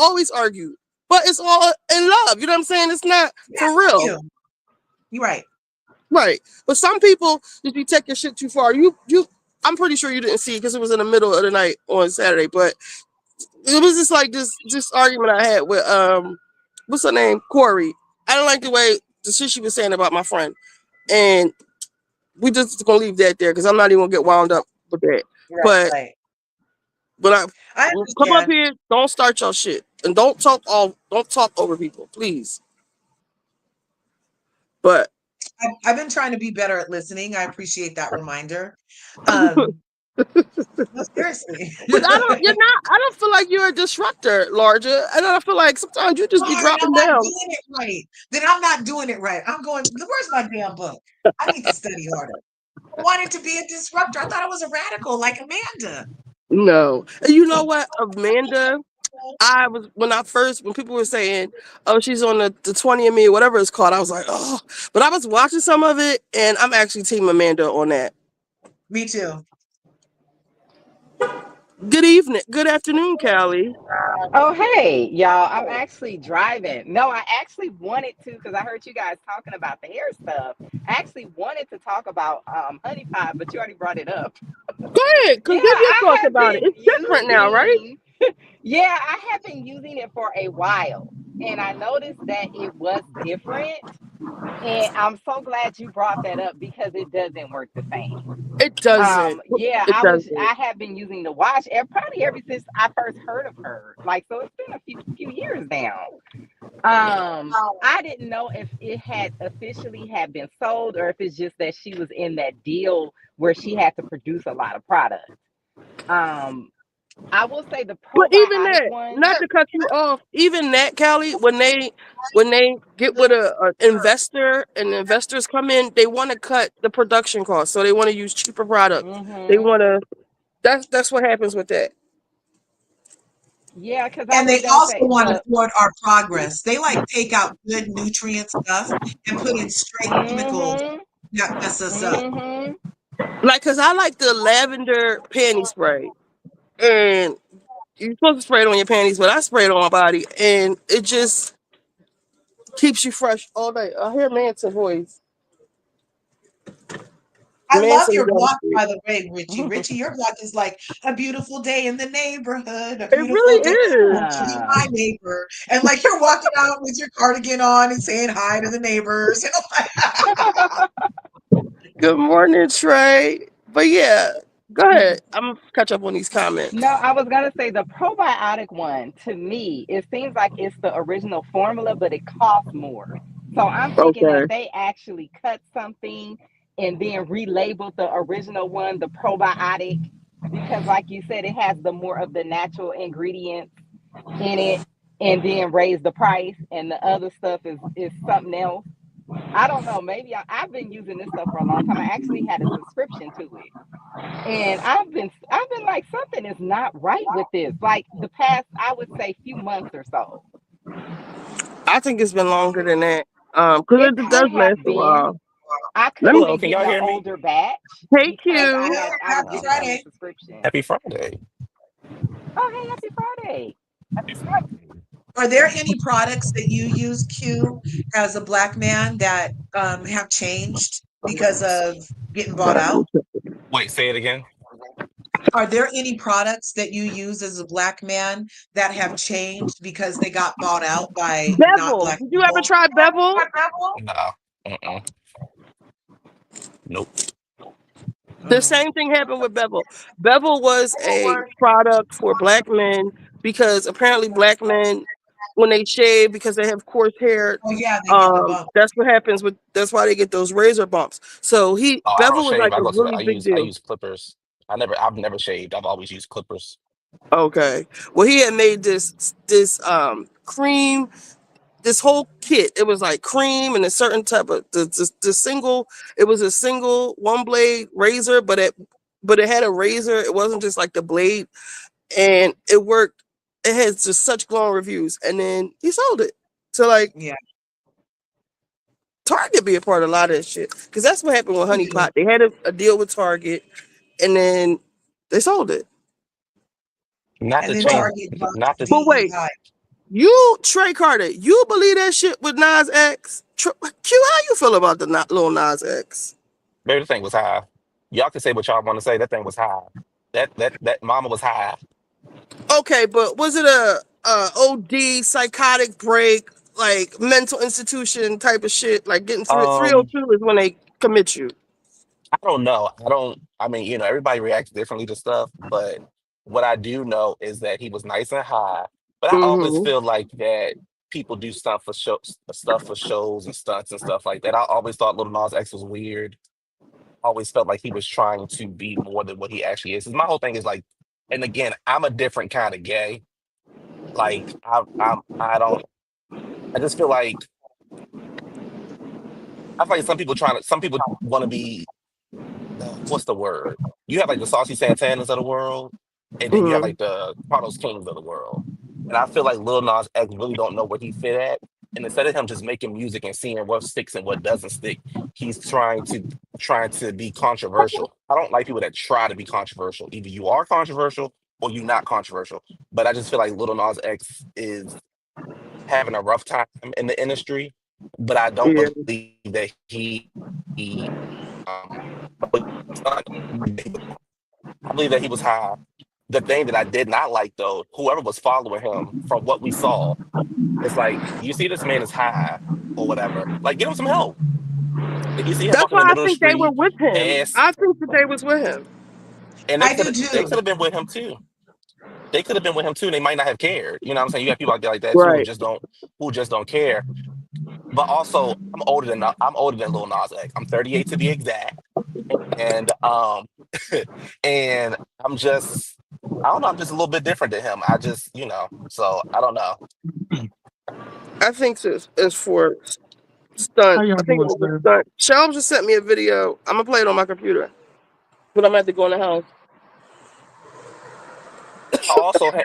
always argue, but it's all in love. You know what I'm saying? It's not for real. You're right. Right. But some people just be taking shit too far. I'm pretty sure you didn't see it because it was in the middle of the night on Saturday, but it was just like this argument I had with what's her name? Corey. I don't like the way the shit she was saying about my friend. And we just gonna leave that there because I'm not even gonna get wound up with that. Right. But I come up here, don't start your shit. And don't talk over people, please. But I've been trying to be better at listening. I appreciate that reminder. No, seriously. But I don't feel like you're a disruptor, Larger. And I feel like sometimes you just be dropping I'm down. not doing it right. Then I'm not doing it right. I'm going, where's my damn book? I need to study harder. I wanted to be a disruptor. I thought I was a radical like Amanda. No. And you know what, Amanda? When people were saying, oh, she's on the 20andMe or whatever it's called, I was like, oh. But I was watching some of it, and I'm actually Team Amanda on that. Me too. Good afternoon, Callie. Oh, hey, y'all. I'm actually driving. No, I actually wanted to because I heard you guys talking about the hair stuff. I actually wanted to talk about honey pot, but you already brought it up. Go ahead, because give your thoughts about it. It's different now, right? Yeah, I have been using it for a while, and I noticed that it was different. And I'm so glad you brought that up because it doesn't work the same. It doesn't. Yeah, It doesn't. I have been using the wash probably ever since I first heard of her. Like, so it's been a few years now. I didn't know if it had officially had been sold or if it's just that she was in that deal where she had to produce a lot of product. I will say the probiotic but even that, one. not to cut you off, even that, Callie, when they get with an investor and the investors come in, they want to cut the production cost, so they want to use cheaper products. They want to. That's what happens with that. Yeah, because and they also want to thwart our progress. They like take out good nutrient stuff and put in straight chemicals that mess us up. Like, cause I like the lavender panty spray, and you're supposed to spray it on your panties, but I spray it on my body, and it just keeps you fresh all day. I hear Manson voice. I love your block, by the way, Ritchie. Ritchie, your block is like a beautiful day in the neighborhood. A beautiful really day is. to be my neighbor. And like you're walking out with your cardigan on and saying hi to the neighbors. And I'm like, good morning, Trey. But yeah, go ahead. I'm gonna catch up on these comments. No, I was gonna say the probiotic one, to me, it seems like it's the original formula, but it costs more. So I'm thinking that they actually cut something and then relabeled the original one, the probiotic, because like you said, it has the more of the natural ingredients in it, and then raise the price, and the other stuff is something else. I don't know. Maybe I've been using this stuff for a long time. I actually had a subscription to it, and I've been like, something is not right with this. Like the past, I would say, few months or so. I think it's been longer than that. Because it does last a while. I could have been getting an older batch. Hey, Q. I was getting a subscription. Happy Friday. Oh, hey, happy Friday. Happy Friday. Are there any products that you use, Q, as a Black man that have changed because of getting bought out? Wait, say it again. Are there any products that you use as a Black man that have changed because they got bought out by not Black people? Did you ever try Bevel? No. Nope. The same thing happened with Bevel. Bevel was a product for Black men because apparently Black men, when they shave because they have coarse hair, that's what happens with. That's why they get those razor bumps. So Bevel was like a really big deal. I use clippers. I've never shaved. I've always used clippers. Okay. Well, he had made this cream, this whole kit. It was like cream and a certain type of the single. It was a single one blade razor, but it had a razor. It wasn't just like the blade, and it worked. It had just such glowing reviews, and then he sold it. So like, Target be a part of a lot of that shit because that's what happened with Honey Pot. They had a deal with Target, and then they sold it. Not to change. But wait, You, Trey Carter, you believe that shit with Nas X? Q, how you feel about the Lil Nas X? Baby, the thing was high. Y'all can say what y'all want to say. That thing was high. That mama was high. Okay, but was it a OD psychotic break, like mental institution type of shit? Like getting 302 is when they commit you. I don't know. I don't. I mean, everybody reacts differently to stuff, but what I do know is that he was nice and high. But I always Mm-hmm. feel like that people do stuff for shows and stunts and stuff like that. I always thought Little Nas X was weird. Always felt like he was trying to be more than what he actually is. 'Cause my whole thing is like, and again, I'm a different kind of gay. Like I don't. I just feel like I feel like some people want to be what's the word? You have like the Saucy Santanas of the world, and then you have Mm-hmm. like the Carlos Kings of the world. And I feel like Lil Nas X really don't know where he fit at. And instead of him just making music and seeing what sticks and what doesn't stick, he's trying to be controversial. I don't like people that try to be controversial. Either you are controversial or you're not controversial. But I just feel like Lil Nas X is having a rough time in the industry. But I don't Yeah, believe that he I believe that he was high. The thing that I did not like, though, whoever was following him from what we saw, it's like, you see this man is high or whatever. Like, get him some help. Like, you see him that's walking in why the I middle of the think they were street, with him. and, I think that they was with him. and I do they too. could have been with him too. They could have been with him too, and they might not have cared. You know what I'm saying? You have people out there like that too Right. who just don't care. But also, I'm older than Lil Nas X. I'm 38 to be exact. And and I don't know, I'm just a little bit different than him. I just, so I don't know. I think it's for stunt. How y'all I think it doing was a today? stunt. Shelb just sent me a video. I'm gonna play it on my computer, but I'm gonna have to go in the house.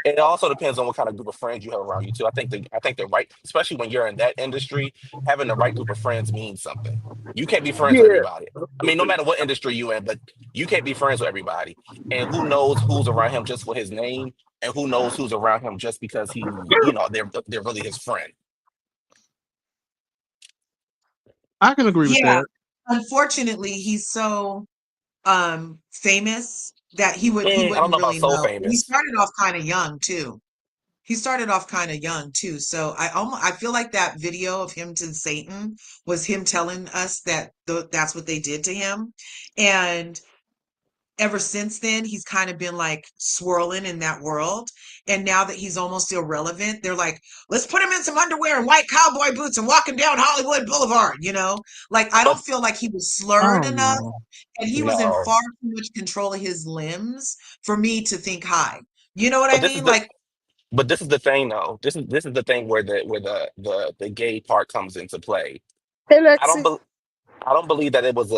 It also depends on what kind of group of friends you have around you too. I think the right, especially when you're in that industry, having the right group of friends means something. You can't be friends with Yeah. everybody. I mean, no matter what industry you in, but you can't be friends with everybody. And who knows who's around him just for his name, and who knows who's around him just because they're really his friend. I can agree with Yeah. that. Unfortunately, he's so famous that he I don't wouldn't know about really so know. He famous. started off kind of young too. He started off kind of young too. So I feel like that video of him to Satan was him telling us that that's what they did to him. And ever since then, he's kind of been like swirling in that world. And now that he's almost irrelevant, they're like, let's put him in some underwear and white cowboy boots and walk him down Hollywood Boulevard, you know? Like, I But don't feel like he was slurred Oh enough no. and he was in no. far too much control of his limbs for me to think high. You know what I But this is mean? the Like, but this is the thing though. This is the thing where the gay part comes into play. Hey, I don't Lexi. be, I don't believe that it was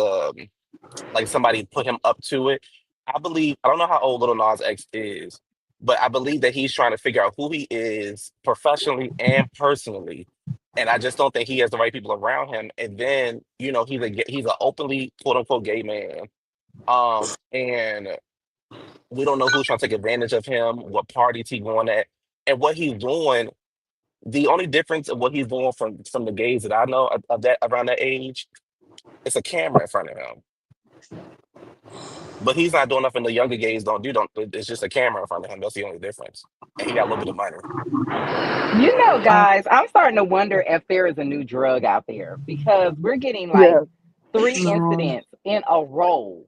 like somebody put him up to it. I don't know how old Little Nas X is, but I believe that he's trying to figure out who he is professionally and personally. And I just don't think he has the right people around him. And then, he's an openly quote unquote gay man. And we don't know who's trying to take advantage of him, what parties he going at, and what he's doing. The only difference of what he's doing from the gays that I know of that around that age, it's a camera in front of him. But he's not doing nothing the younger gays don't. It's just a camera in front of him. That's the only difference. And he got a little bit of money. You know, I, guys, I'm starting to wonder if there is a new drug out there because we're getting like Yeah. three no. incidents in a row.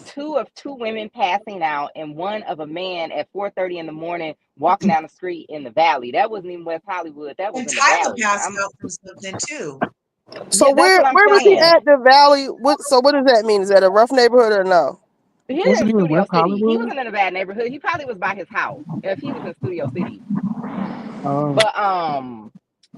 Two of two women passing out, and one of a man at 4:30 in the morning walking down the street in the valley. That wasn't even West Hollywood. That was and in the Tyler valley. passed out from something too. So Yeah, that's where what I'm where was he saying. at? The Valley? What does that mean? Is that a rough neighborhood or no? He Wasn't in he in Studio West City. He Hollywood? wasn't in a bad neighborhood. He probably was by his house if he was in Studio City. Um, But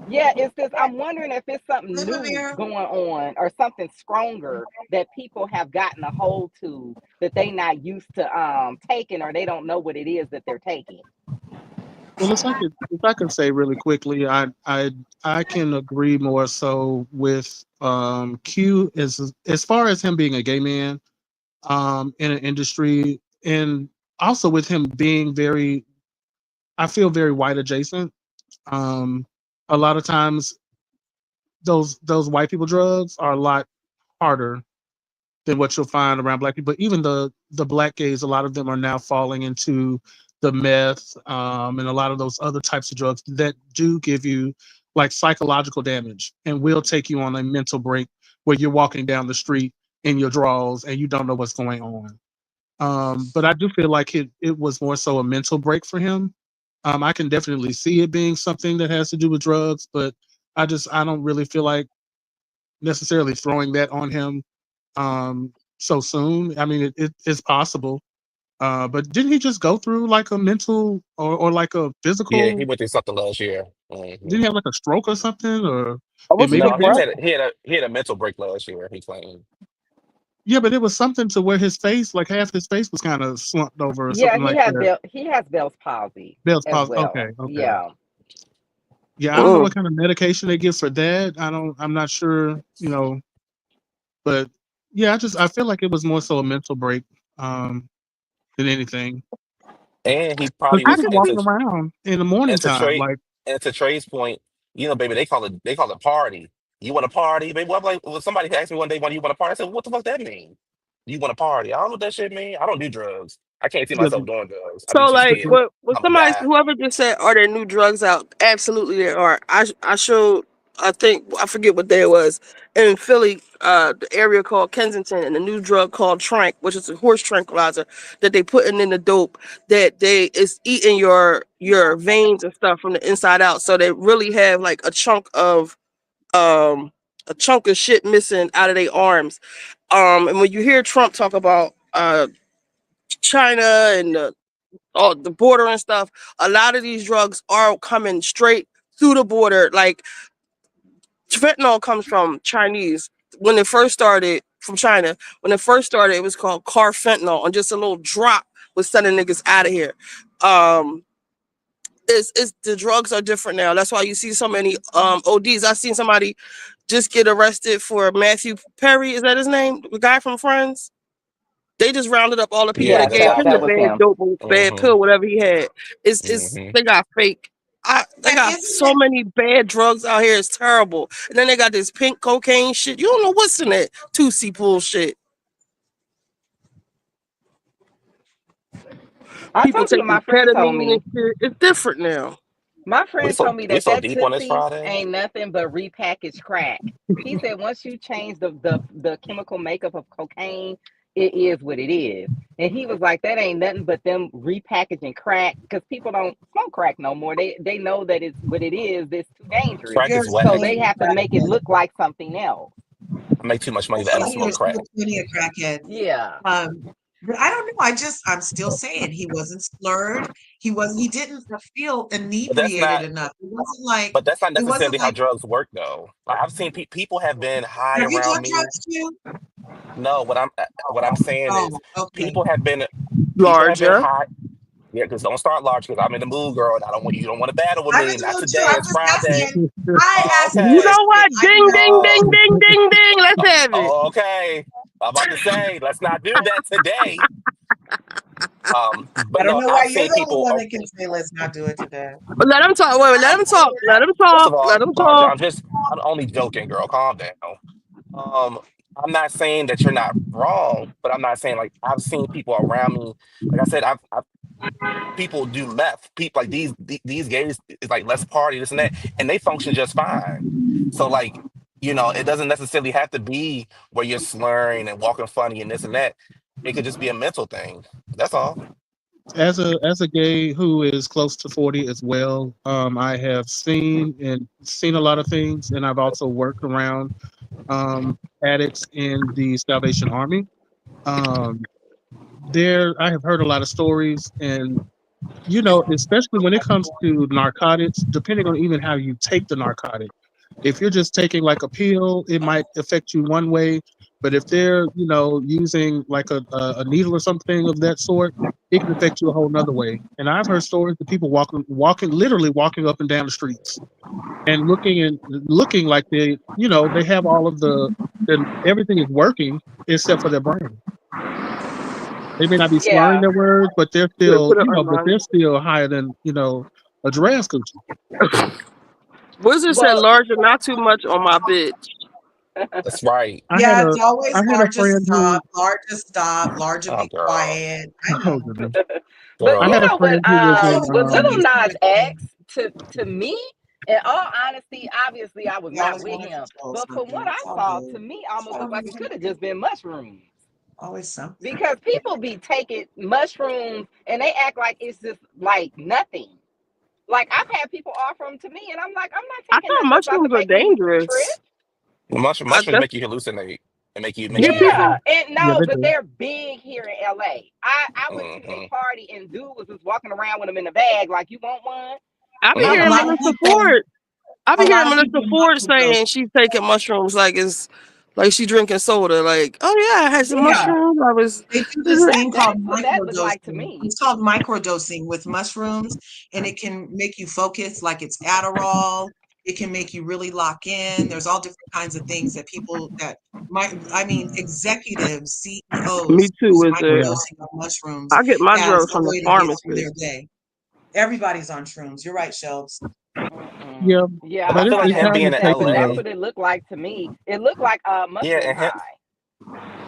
yeah, it's just I'm wondering if it's something Hi, new Amir. going on or something stronger that people have gotten a hold to that they not used to taking or they don't know what it is that they're taking. well, if I could say really quickly, I can agree more so with Q as far as him being a gay man in an industry, and also with him being very, I feel very white adjacent. Um, a lot of times those white people drugs are a lot harder than what you'll find around black people. But even the black gays, a lot of them are now falling into the meth, and a lot of those other types of drugs that do give you like psychological damage and will take you on a mental break where you're walking down the street in your drawers and you don't know what's going on. But I do feel like it was more so a mental break for him. I can definitely see it being something that has to do with drugs, but I don't really feel like necessarily throwing that on him so soon. I mean, it's possible. But didn't he just go through like a mental or like a Yeah, he physical? went through something last year. Didn't he have like a stroke or something? Or I it was maybe No, he just depressed. did. had he had a mental break last year. He claimed. Yeah, but it was something to where his face, like half his face, was kind of slumped over or Yeah, something like that. He has Bell's palsy Bell's as palsy. Okay, well. okay. Yeah. Yeah, I don't know Mm. what kind of medication they give for that. I'm not sure. But yeah, I feel like it was more so a mental break um, than anything. And he Because probably he I was was could see. walking around in the morning into time, trade like into Trey's point, baby, they call it party. You want to party, baby? Well, I'm like, well, somebody asked me one day, "When you want to party?" I said, "What the fuck that mean? You want to party? I don't know what that shit mean. I don't do drugs. I can't see yeah, myself doing drugs. I'd So be too like scared. what I'm gonna somebody die." whoever just said are there new drugs out? Absolutely there are. I showed I think I forget what day it was in Philly, the area called Kensington, and a new drug called Trank, which is a horse tranquilizer that they putting in the dope that they is eating your veins and stuff from the inside out. So they really have like um a chunk of shit missing out of their arms. And when you hear Trump talk about China and the border and stuff, a lot of these drugs are coming straight through the border. Like fentanyl comes from Chinese. When it first started from China, when it first started, it was called carfentanil, and just a little drop was sending niggas out of here. Um, it's the drugs are different now. That's why you see so many ODs. I seen somebody just get arrested for Matthew Perry. Is that his name? The guy from Friends. They just rounded up all the people Yeah, that Yes, the gave him the that doctor. was bad him. dope or bad Hmm. pill, whatever he had. It's Hmm. they got fake. They And got isn't so it? many bad drugs out here. It's terrible. And then they got this pink cocaine shit. You don't know what's in that 2C pool shit. I People told you what taking my friend told ketamine and me. shit. It's different now. My We friend so told me we that so that deep on this Tootsie Friday. ain't nothing but repackaged crack. He said once you change the chemical makeup of cocaine, it is what it is. And he was like, that ain't nothing but them repackaging crack because people don't smoke crack no more. They know that it's what it is. It's too dangerous, Crack You're is whack. so they explaining have to make it crackhead. look like something else. I make too much money to I ever So think he smoke was, you're crack. explaining a crackhead. yeah. But I don't know. I'm still saying he wasn't slurred. He didn't feel But that's inebriated not. enough. But that's not It wasn't necessarily how like, drugs work, though. Like, I've seen people have been high have you around done me. drugs too? No, what I'm saying is Oh, okay. people have been people have been Larger. high. Yeah, because don't start large because I'm in the mood, girl, and I don't want you don't want to battle with I'm in me. the Not mood too. today. I'm It's just Friday. asking. I'm Oh, asking You because okay. know what? I Ding, know. ding, Oh, ding, ding, ding, ding. Let's have it. oh, okay. I'm about to say, let's not do that today. I But don't no, know why I've you're seen the only people. one that can say let's not do it today. Let him talk. Wait, let him talk. Let him First of talk. Let all, him Marja, talk. I'm only joking, girl. Calm down. Um, I'm not saying that you're not wrong, but I'm not saying like I've seen people around me. Like I said, I've people do meth. People like these gays is like let's party this and that, and they function just fine. So like it doesn't necessarily have to be where you're slurring and walking funny and this and that. It could just be a mental thing. That's all. as a gay who is close to 40 as well, I have seen a lot of things, and I've also worked around addicts in the Salvation Army. Um, I have heard a lot of stories, and especially when it comes to narcotics, depending on even how you take the narcotic. If you're just taking like a pill, it might affect you one way. But if they're, using like a needle or something of that sort, it can affect you a whole nother way. And I've heard stories of people literally walking up and down the streets and looking like they have all of everything is working except for their brain. They may not be slurring Yeah. their words, but they're Yeah, put still, it but on. they're still higher than, A giraffe coochie. Wizard said Well, larger, not too much on my bitch. That's right. I had Yeah, a it's always I had a larger friend who stop, larger stop, larger Oh, be girl, quiet. I oh know. goodness. but I you had girl. a know what? friend who was All in of With us on Little these Nas X, platforms, to me, in all honesty, obviously I was we not always with want to him. control But from what something. I It's all saw, to good. me, That's why almost I looked don't like it use could have anything. just been mushrooms. Always something. Because people be taking mushrooms and they act like it's just like nothing. Like I've had people offer them to me, and I'm like, I'm not I taking thought nothing that's about to mushrooms are make me trip. dangerous. Mushrooms That's make you hallucinate and make Yeah, you they weak. do. Yeah, and Yeah, no, they but do. they're big here in LA. I went to a Hmm. party and dude was just walking around with them in the bag, like, you want one? I be A hearing lot Hmm. of Melissa people, Ford. I be a lot hearing of Melissa people Ford microdose. saying she's taking mushrooms like it's like she drinking soda. Like, oh yeah, I had some Yeah, mushrooms. I was. they do this thing called That's what that looked like to microdosing. me. It's called microdosing with mushrooms, and it can make you focus like it's Adderall. It can make you really lock in. There's all different kinds of things that people that might, I mean, executives, Me CEOs too. use Is there? Yeah. microdosing of mushrooms I get my as drugs a from the way to get through pharmacy. their day. Everybody's on shrooms. You're right, Shelves. Yeah. Yeah, But I But I'm feel not like it's him gonna how being you hold in that, take but them that's though. LA, what it looked like to me. It looked like yeah, mushroom high.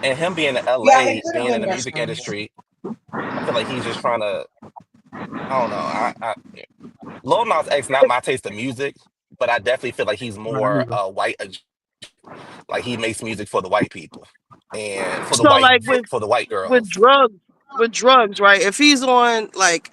and him being in Yeah, it LA, could have being in been the music mushrooms. industry, I feel like he's just trying to. I don't know. Lil Nas X not my taste of music, but I definitely feel like he's Right, more either. white. Like he makes music for the white people and for the So white like for the white with girls. drugs, right? If he's on like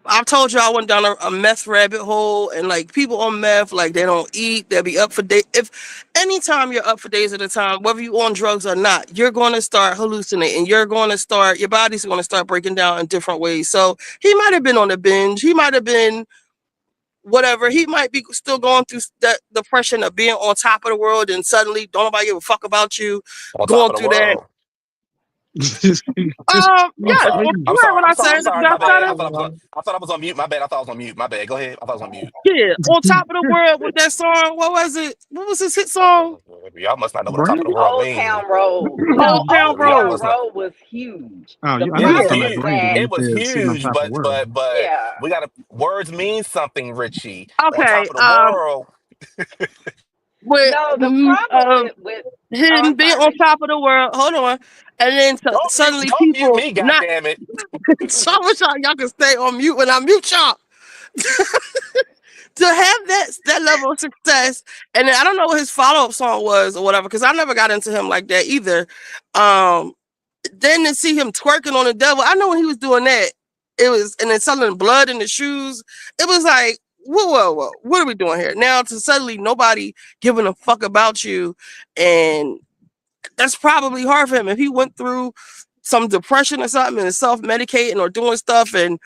I've told you I went down a meth rabbit hole and like people on meth, like they don't eat, they'll be up for days. If anytime you're up for days at a time, whether you on drugs or not, you're going to start hallucinating. You're going to start, your body's going to start breaking down in different ways. So he might have been on a binge. He might have been whatever. He might be still going through that depression of being on top of the world and suddenly don't nobody give a fuck about you On top going of the through that. world. Oh, I'm Yes, sorry. you heard what I'm I sorry. said. I'm sorry. My That's bad. not it. I thought I was on mute. My bad. I thought I was on mute. My bad. Go ahead. I thought I was on mute. Yeah, on top of the world with that song. What was it? What was his hit song? Y'all must not know what the top of the Brandy? world Old mean. Town Road. No, Old Town Old Y'all Town Road. must not. Road was huge. Oh, The I knew It you were was problem talking is about huge. Brandy when that, It you was said sitting on huge. top of the world. But yeah. we gotta. Words mean something, Richie. On top Okay. of the world. With No, the problem with oh, him I'm being sorry, on Richie. top of the world. Hold on, and then suddenly Don't mute people me. God not. damn it. So I wish y'all can stay on mute when I mute y'all. To have that level of success, and then I don't know what his follow up song was or whatever, because I never got into him like that either. Then to see him twerking on the devil, I know when he was doing that, it was, and then selling blood in the shoes. It was like, whoa, what are we doing here now? To suddenly nobody giving a fuck about you, and that's probably hard for him if he went through some depression or something and self medicating or doing stuff. And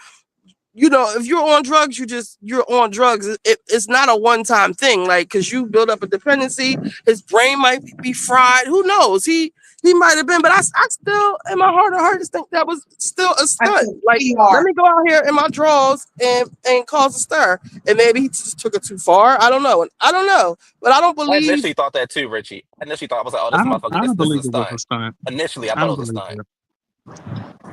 if you're on drugs, you're on drugs. It's not a one time thing, like, because you build up a dependency. His brain might be fried. Who knows? He might have been, but I still, in my heart of hearts, think that was still a I stunt. think Like, let PR. me go out here in my drawers and cause a stir. And maybe he just took it too far. I don't know. But I don't I believe. initially thought that too, Richie. I initially thought I was like, oh, this I don't. motherfucker, I don't this is believe a it was stunt. a stunt. Initially, I I thought don't it was a believe stunt. it,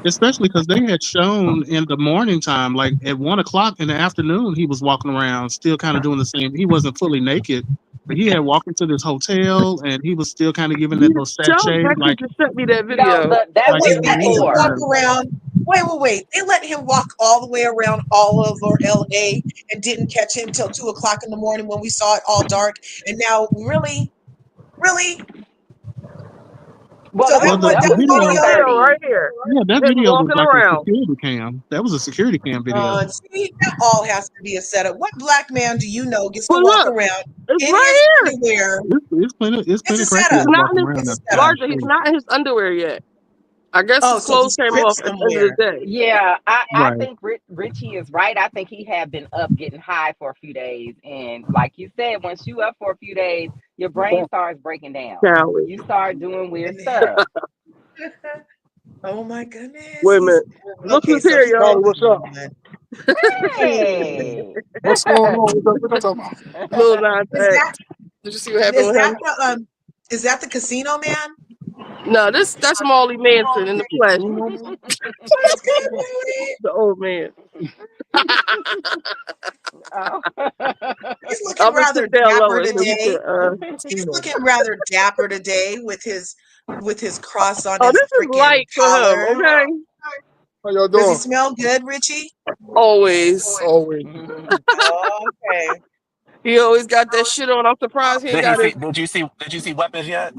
especially because they had shown in the morning time, like at 1 o'clock in the afternoon, he was walking around still kind of doing the same. He wasn't fully naked, but he had walked into this hotel and he was still kind of giving that little Charles sachet, Baxter just sent me that No, video. that Oh, like was they he let him was. walk before. Yeah. around. Wait. They let him walk all the way around all over LA and didn't catch him till 2 o'clock in the morning when we saw it all dark. And now, really, really. Well, So that that Well, was what the that that was was This all video, he had. video right 4:30. here. yeah, that Him video was walking like a around. security cam. That was a security cam video. See, that all has to be a setup. What black man do you know gets to But walk look, around it's in his right here. underwear? It's It's plenty a of He's setup. crackheads not walking in around his out there in the larger. He's street. not in his underwear yet. I guess Oh, his so clothes he's came stripped off at the end of the somewhere. day. Yeah, I Right. think Richie is right. I think he had been up getting high for a few days, and like you said, once you up for a few days, your brain starts breaking down. Cali. You start doing weird And stuff. oh my goodness, Wait a he's minute. Look okay. who's So here, he's y'all. Hey, moving what's up? on. Hey, Hey, What's going on? What you talking about? Lil Nas is X. that Did you see what happened with him? is that the casino man? No, that's Marley Manson in the flesh. You know, man? What's good, Willie? The old man. Oh. He's looking I'm gonna rather sit down dapper lower so you today. can. He's looking rather dapper today with his cross on Oh, his this is freaking light for him. collar. Okay. How y'all Does he doing? smell good, Richie? Always. Always. Okay. He always got that shit on. I'm surprised he ain't Did he got see? his. Did you see weapons yet?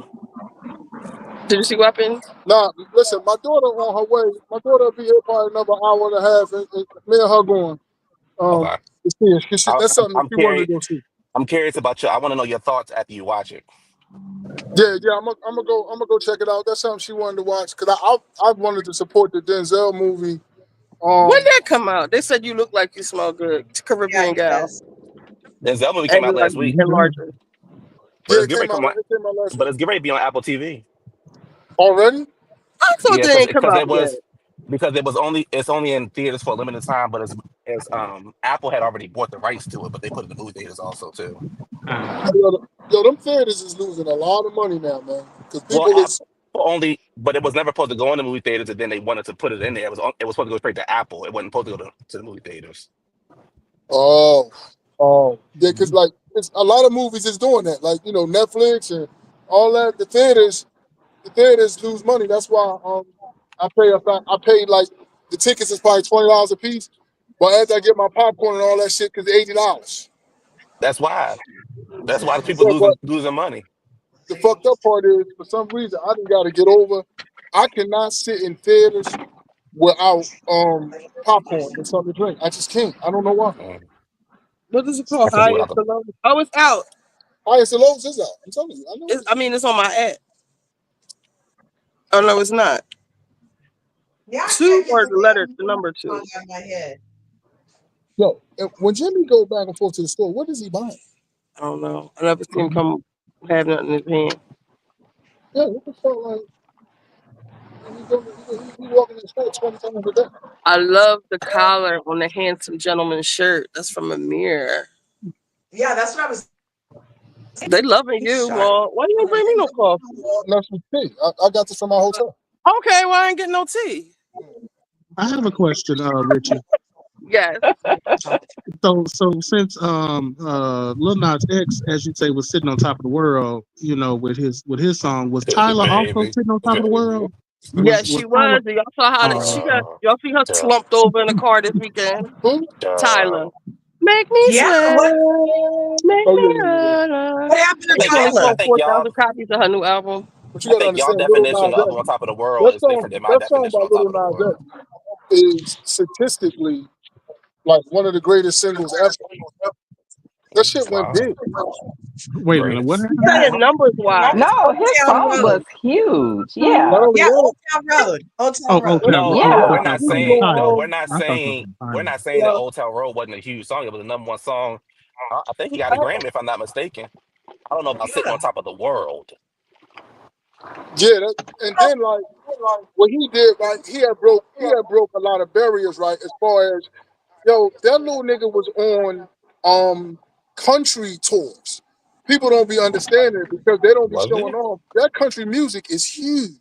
Did you see weapons? Nah, listen, my daughter on her way. My daughter will be here probably another hour and a half, and me and her going. Okay. To see it. That's something that I'm she wanted curious. to go see. I'm curious about you. I want to know your thoughts after you watch it. Yeah, I'm gonna go check it out. That's something she wanted to watch because I wanted to support the Denzel movie. When did Um, that come out? They said you look like you smell good. Yeah, Caribbean he gal. does. Denzel movie came And out you're like last week, enlarging. but yeah, it's getting ready to come on. it came out last But week it's getting ready to be on Apple TV. already. I thought Yeah, they ain't come out yet. because it was only it's only in theaters for a limited time, but it's Apple had already bought the rights to it, but they put it in the movie theaters also too. Them theaters is losing a lot of money now, man. Because Well, people Apple is only, but it was never supposed to go in the movie theaters, and then they wanted to put it in there. It was supposed to go straight to Apple. It wasn't supposed to go to the movie theaters. oh yeah, because like it's a lot of movies is doing that. Like Netflix and all that. The theaters lose money. That's why I paid like the tickets is probably $20 a piece, but after I get my popcorn and all that shit, because $80. That's why. That's why the people Yeah, but losing money. the fucked up part is for some reason I didn't got to get over. I cannot sit in theaters without popcorn and something to drink. I just can't. I don't know why. Mm. What is it I called? can do it Highest out the. to lowest. Oh, it's out. Highest and lows is out. I'm telling you. I know I mean, it's on my app. Oh no, it's not. Yeah, I Two can't get or the the letter, damn the movie number song two. out of my head. Yo, and when Jimmy go back and forth to the store, what is he buying? I don't know. I never seen him come have nothing in his hand. Yeah, what the fuck? Like he walking in the store 20 times a day. I love the collar on the handsome gentleman's shirt. That's from a mirror. Yeah, that's what I was They loving you, sharp. Ma. Why you ain't bring me no coffee? That's some tea. I got this from my hotel. Okay, well I ain't getting no tea. I have a question, Richie. Yes. So since Lil Nas X, as you say, was sitting on top of the world, with his song, was Tyler also Baby, sitting on top of the baby. world? Yes, Was she Tyler? was. And y'all saw how she Oh, got okay. Uh, y'all see her duh, slumped over in the car this weekend. Who? Tyler. duh. Make me Yeah, sweat. what Make Oh me yeah. what holler. happened to She only I Tyler? sold think y'all 4,000 copies of her new album. But you I got to think y'all understand, Little definition Nas of X. on top of the world That is song, different than my that song by definition on top Little of the Nas world. X is statistically like one of the greatest singles ever. That shit went Wow, big. Wait a minute. What greatest. happened Saying now? numbers wise. No, Old his Town song was Road. huge. Not Yeah. only Yeah, that, Old Town Road. Old Town Oh, Old Road. Town No, Road. Oh, I Yeah. thought we're that not was the name of the saying no. title. We're not I thought that was saying the title. that Old Town Road wasn't a huge song. It was the number one song. I think he got a Grammy if I'm not mistaken. I don't know about sitting Yeah. on top of the world. yeah. And then like what he did, like he had broke a lot of barriers, right? As far as that little nigga was on country tours. People don't be understanding it because they don't be Was showing he? off. That country music is huge,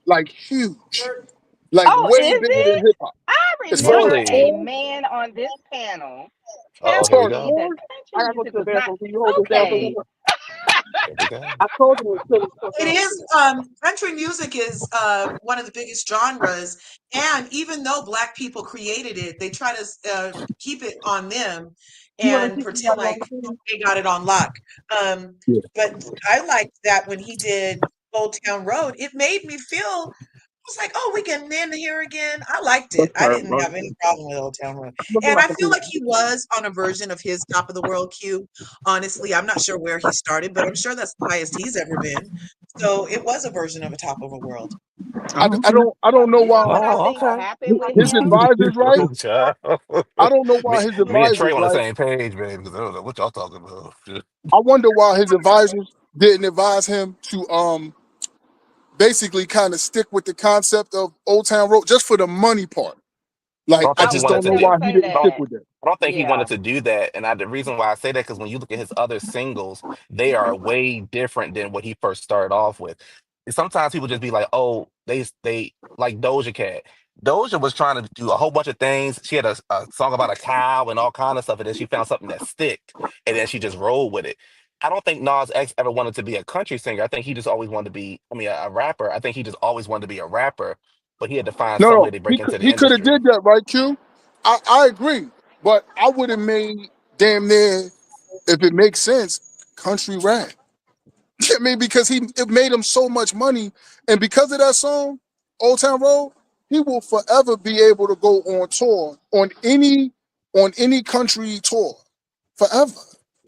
like huge, like Oh, way is bigger than it? hip hop. I As far as remember Really? a tours, man on this panel Oh, as here telling we far as me go. that tours, I country gotta go to music the was not bathroom. Can you hold this down for me? okay. Here we go. I told you until It is country music is one of the biggest genres, and even though black people created it, they try to keep it on them you want to and see if you pretend got it like on the phone? they got it on lock. But I liked that when he did Old Town Road, it made me feel was like, oh, we can end here again. I liked it. Let's I start, didn't bro. have any problem with Old Town Road. Look at And my I feel computer. like he was on a version of his Top of the World cue. Honestly, I'm not sure where he started, but I'm sure that's the highest he's ever been. So it was a version of a Top of a World. I, Oh, I okay. don't I don't know You know why what I Oh, think okay. happened with his him? advisors right. Child. I don't know me, why his me and advisors Trey on the right. same page, baby. Because I don't know what y'all talking about. I wonder why his advisors didn't advise him to basically kind of stick with the concept of Old Town Road just for the money part. I Like don't I think I he was just wanted don't just to know do. gonna why he say didn't I don't. stick that. with that. I don't think he wanted Yeah. to do that, and the reason why I say that because when you look at his other singles, they are way different than what he first started off with. Sometimes people just be like, "Oh, they like Doja Cat." Doja was trying to do a whole bunch of things. She had a song about a cow and all kind of stuff, and then she found something that stick, and then she just rolled with it. I don't think Nas X ever wanted to be a country singer. I think he just always wanted to be, I mean, a rapper. I think he just always wanted to be a rapper, but he had to find some No, way to break into the he could have industry. did that, right, Q? I agree, but I would have made damn near, if it makes sense, country rap. I mean, because it made him so much money, and because of that song, Old Town Road, he will forever be able to go on tour on any country tour, forever.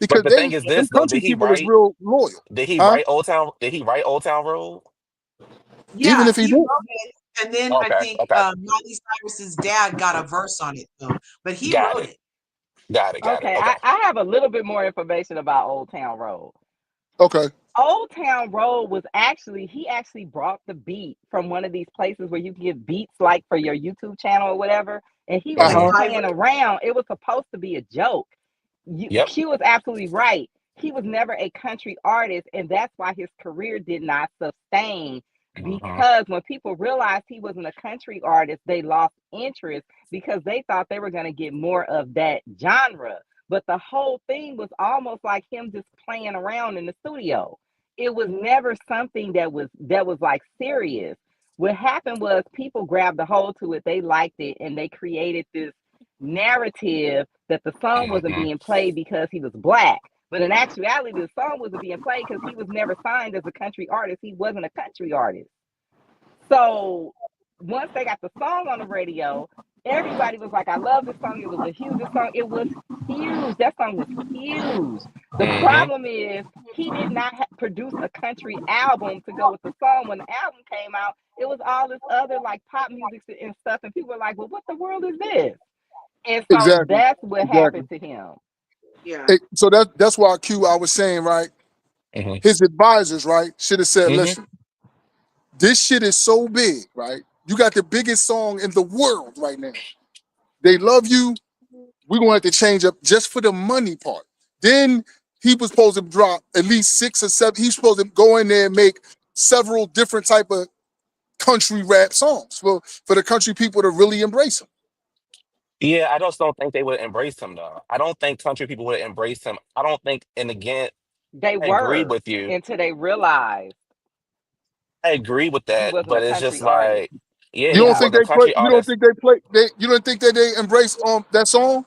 But Because the thing is them this though, country people is real loyal, did he huh? write Old Town? Did he write Old Town Road? Even Yeah, if he he did, wrote it, and then I Okay, think okay, Miley Cyrus's dad got a verse on it though, but he got wrote it, it. got it. Okay, Okay, I have a little bit more information about Old Town Road. okay, Old Town Road was actually, he actually brought the beat from one of these places where you can get beats like for your YouTube channel or whatever, and he was Like just uh-huh, Tyler. playing around. It was supposed to be a joke. yep. Q was absolutely right. He was never a country artist, and that's why his career did not sustain. Hmm. Because when people realized he wasn't a country artist, they lost interest because they thought they were going to get more of that genre. But the whole thing was almost like him just playing around in the studio. It was never something that was like serious. What happened was people grabbed a hold to it, they liked it, and they created this narrative that the song wasn't Hmm. being played because he was black. But in actuality, the song wasn't being played because he was never signed as a country artist. He wasn't a country artist. So once they got the song on the radio, everybody was like, I love this song. It was the hugest song. It was huge. That song was huge. The Hmm. problem is he did not produce a country album to go with the song. When the album came out, it was all this other like pop music and stuff. And people were like, well, what the world is this? And so exactly, that's what exactly. happened to him. Yeah. So that's why Q, I was saying, right, Hmm. his advisors, right, should have said, Hmm. listen, this shit is so big, right? You got the biggest song in the world right now. They love you. We're gonna have to change up just for the money part. Then he was supposed to drop at least 6 or 7. He's supposed to go in there and make several different type of country rap songs for the country people to really embrace him. Yeah, I just don't think they would embrace him though. I don't think country people would embrace him. I don't think, and again, They I agree were with you. until they realized I agree with he that, wasn't a but it's just country artist. like, yeah, You he don't Yeah. think was a they play? country You don't artist. think they play? You don't think that they embrace that song?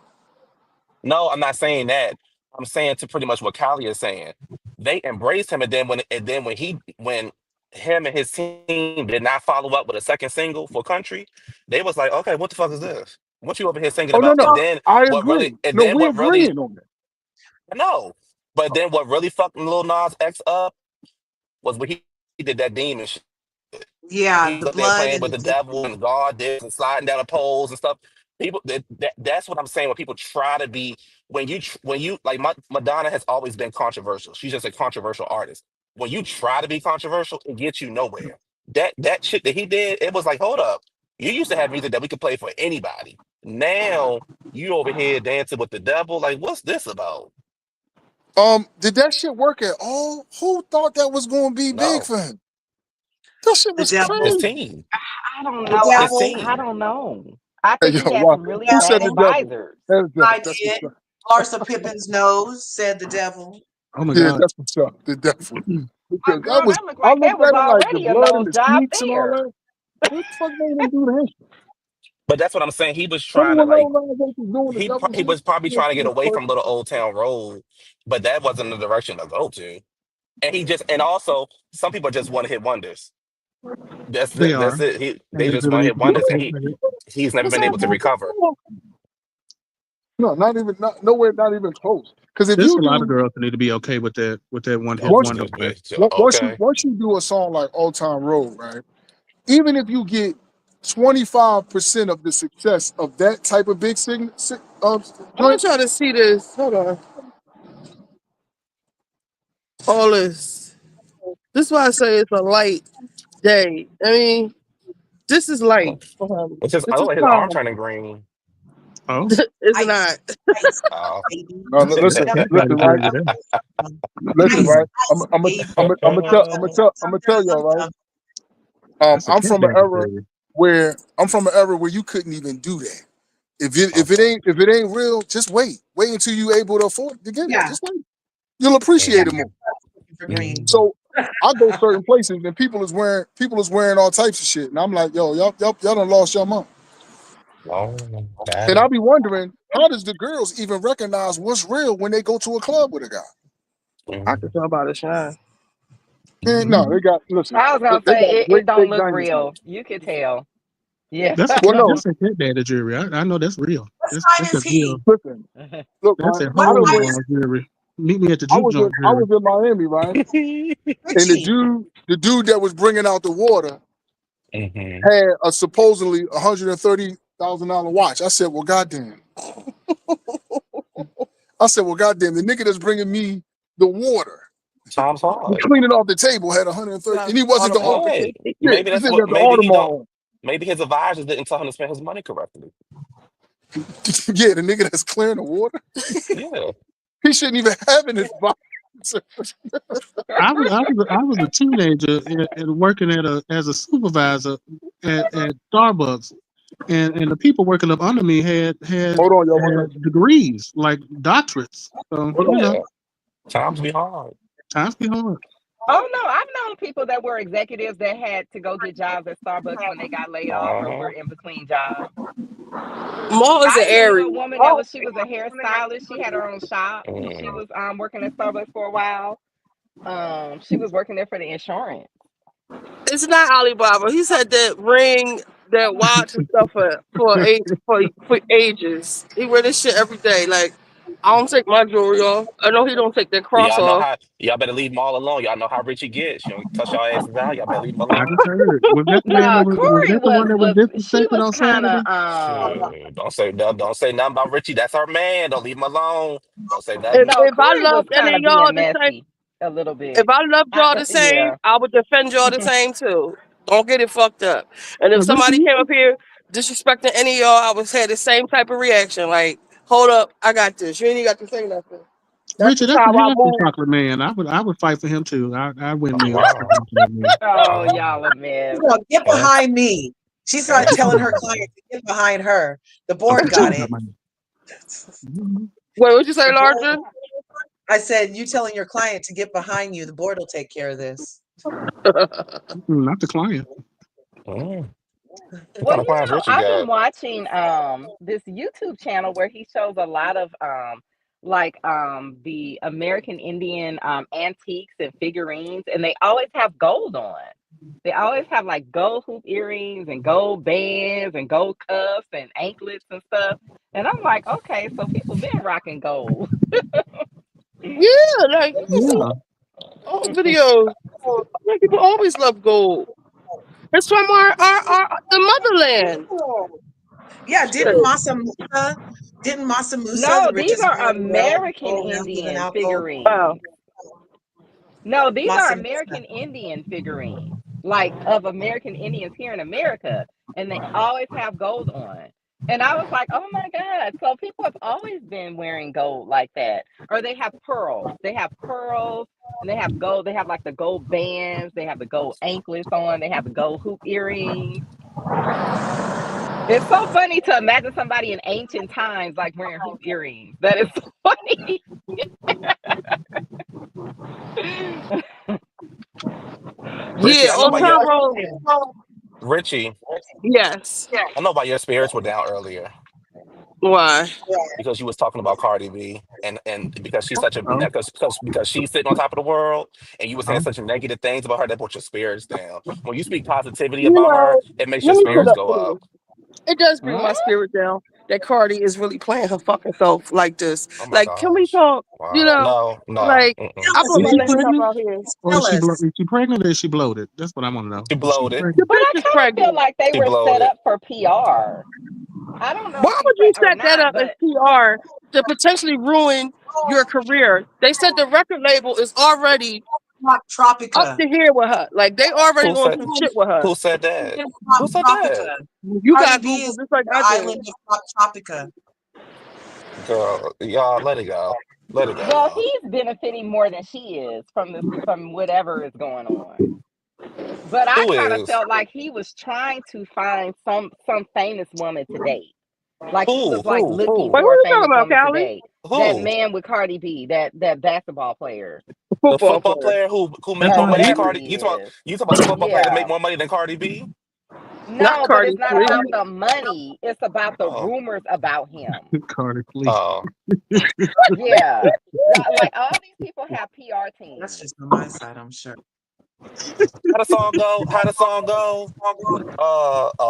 No, I'm not saying that. I'm saying to pretty much what Callie is saying. They embraced him, and then when him and his team did not follow up with a second single for country, they was like, okay, what the fuck is this? What you over here singing Oh no, about? no, I agree. No, we What really, agreeing on that. no, but then what really fucked Lil Nas X up was when he did that demon shit. Yeah, He the was up there blood playing and with the the devil demon. and God this and sliding down the poles and stuff. People that's what I'm saying. When people try to be when you like Madonna has always been controversial. She's just a controversial artist. When you try to be controversial, it gets you nowhere. That shit that he did, it was like, hold up. You used to have music that we could play for anybody. Now you over here dancing with the devil. Like, what's this about? Did that shit work at all? Who thought that was going to be big No, for him? That shit The was his devil. crazy. team, I don't The know. his devil. I team. don't know. I Hey, think he yo, had watch some it. really Who bad said the Devil. devil? advisors. I That's what's did. up. Larsa Pippin's nose, said the devil. Oh my Yeah, God. that's what's up. The devil. My Because girl, that looked I like that looked was at it like the already a blood and nose the job cheeks and all there. that. What the fuck made him do that? But that's what I'm saying. He was trying to Anyone know like Nas X was doing the devil he shit? was probably Yes, trying to get yes, away but- from Little Old Town Road, but that wasn't the direction to go to. And he just and also some people just want to hit wonders. They are. That's it. And They they just really want to need hit to be wonders, and okay with it. he's never What's been able to happening? recover. No, nowhere, not even close. Because if There's you a lot of do girls that need to be okay with that one hit once wonder boy. Okay. once you do a song like Old Town Road, right? Even if you get 25% of the success of that type of big I want joint, y'all to see this. Hold on. All this. This is why I say it's a light day. I mean, this is light for him. It's just I This look is like his arm calm. turning green. Oh, It's Ice. not. Ice, Oh. baby. listen, that listen, probably right? good to them. Listen, Ice, right? ice, baby. I'm gonna tell y'all, right? That's a I'm kick from an dance, era. baby. where I'm from an era where you couldn't even do that. If it ain't real, just wait. Wait until you able to afford to get it. Yeah. Just wait. You'll appreciate it more. For green. So I go certain places and people is wearing all types of shit, and I'm like, yo, y'all done lost your mind. And I'll be wondering, how does the girls even recognize what's real when they go to a club with a guy? I can tell by the shine. Man, no, they got listen. I was gonna They say got it great don't big look diamonds. real. You could tell. Yeah. That's a Well, no, that's a headband jewelry. I know that's real. What That's sign that's is a real. he? listen. Look, That's right? a What I done sign went. is hole jewelry. Meet me at the I juke joint jewelry. was in Miami, right? And Richie? the dude that was bringing out the water Mm-hmm. had a supposedly $130,000 watch. I said, well, goddamn. The nigga that's bringing me the water, Times hard. cleaning off the table, had 130, and he wasn't the owner. Hey, Yeah, maybe he that's said what. that the Audemars. Maybe his advisors didn't tell him to spend his money correctly. Yeah, the nigga that's clearing the water. Yeah. He shouldn't even have an advisor. I was a teenager and working as a supervisor at Starbucks, and the people working up under me Hold on, y'all. One second. had degrees, like doctorates. So Hold on. Yeah. Times be hard. times be hard. Oh no, I've known people that were executives that had to go get jobs at Starbucks when they got laid off or were in between jobs. Maul is an I even knew a Aries. woman she was a hairstylist. She had her own shop and she was working at Starbucks for a while. She was working there for the insurance. It's not Alibaba. He's had that ring, that watch and stuff for ages. He wear this shit every day. Like, I don't take my jewelry off. I know he don't take that cross Y'all know off. how. Y'all better leave him all alone. Y'all know how Richie gets. You don't touch y'all asses out. Y'all better leave him I alone. just heard. Was that the man No, that was Corey that the one that was she disrespected was on kind of Saturday? Don't say nothing about Richie. That's her man. Don't leave him alone. Don't say If nothing. no, if I Corey was loved any kind of of y'all being the same, messy a little if bit. I loved y'all the same, Yeah. I would defend y'all the same too. Don't get it fucked up. And if somebody Richie, came up here disrespecting any of y'all, I would have the same type of reaction. Like, hold up, I got this. You ain't even got to say nothing. That's Richie, just that's how a I handsome move. chocolate man. I would fight for him too. I windmill for Wow. that man. Oh, y'all a mess. No, get Huh? behind me. She started What you telling talking her about? client to get behind her. The What board you got talking it. about? Mhm. Wait, what you say, The board, Larger? I said, you telling your client to get behind you. The board will take care of this. Not the client. What Well, kind of clients Richie I've been got? watching this YouTube channel where he shows a lot of the American Indian antiques and figurines, and they always have gold on. They always have like gold hoop earrings and gold bands and gold cuffs and anklets and stuff. And I'm like, okay, so people been rocking gold. Yeah, like you can see Yeah. old videos. Like, people always love gold. It's from the motherland. Yeah, Shit. didn't Masa Musa, No, the these richest are man in the world, American go around giving Indian out gold? Oh, figurines. No, these are Masa Musa. American Indian figurines, like of American Indians here in America, and they always have gold on. And I was like, oh my God. So people have always been wearing gold like that. Or they have pearls. They have pearls and they have gold. They have like the gold bands. They have the gold anklets on. They have the gold hoop earrings. It's so funny to imagine somebody in ancient times like wearing hoop earrings. That is so funny. Richie, yeah, I know Old why Town your Road. Richie, Yes. I know why your spirits were down earlier Why? because you was talking about Cardi B and because she's such a Oh, because she's sitting on top of the world and you were saying oh. such negative things about her that brought your spirits down. When you speak positivity You about her, know, it makes your let me put spirits up go for this. up. It does bring Huh? my spirit down that Cardi is really playing her fucking self like this. Oh my Like, can we gosh. talk? You Wow. know, No, no. like, Mm-mm. I Tell us, put Is my she legs Richie. up pregnant? out here. Or Tell us. is she pregnant or is she bloated? That's what I want to know. She Is she bloated. The pregnant? But I bitch is kind of feel pregnant. like they She were set bloated. up for PR. I don't know if Why she's would you pregnant or set that not, up as but PR to potentially ruin your career? They said the record label is already up Tropica. to here with her. Like, they already Who going said through shit with her. who said that? Who said that? Tropica. You Cardi got B Google is just like the I did. island of Tropica. Girl, y'all let it go. Let it go, well, y'all. he's benefiting more than she is from whatever is going on. But I Who kind of is? felt like he was trying to find some famous woman to date. Like he Who? was like Who? looking Wait, Who? who for a you talking famous about, woman to Callie? date. That Who? man with Cardi B, that basketball player. The The football football player. player who make That's more on money than Whatever here. Cardi? he is. You talk about the football player that make Yeah. more money than Cardi B? Not No, but Cardi it's not B. about the money. It's about the Oh, rumors about him. Carter, please. oh. Yeah. Like all these people have PR That's teams. just on my side, I'm sure. How the song go? How the song go?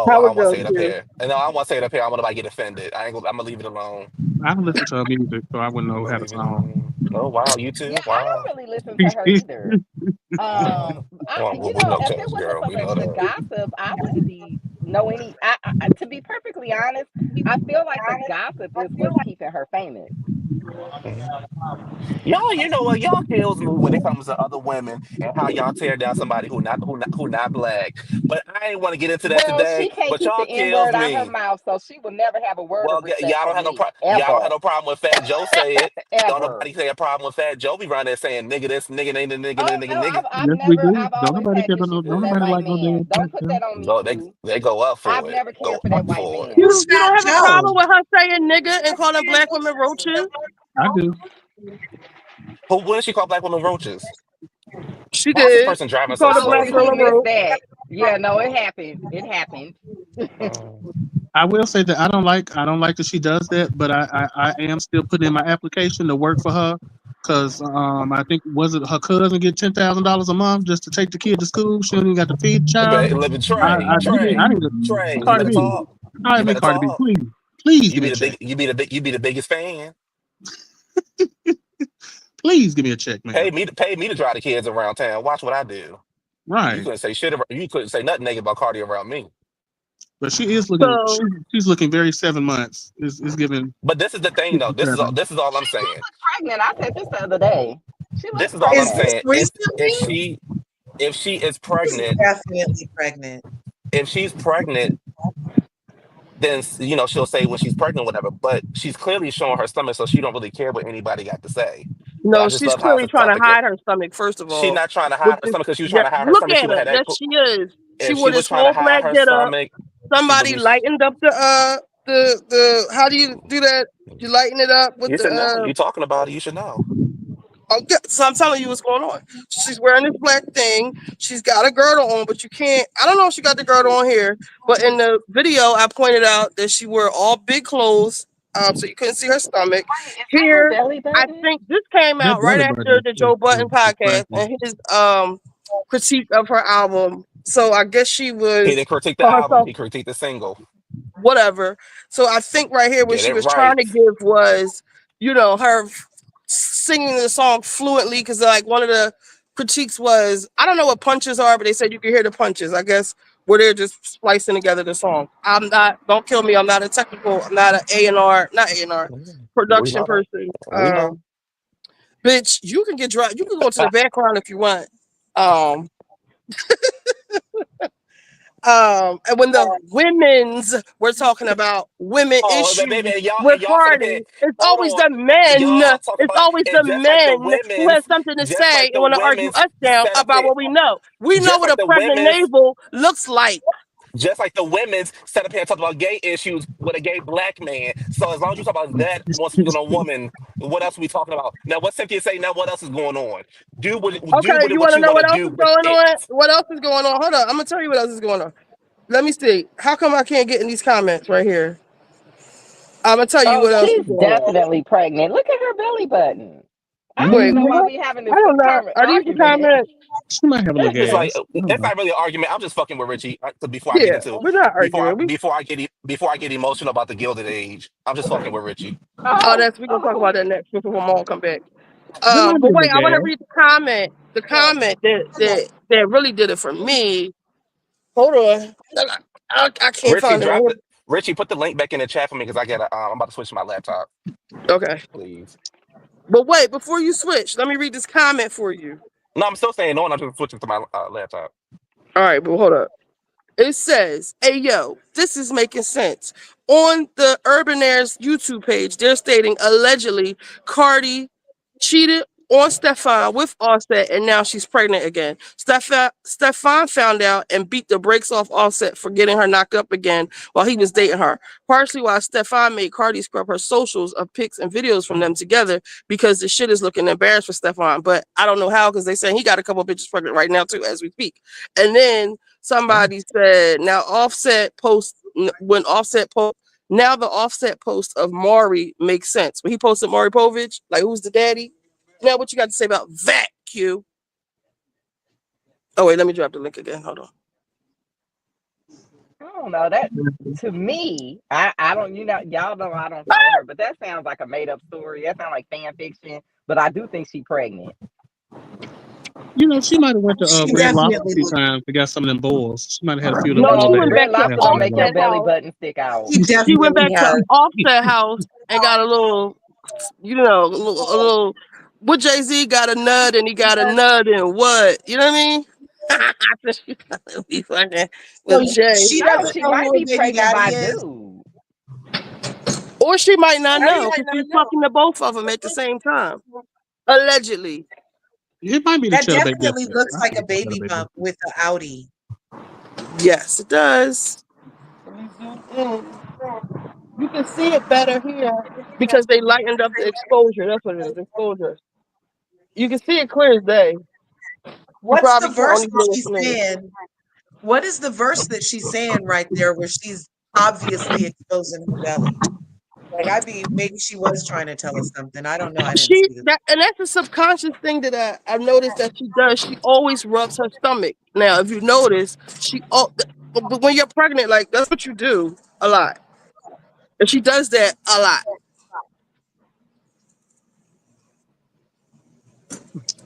How I it don't want go, to say it up Q? here. And no, I don't want to say it up here. I want to get offended. I ain't gonna, I'm gonna leave it alone. I don't listen to her music, so I wouldn't I'm know gonna how to leave it song. alone. Oh wow, you Yeah, too? I Wow. don't really listen to her either. Well, we know If it Toast wasn't girl. for We know the that. gossip, I wouldn't be know any. To be perfectly honest, I feel like the gossip is what's keeping her famous. Mhm. Y'all, you know what? Y'all kills me when it comes to other women and how y'all tear down somebody who not black. But I ain't want to get into that Well, today. she can't But keep y'all the N kills word out her me. mouth, so she will never have a word of Well, respect from me y'all don't have ever, no problem with Fat Joe say it. Don't ever. nobody say a problem with Fat Joe be around there saying nigga this, nigga ain't nigga, Oh nigga, no, nigga. I've Yes, we never, do. I've Don't always nobody had care about issues don't with that nobody white like no man. damn Don't Fat put Joe. that on me, No, Q. they go up I've for it. never Go cared for that up white for it. man. You Who's you Fat don't have a Joe? problem with her saying nigga and calling black women roaches? I do. Who when did she call black women roaches? She Why is this did. person She driving so called a Oh, black slow, girl he a man? missed roach. that. Yeah, no, it happened. It happened. Um, I will say that I don't like that she does that, but I am still putting in my application to work for her because I think was it her cousin get $10,000 a month just to take the kid to school. She don't even got to feed the child. living I Trey, I, I Trey, need to Trey. You Cardi better B. talk. All right, You man, better Cardi B, talk. please give me a check. You be the biggest fan. Please give me a check, man. Pay me to drive the kids around town. Watch what I do. You Right, couldn't say shit. You couldn't say nothing negative about Cardi around me. but she is looking. So She's looking very 7 months. Is giving But this is the thing, though. 57. This is all I'm She saying. looks pregnant. I said this the other day. She looks This is all I'm Is pregnant. this saying. recently? If she is She's pregnant, definitely pregnant. if she's pregnant, then she'll say when she's pregnant, whatever. But she's clearly showing her stomach, so she don't really care what anybody got to say. But I no, just she's love how it's clearly a trying to topic. hide her stomach. First of She all, not trying to with hide her this, stomach because she was yeah, trying to hide her look stomach. She at would her. have that. Yes, she is. She If wore she was this trying to whole hide black her get up. stomach, she would Somebody be. lightened up the. How do you do that? You lighten it up with You the should know. You talking about it? You should know. Okay, so I'm telling you what's going on. She's wearing this black thing. She's got a girdle on, but you can't. I don't know if she got the girdle on here, but in the video, I pointed out that she wore all big clothes, so you couldn't see her stomach. Wait, is that her Here, belly I button? think this came That out right belly after button the Joe Budden is podcast cracking. and his critique of her album. So I guess she He was didn't critique the call album. herself He critiqued the single. whatever. So I think right here what Get she it was trying right. to give was, her singing the song fluently because like one of the critiques was I don't know what punches are, but they said you can hear the punches. I guess where they're just splicing together the song. I'm not. Don't kill me. I'm not a technical. I'm not an A&R. Not A&R We production know that. person. We know. Bitch, you can get dry. You can go to the background if you want. Um, and when the women's we're talking about women Oh, baby, issues with and y'all sit up Cardi, here. it's Hold always on. the men. Y'all talk It's about always and the men who have something to say and want to argue us down set up about here. what we know. We know Just what like a the pregnant women's navel looks like. just like the women's set up here and talk about gay issues with a gay black man. So as long as you talk about that, once speaking on a woman, what else are we talking about? Now, what Cynthia say? Now, what else is going on? Do Okay, with it you what want to you know want to what else do is with going it. on? What else is going on? Hold on, I'm gonna tell you what else is going on. Let me see. How come I can't get in these comments right here? I'm gonna tell you Oh, what else is she's going on. definitely pregnant. Look at her belly button. I don't even Wait, know why Mhm. we having I this don't know. Are these the argument. comments? She might have a little It's just like gas. I don't it's know. not really an argument. I'm just fucking with Richie before I get Yeah, into we're not arguing. before I get emotional about the gilded age. I'm just fucking with Richie. Oh, Oh, that's we're gonna talk about that next before Mom come back. There might be But a wait, little I want to gas. read the comment. The comment that really did it for me. Hold on, I can't Richie, find it right here. Richie, put the link back in the chat for me because I got I'm about to switch to my laptop, Okay, please. but wait, before you switch, let me read this comment for you. No, I'm still saying no, and I'm just switching to my laptop. All right, but hold up. It says, "Hey yo, this is making sense." On the Urban Air's YouTube page, they're stating allegedly Cardi cheated on Stefan with Offset, and now she's pregnant again. Stefan found out and beat the brakes off Offset for getting her knocked up again while he was dating her. Partially why Stefan made Cardi scrub her socials of pics and videos from them together because the shit is looking embarrassed for Stefan. But I don't know how, because they saying he got a couple of bitches pregnant right now too as we speak. And then somebody said now Offset post when Offset post. Now the Offset post of Maury makes sense. When he posted Maury Povich, like who's the daddy? Now what you got to say about that, Q? Oh wait, let me drop the link again. Hold on. I don't know. That to me, I don't, y'all know I don't follow her, but that sounds like a made up story. That sounds like fan fiction. But I do think she's pregnant. She might have went to She Red Lobster definitely a few looked. times to get some of them bulls. She might have had a few of them No, bulls she No, that went Red back to Lobster had don't make your Offset pregnant. belly house. button stick out. He She went definitely back to has. Offset house and got a little, a little. What Jay-Z got a nut and he got a nut and what? You know what I mean? I think she probably be fucking So with Jay. she No, doesn't she know might who her be baby pregnant by daddy is. dude. Or she might not know because she's talking to both of them at the same time. Allegedly. It might be the That cheddar bay definitely biscuit. looks I like think a it's the cheddar baby bay bump biscuit. with the Audi. Yes, it does. You can see it better here because they lightened up the exposure. That's what it is, exposure. You can see it clear as day. You What's the probably can't verse only that do it she's for me. saying? What is the verse that she's saying right there where she's obviously exposing her belly? Like maybe she was trying to tell us something. I don't know. I didn't see this. And that's a subconscious thing that I've noticed that she does. She always rubs her stomach. Now, if you notice, but when you're pregnant, like that's what you do a lot. And she does that a lot.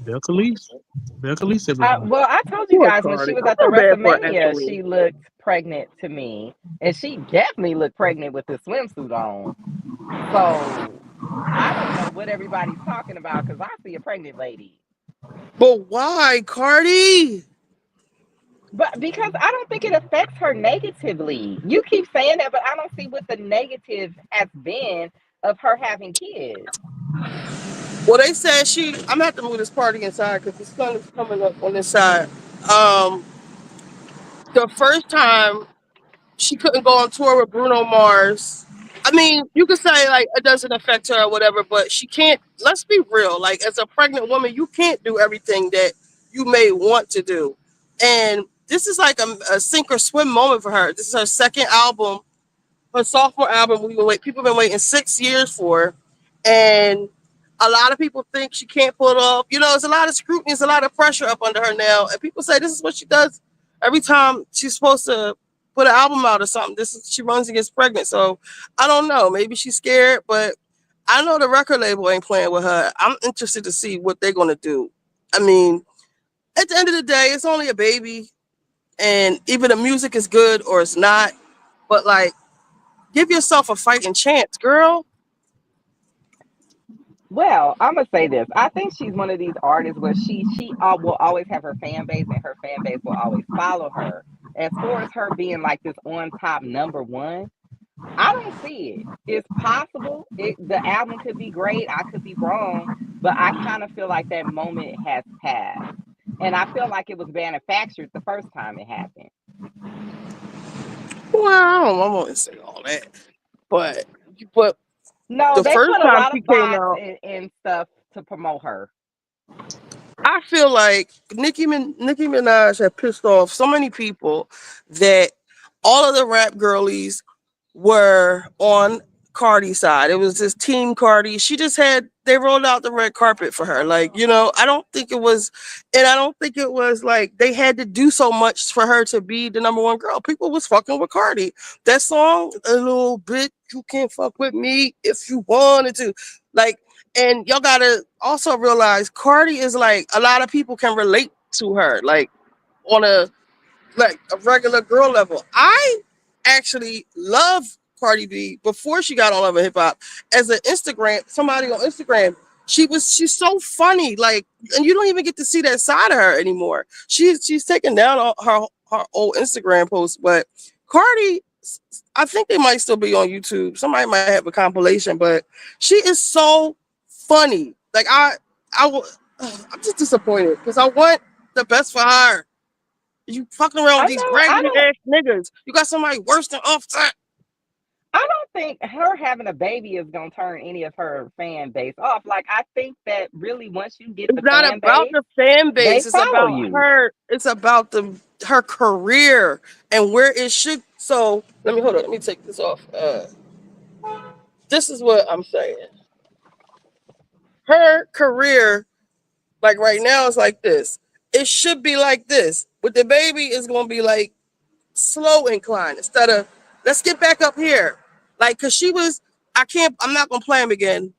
Bel Khalees. Bel Khalees, everybody. Well, I told you Poor guys when she Cardi. was I at the feel bad for her, WrestleMania, actually. she looked pregnant to me, and she definitely looked pregnant with the swimsuit on. So I don't know what everybody's talking about because I see a pregnant lady. But why, Cardi? But because I don't think it affects her negatively. You keep saying that, but I don't see what the negative has been of her having kids. Well, they said I'm gonna have to move this party inside because the sun is coming up on this side. Um, the first time she couldn't go on tour with Bruno Mars. I mean, you could say like it doesn't affect her or whatever, but she can't. Let's be real. Like as a pregnant woman, you can't do everything that you may want to do, and this is like a sink or swim moment for her. This is her second album, her sophomore album. People have been waiting 6 years for, and a lot of people think she can't pull it off. There's a lot of scrutiny, there's a lot of pressure up under her now, and people say this is what she does every time she's supposed to put an album out or something. She runs and gets pregnant. So I don't know. Maybe she's scared, but I know the record label ain't playing with her. I'm interested to see what they're gonna do. I mean, at the end of the day, it's only a baby, and either the music is good or it's not. But like, give yourself a fighting chance, girl. Well, I'm gonna say this. I think she's one of these artists where she will always have her fan base, and her fan base will always follow her. As far as her being like this on top number one, I don't see it. It's possible. The album could be great. I could be wrong, but I kind of feel like that moment has passed, and I feel like it was manufactured the first time it happened. Well, I won't say all that, but No, the they first put a time lot she of came bots out, and stuff to promote her. I feel like Nicki Minaj had pissed off so many people that all of the rap girlies were on Cardi's side. It was this team Cardi. They rolled out the red carpet for her. Like, I don't think it was, and I don't think it was like they had to do so much for her to be the number one girl. People was fucking with Cardi. That song, a little bit, you can't fuck with me if you wanted to. Like, and y'all gotta also realize Cardi is like a lot of people can relate to her, like on a regular girl level. I actually love Cardi B before she got on Love and Hip Hop. As somebody on Instagram, she's so funny, like, and you don't even get to see that side of her anymore. She's taken down all her old Instagram posts, but Cardi, I think they might still be on YouTube. Somebody might have a compilation, but she is so funny. Like I'm just disappointed because I want the best for her. You fucking around I with these know. I raggedy don't. ass niggas. You got somebody worse than Offset. I don't think her having a baby is gonna turn any of her fan base off. Like I think that really once you get the It's not fan about base, the fan they base. It's follow about you. her. It's about her career and where it should. So let me hold on. Let me take this off. This is what I'm saying. Her career, like right now, is like this. It should be like this. With the baby, it's gonna be like slow incline instead of let's get back up here. Like, cause she was. I'm not gonna play him again.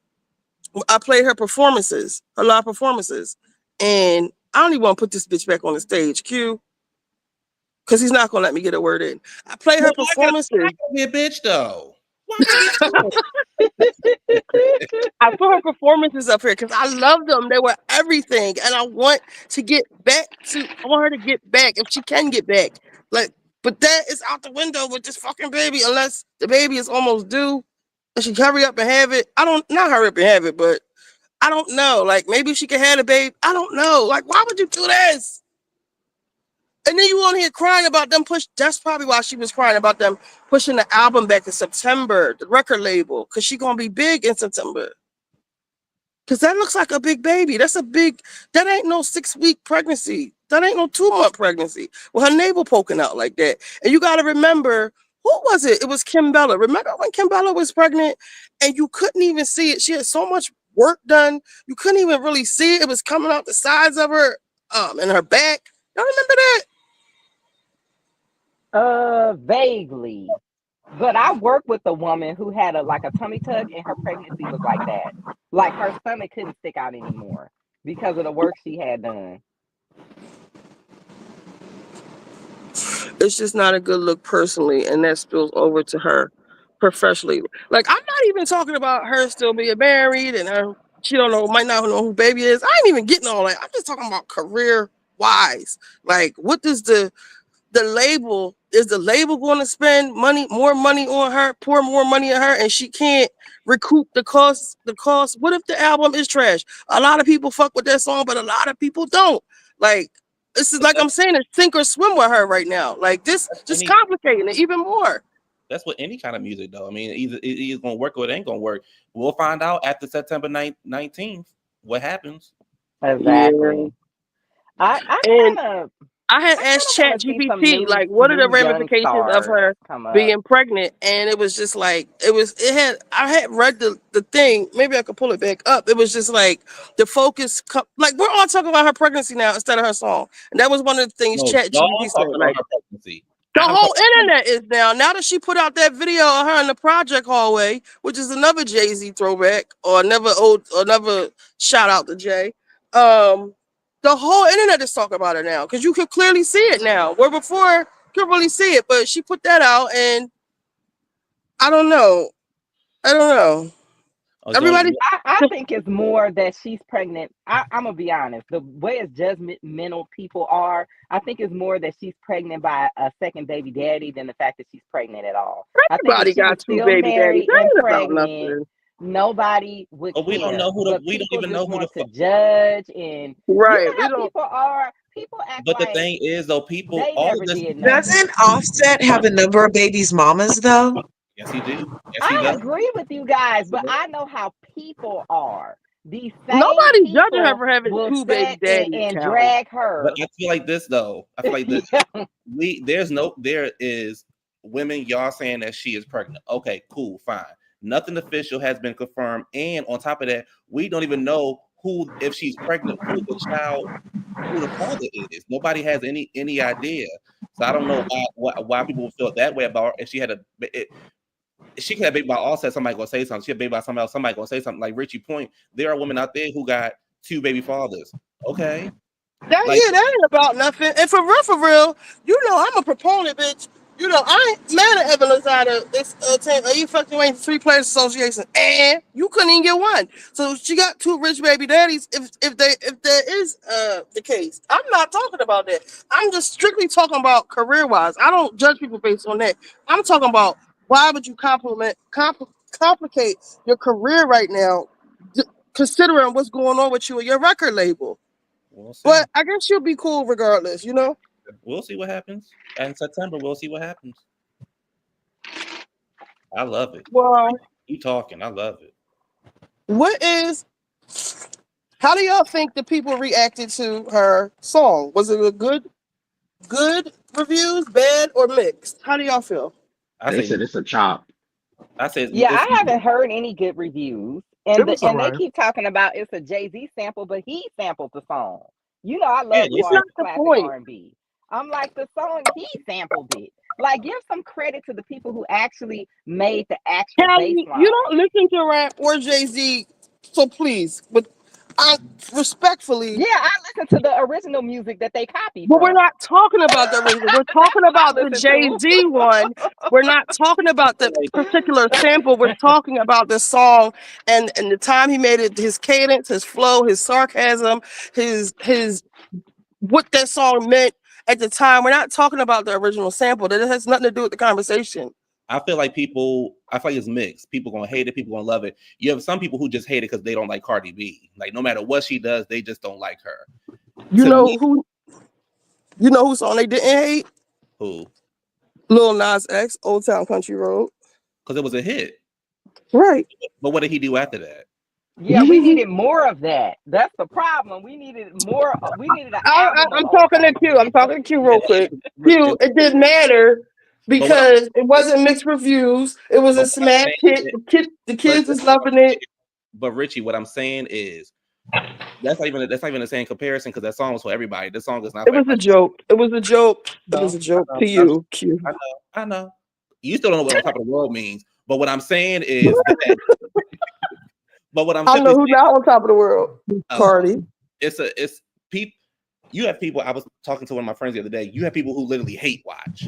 I played her performances, her live performances, and I don't even want to put this bitch back on the stage. Q, because he's not gonna let me get a word in. I played her performances. Be a bitch though. Why I gotta be I put her performances up here because I love them. They were everything, and I want to get back to. I want her to get back if she can get back. Like, but that is out the window with this fucking baby. Unless the baby is almost due, and she hurry up and have it. I don't not hurry up and have it, but I don't know. Like maybe she could have a baby. I don't know. Like why would you do this? And then you on here crying about them push. That's probably why she was crying about them pushing the album back in September, the record label, because she gonna be big in September. Because that looks like a big baby. That ain't no 6-week pregnancy. That ain't no 2-month pregnancy. With her navel poking out like that. And you got to remember, who was it? It was Kim Bella. Remember when Kim Bella was pregnant and you couldn't even see it? She had so much work done. You couldn't even really see it. It was coming out the sides of her and her back. Y'all remember that? Vaguely. But I worked with a woman who had a tummy tuck, and her pregnancy was like that. Like her stomach couldn't stick out anymore because of the work she had done. It's just not a good look personally, and that spills over to her professionally. Like I'm not even talking about her still being married and her she don't know might not know who baby is. I ain't even getting all that. I'm just talking about career wise. Like what does the label is the label going to spend more money on her, pour more money on her, and she can't recoup the cost. What if the album is trash? A lot of people fuck with that song, but a lot of people don't. Like this is like I'm saying, it's sink or swim with her right now. Like this just complicating it even more. That's what any kind of music though. I mean, either it's gonna work or it ain't gonna work. We'll find out after September 19th what happens. Exactly. Yeah. I had asked Chat want to see some GPT like what are the new young ramifications of stars her come up. being pregnant, and it was just like I had read the thing. Maybe I could pull it back up. It was just like the focus like we're all talking about her pregnancy now instead of her song, and that was one of the things No, Chat y'all GPT said. talking about Like her pregnancy. the I'm whole talking internet is now that she put out that video of her in the project hallway, which is another Jay-Z throwback or another shout out to Jay. The whole internet is talking about her now because you can clearly see it now. Where before you couldn't really see it, but she put that out, and I don't know. Everybody, I think it's more that she's pregnant. I'm gonna be honest. The way as judgmental people are, I think it's more that she's pregnant by a second baby daddy than the fact that she's pregnant at all. I think if everybody she was got two still baby daddies. married That and ain't about pregnant, nothing. nobody would we don't care. know who the But we don't people even just know who the want to judge, and you Right. know We how don't. people are. People act But the like thing is though, people they all never of this did nothing. Doesn't Offset have a number of babies mamas though? yes he do. Yes he I does. agree with you guys, Yes, he but does. I know how people are. These same Nobody's judging her people for having will two baby sit and, daddies, and Callie. drag But her. I feel like this though. I feel like this. Yeah. There is women y'all saying that she is pregnant. Okay, cool, fine. Nothing official has been confirmed, and on top of that, we don't even know who if she's pregnant, who the child, who the father is. Nobody has any idea. So I don't know why people would feel that way about her. If she had she could have baby by Offset, somebody gonna say something. She had baby by somebody else, somebody gonna say something. Like Ritchie Point, there are women out there who got two baby fathers. Okay, like That ain't about nothing. And for real, you know I'm a proponent, bitch. You know I ain't mad at Evan Lozada. This you fucking waiting 3 players association, and you couldn't even get one. So she got 2 rich baby daddies. If there is the case, I'm not talking about that. I'm just strictly talking about career wise. I don't judge people based on that. I'm talking about why would you complicate your career right now considering what's going on with you and your record label. We'll see. But I guess you'll be cool regardless, you know? We'll see what happens. In September, we'll see what happens. I love it. Well, You talking. I love it. How do y'all think the people reacted to her song? Was it a good reviews, bad, or mixed? How do y'all feel? They said it's a chop. I said Yeah, I haven't heard any good reviews. And they keep talking about it's a Jay-Z sample, but he sampled the song. You know, I love classic R&B. I'm like, the song, he sampled it. Like, give some credit to the people who actually made the actual bass line. You don't listen to rap or Jay-Z, so please, but I respectfully. Yeah, I listen to the original music that they copied. But we're not talking about the original. We're talking about the Jay-Z one. We're not talking about the particular sample. We're talking about the song and the time he made it, his cadence, his flow, his sarcasm, his what that song meant at the time. We're not talking about the original sample. That has nothing to do with the conversation. I feel like it's mixed. People gonna hate it, people gonna love it. You have some people who just hate it because they don't like Cardi B. Like, no matter what she does, they just don't like her. You know who song they didn't hate? Who? Lil Nas X, Old Town Country Road. Because it was a hit. Right. But what did he do after that? Yeah, we needed more of that. That's the problem. We needed more. We needed an album. I'm talking to Q. I'm talking to Q real quick. Q, it didn't matter because it wasn't mixed reviews. It was a smash hit. The kids is loving it. But Richie, what I'm saying is that's not even the same comparison because that song was for everybody. This song is not. It was a joke. It was a joke. It was a joke to you, Q. I know. You still don't know what on top of the world means. But what I'm saying is that. But what I know who's not on top of the world. Cardi. It's people. You have people. I was talking to one of my friends the other day. You have people who literally hate watch.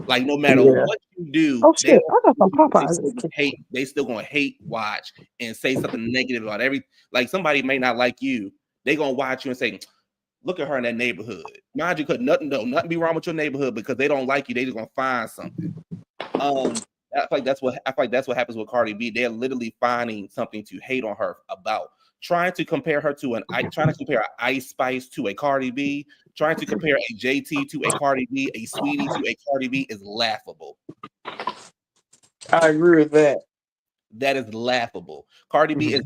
Like, no matter what you do, I got some Popeyes. They still gonna hate watch and say something negative about every. Like, somebody may not like you. They gonna watch you and say, "Look at her in that neighborhood." Mind you, could nothing be wrong with your neighborhood because they don't like you. They just gonna find something. I feel like that's what happens with Cardi B. They're literally finding something to hate on her about. Trying to compare her to an Ice Spice to a Cardi B, trying to compare a JT to a Cardi B, a Sweetie to a Cardi B is laughable. I agree with that. That is laughable. Cardi B is,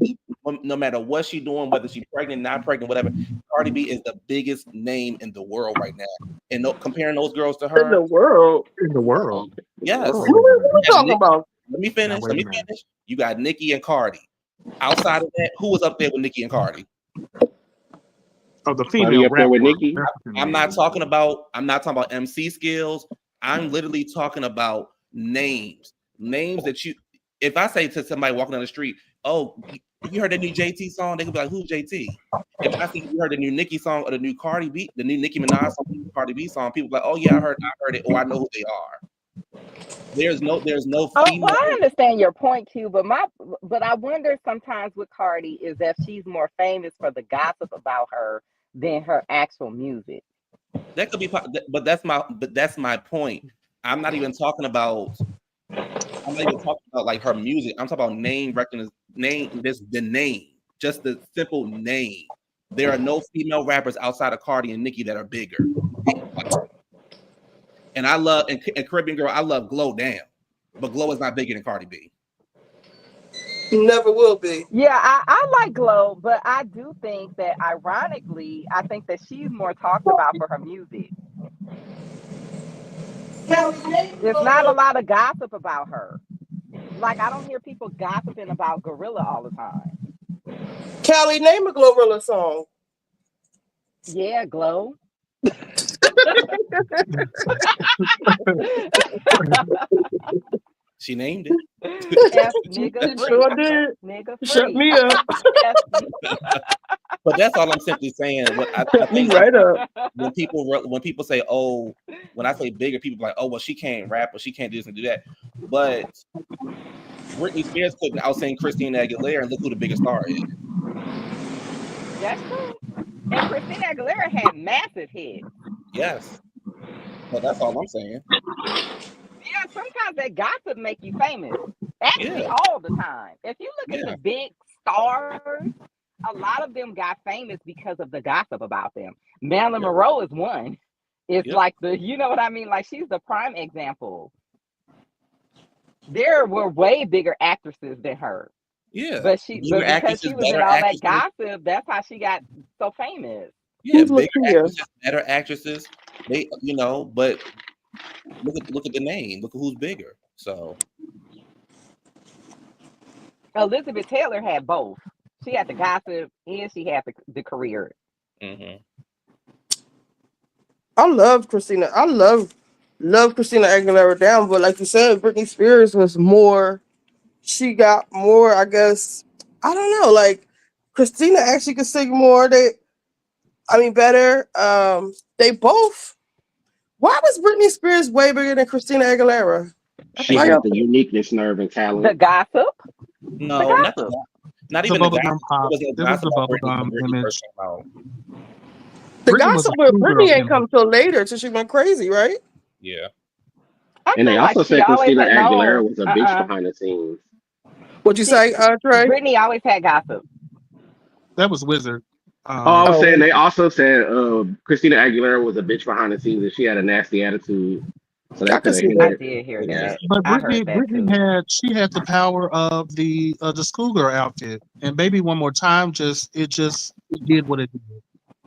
no matter what she's doing, whether she's pregnant, not pregnant, whatever, Cardi B is the biggest name in the world right now. And comparing those girls to her. In the world. Yes. What are we talking about? Let me finish. You got Nicki and Cardi. Outside of that, who was up there with Nicki and Cardi? Oh, the female up there with Nicki. I'm not talking about MC skills. I'm literally talking about names that you. If I say to somebody walking down the street, "Oh, you heard the new JT song?" They could be like, "Who's JT?" If I say you heard the new Nicki song or the new Cardi B, the new Nicki Minaj song, the Cardi B song, people be like, "Oh yeah, I heard it," or I know who they are. There's no female. Well, I understand your point, Q, but I wonder sometimes with Cardi is that she's more famous for the gossip about her than her actual music. That could be, but that's my point. I'm not even talking about like her music. I'm talking about name recognition, the name, just the simple name. There are no female rappers outside of Cardi and Nicki that are bigger. And I love and Caribbean Girl, I love Glow Down, but Glow is not bigger than Cardi B. Never will be. Yeah, I like Glow, but I do think that ironically, I think that she's more talked about for her music. There's not a lot of gossip about her. Like, I don't hear people gossiping about Gorilla all the time. Callie, name a Glorilla song. Yeah, Glow. She named it. F nigga free. Sure did. Nigga free. Shut me up. But that's all I'm simply saying. I think right up. When people say, "Oh," when I say bigger, people are like, "Oh, well, she can't rap or she can't do this and do that." But Britney Spears couldn't out-sing Christina Aguilera, and look who the biggest star is. That's true. And Christina Aguilera had massive hits. Yes. But that's all I'm saying. Yeah, sometimes that gossip make you famous. Actually, all the time. If you look at the big stars a lot of them got famous because of the gossip about them. Marilyn Yep. Monroe is one. It's Yep. like you know what I mean? Like she's the prime example. There were way bigger actresses than her. Yeah. But Bigger because actresses, she was better in all that actresses. gossip, that's how she got so famous. Yeah, Who's bigger Lakia? actresses, better actresses. They, but look at the name. Look at who's bigger. So Elizabeth Taylor had both. She had the gossip and she had the career. hmm I love Christina. I love Christina Aguilera down, but like you said, Britney Spears was more. She got more. I guess I don't know. Like Christina actually could sing more. I mean, better. They both. Why was Britney Spears way bigger than Christina Aguilera? She Why had y'all the think? uniqueness, nerve, and The talent. gossip, the no, gossip. not The even the bubblegum gossip. There pop. was no There was gossip the about Britney when bubblegum Britney first image. came out. The Britney was gossip a with schoolgirl Britney ain't gimmick. come till later, till she went crazy, right? Yeah. I And they feel like also she said always Christina had Aguilera no. was a bitch behind the scenes. What you She say, Trey? Brittany always had gossip. That was Wizard. Oh, I was saying Oh, they also said Christina Aguilera was a bitch behind the scenes and she had a nasty attitude. So I that can could have see I that. hindered did hear success. that. But I heard that Brittany too. had the power of the schoolgirl outfit, and Baby One More Time it did what it did.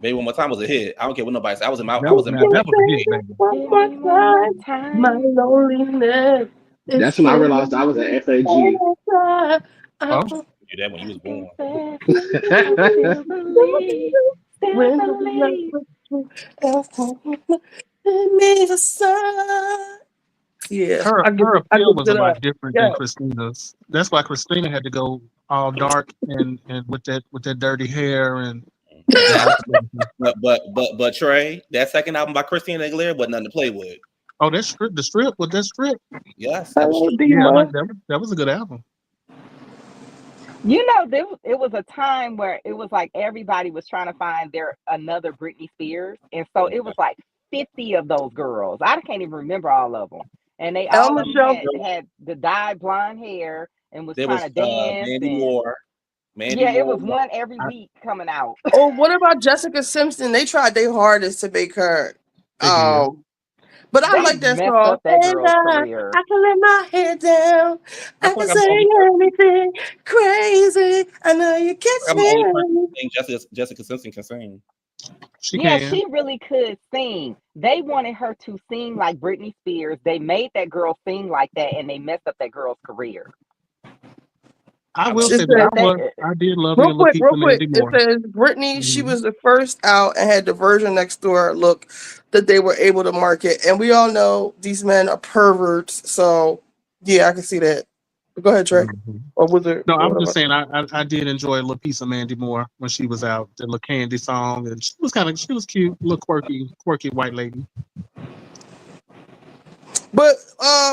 Baby One More Time was a hit. I don't care what nobody said. I was in my I That was was in my now that bag. was a hit, baby. One Give more me one more time, my time. loneliness is That's when I realized I killing was me. at FAG. Oh, You did that when you was born. Confess, I still believe, still When the love believe. was true, it made a sign. Yeah, her I appeal give was a it lot up. different Yeah. than Christina's. That's why Christina had to go all dark and with that dirty hair and all that. But Trey, that second album by Christina Aguilera was nothing to play with. Oh, that strip, the strip with that strip. Yes, I that was love true. Yeah, I like Dima. that was a good album. You know, it was a time where it was like everybody was trying to find their another Britney Spears, and so it was like 50 of those girls. I can't even remember all of them, and they all Elma of them Shelton. had the dyed blonde hair and was There trying was to dance, Mandy and Moore. Mandy yeah, it Moore. was one every I, week coming out. Oh, what about Jessica Simpson? They tried their hardest to make her. they did. Um, but I They like that messed song. up that And girl's career. I can let my head down. I I feel can like I'm the say only person. anything crazy. I know you I feel like catch I'm the only person me. who think Jessica Simpson can sing. She Yeah, can. she really could sing. They wanted her to sing like Britney Spears. They made that girl sing like that, and they messed up that girl's career. I I will love It say that says, I did love me real a little quick, piece real of quick. Mandy It Moore. says Britney, she Mhm. was the first out and had the version next door look that they were able to market. And we all know these men are perverts. So, yeah, I can see that. Go ahead, Trey. Mhm. Or Wizard, No, I or was just whatever. saying I did enjoy a little piece of Mandy Moore when she was out, the little Candy song, and she was cute, little quirky white lady. But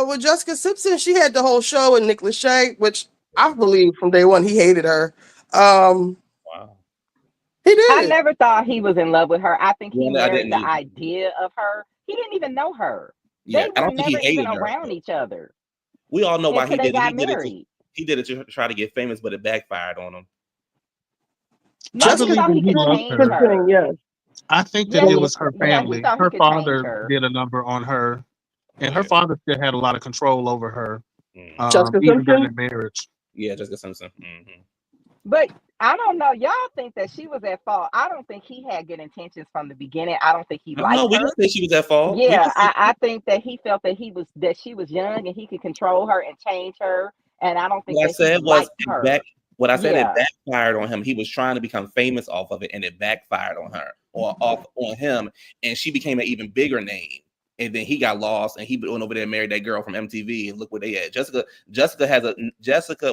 with Jessica Simpson, she had the whole show with Nick Lachey, which I believe from day one he hated her. Um, Wow. he I did. never thought he was in love with her. I think he Yeah, I married didn't the either. idea of her. He didn't even know her. Yeah, They I were don't think he never even hated her. around each other We all know why until he they did it. got married. He did it to try to get famous, but it backfired on him. No, I he Jessica believe thought that he he could Simpson loved change could her. sing, her. yes. I think that Yeah, it Yeah. was her he family. thought he Her could change father her. did a number on her, and her Yeah. father still had a lot of control over her, Mm. Jessica even during Simpson. their marriage. Yeah, Jessica Simpson. But I don't know. Y'all think that she was at fault. I don't think he had good intentions from the beginning. I don't think he I don't know. liked We didn't her. say she was at fault. We Yeah, didn't say I think that he felt that she was young and he could control her and change her. And I don't think what I that he said was liked it back. her. What I said it Yeah. backfired on him. He was trying to become famous off of it, and it backfired on her or off on him, and she became an even bigger name. And then he got lost, and he went over there and married that girl from MTV. And look where they at. Jessica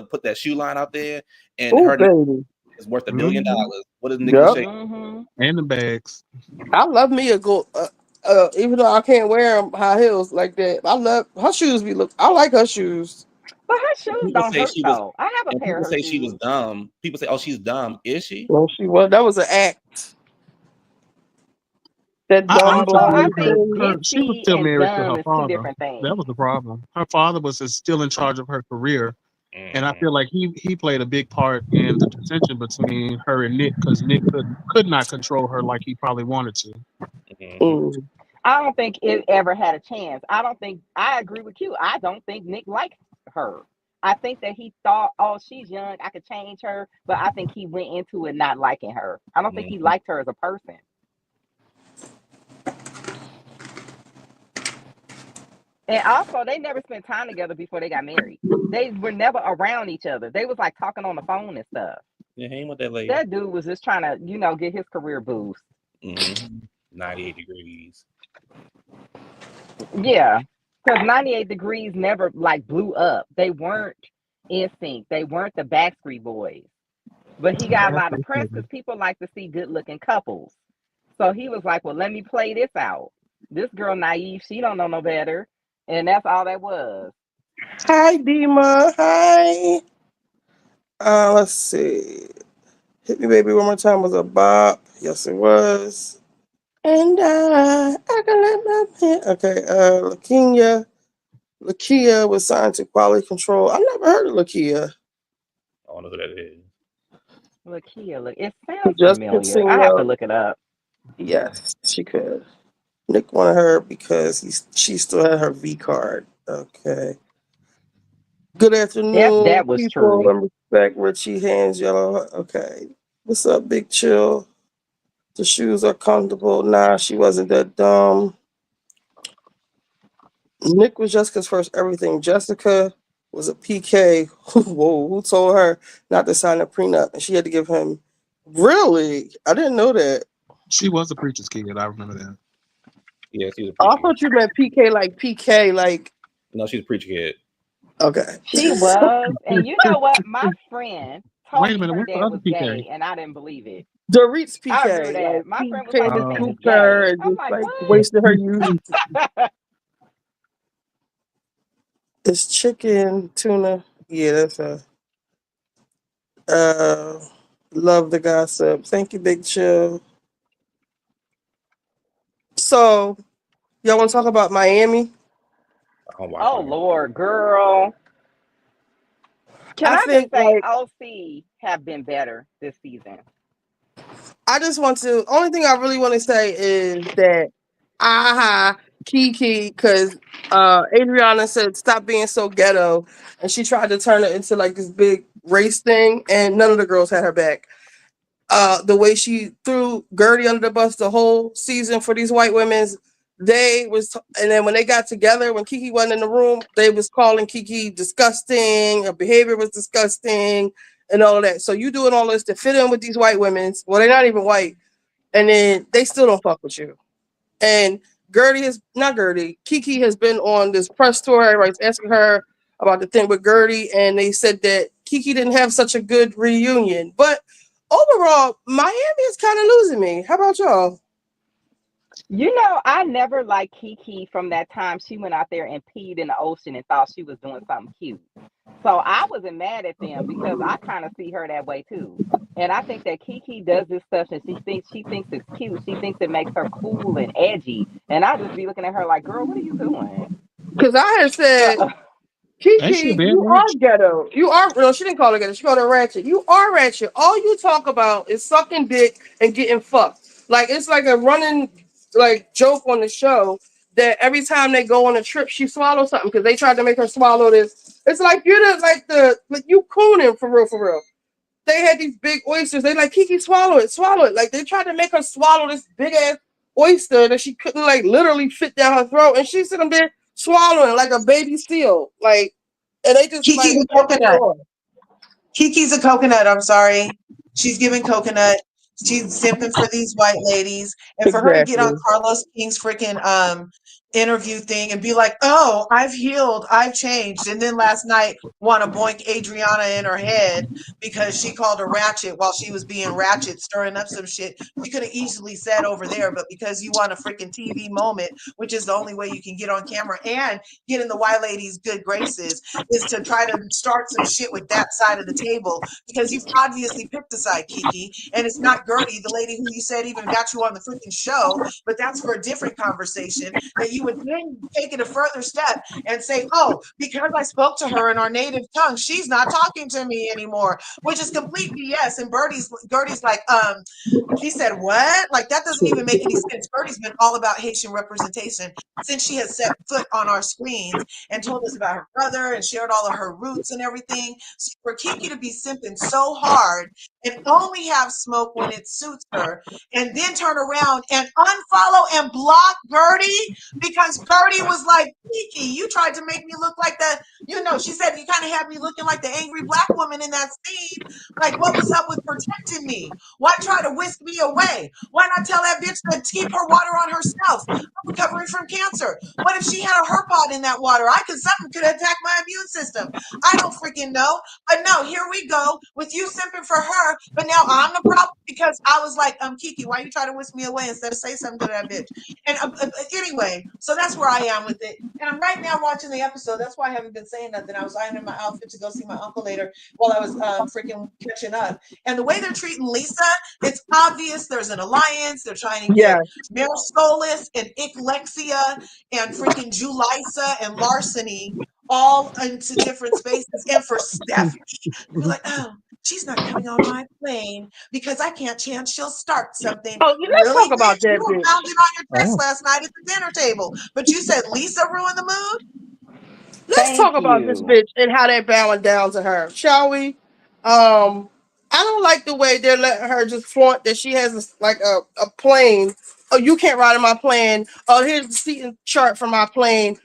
put that shoe line out there, and Oh, her name baby. is worth $1 billion. Hmm. What is Nick Yep. Lachey? Hmm. And the bags. I love me a gold. Even though I can't wear them high heels like that, I love her shoes. I like her shoes. But her shoes People don't say hurt she was, though. I have a and pair people of her say she was shoes. dumb. People say, "Oh, she's dumb." Is she? Well, she was. That was an act. That I dumb also Although I blonde believe that think thing. she was ditzy still and married to dumb her is two father. different That things. was the problem. Her father was still in charge of her career, And I Mm-hmm. feel like he played a big part in the dissension between her and Nick because Nick could not control her like he probably wanted to. Mm-hmm. Mm. I don't think it ever had a chance. I don't think I agree with you. I don't think Nick liked her. I think that he thought, oh, she's young, I could change her, but I think he went into it not liking her. I don't think he Mm-hmm. liked her as a person. And also, they never spent time together before they got married. They were never around each other. They was like talking on the phone and stuff. Yeah, hang with that lady. That dude was just trying to, get his career boost. Mm-hmm. 98 degrees. Yeah, because 98 Degrees never like blew up. They weren't in sync. They weren't the Backstreet Boys. But he got a lot of press because people like to see good looking couples. So he was like, well, let me play this out. This girl naive, she don't know no better. And that's all that was. Hi, Dima. Hi. Let's see. Hit Me Baby One More Time was a bop. Yes, it was. And I can let my pen. Okay, Lakia was signed to Quality Control. I never heard of Lakia. I don't know who that is. Look here, look. It sounds Just could familiar. sing I have to well. look it up. Yes, she could. Nick wanted her because she still had her V card. Okay. Good If afternoon, that was people, true. and respect Richie Hands Yellow. Okay. What's up, Big Chill? The shoes are comfortable. Nah, she wasn't that dumb. Nick was Jessica's first everything. Jessica was a PK. Whoa, who told her not to sign a prenup? And she had to give him. Really? I didn't know that. She was a preacher's kid. I remember that. Yeah, she's a Oh, I preacher kid. thought you meant PK like PK, like. No, she's a preacher kid. Okay. She was. And you know what? My friend told Wait a me minute, her what's the dad other was PK? gay, and I didn't believe it. Dorit's I remember PK. Like, that. My he friend was came like, and this man Oh, is scooped her gay. and I'm just, like, like, what? wasted her youth. It's chicken, tuna. Yeah, that's a. Uh, love the gossip. Thank you, Big Chill. So, y'all want to talk about Miami? I don't watch Oh, Miami. Lord, girl. Can I I just think, say like, OC have been better this season? I just want to. Only thing I really want to say is that, aha, Kiki, because Adriana said stop being so ghetto, and she tried to turn it into like this big race thing, and none of the girls had her back. The way she threw Gertie under the bus the whole season for these white women's, and then when they got together, when Kiki wasn't in the room, they was calling Kiki disgusting. Her behavior was disgusting, and all of that. So you doing all this to fit in with these white women's? Well, they're not even white, and then they still don't fuck with you. And Kiki has been on this press tour. Everybody's asking her about the thing with Gertie, and they said that Kiki didn't have such a good reunion. But overall, Miami is kind of losing me. How about y'all? I never liked Kiki from that time she went out there and peed in the ocean and thought she was doing something cute. So I wasn't mad at them because I kind of see her that way too. And I think that Kiki does this stuff and she thinks it's cute. She thinks it makes her cool and edgy. And I just be looking at her like, girl, what are you doing? Because I had said, So, ain't she a Kiki, bad you are bitch? ghetto. You are. No, she didn't call her ghetto. She called her ratchet. You are ratchet. All you talk about is sucking dick and getting fucked. Like it's like a running like joke on the show that every time they go on a trip, she swallows something because they tried to make her swallow this. It's like you're like you cooning for real, for real. They had these big oysters. They like Kiki, swallow it, swallow it. Like they tried to make her swallow this big ass oyster that she couldn't like literally fit down her throat, and she's sitting there swallowing like a baby seal. Like, and they just Kiki like the kept it coconut. on. Kiki's a coconut. I'm sorry. She's giving coconut. She's simping for these white ladies. And for her to get on Exactly. Carlos King's freaking interview thing and be like, oh, I've healed, I've changed. And then last night want to boink Adriana in her head because she called her ratchet while she was being ratchet, stirring up some shit. She could have easily said over there, but because you want a freaking TV moment, which is the only way you can get on camera and get in the white lady's good graces, is to try to start some shit with that side of the table because you've obviously picked a side, Kiki, and it's not Gertie, the lady who you said even got you on the freaking show, but that's for a different conversation that you would then take it a further step and say, oh, because I spoke to her in our native tongue, she's not talking to me anymore, which is complete BS. And Gertie's like, she said, what? Like, that doesn't even make any sense. Gertie's been all about Haitian representation since she has set foot on our screens and told us about her brother and shared all of her roots and everything. So for Kiki to be simping so hard and only have smoke when it suits her, and then turn around and unfollow and block Gertie because Gertie was like, Kiki, you tried to make me look like the, she said you kind of had me looking like the angry black woman in that scene. Like, what was up with protecting me? Why try to whisk me away? Why not tell that bitch to keep her water on herself? I'm recovering from cancer. What if she had a herpod in that water? Something could attack my immune system. I don't freaking know. But no, here we go with you simping for her. But now I'm the problem because I was like, Kiki, why you try to whisk me away instead of say something to that bitch? And anyway, so that's where I am with it. And I'm right now watching the episode. That's why I haven't been saying nothing. I was ironing my outfit to go see my uncle later while I was freaking catching up. And the way they're treating Lisa, it's obvious there's an alliance. They're trying to get Marisolis and Icklexia and freaking Julissa and Larceny all into different spaces. And for Stephanie to be like, oh, she's not coming on my plane because I can't chance she'll start something. Oh, let's Really, talk about bitch? that You were bitch. pounding on your chest last night at the dinner table, but you said Lisa ruined the mood? Let's Thank talk about this you. bitch and how they bowing down to her, shall we? I don't like the way they're letting her just flaunt that she has a plane. Oh, you can't ride in my plane. Oh, here's the seating chart for my plane.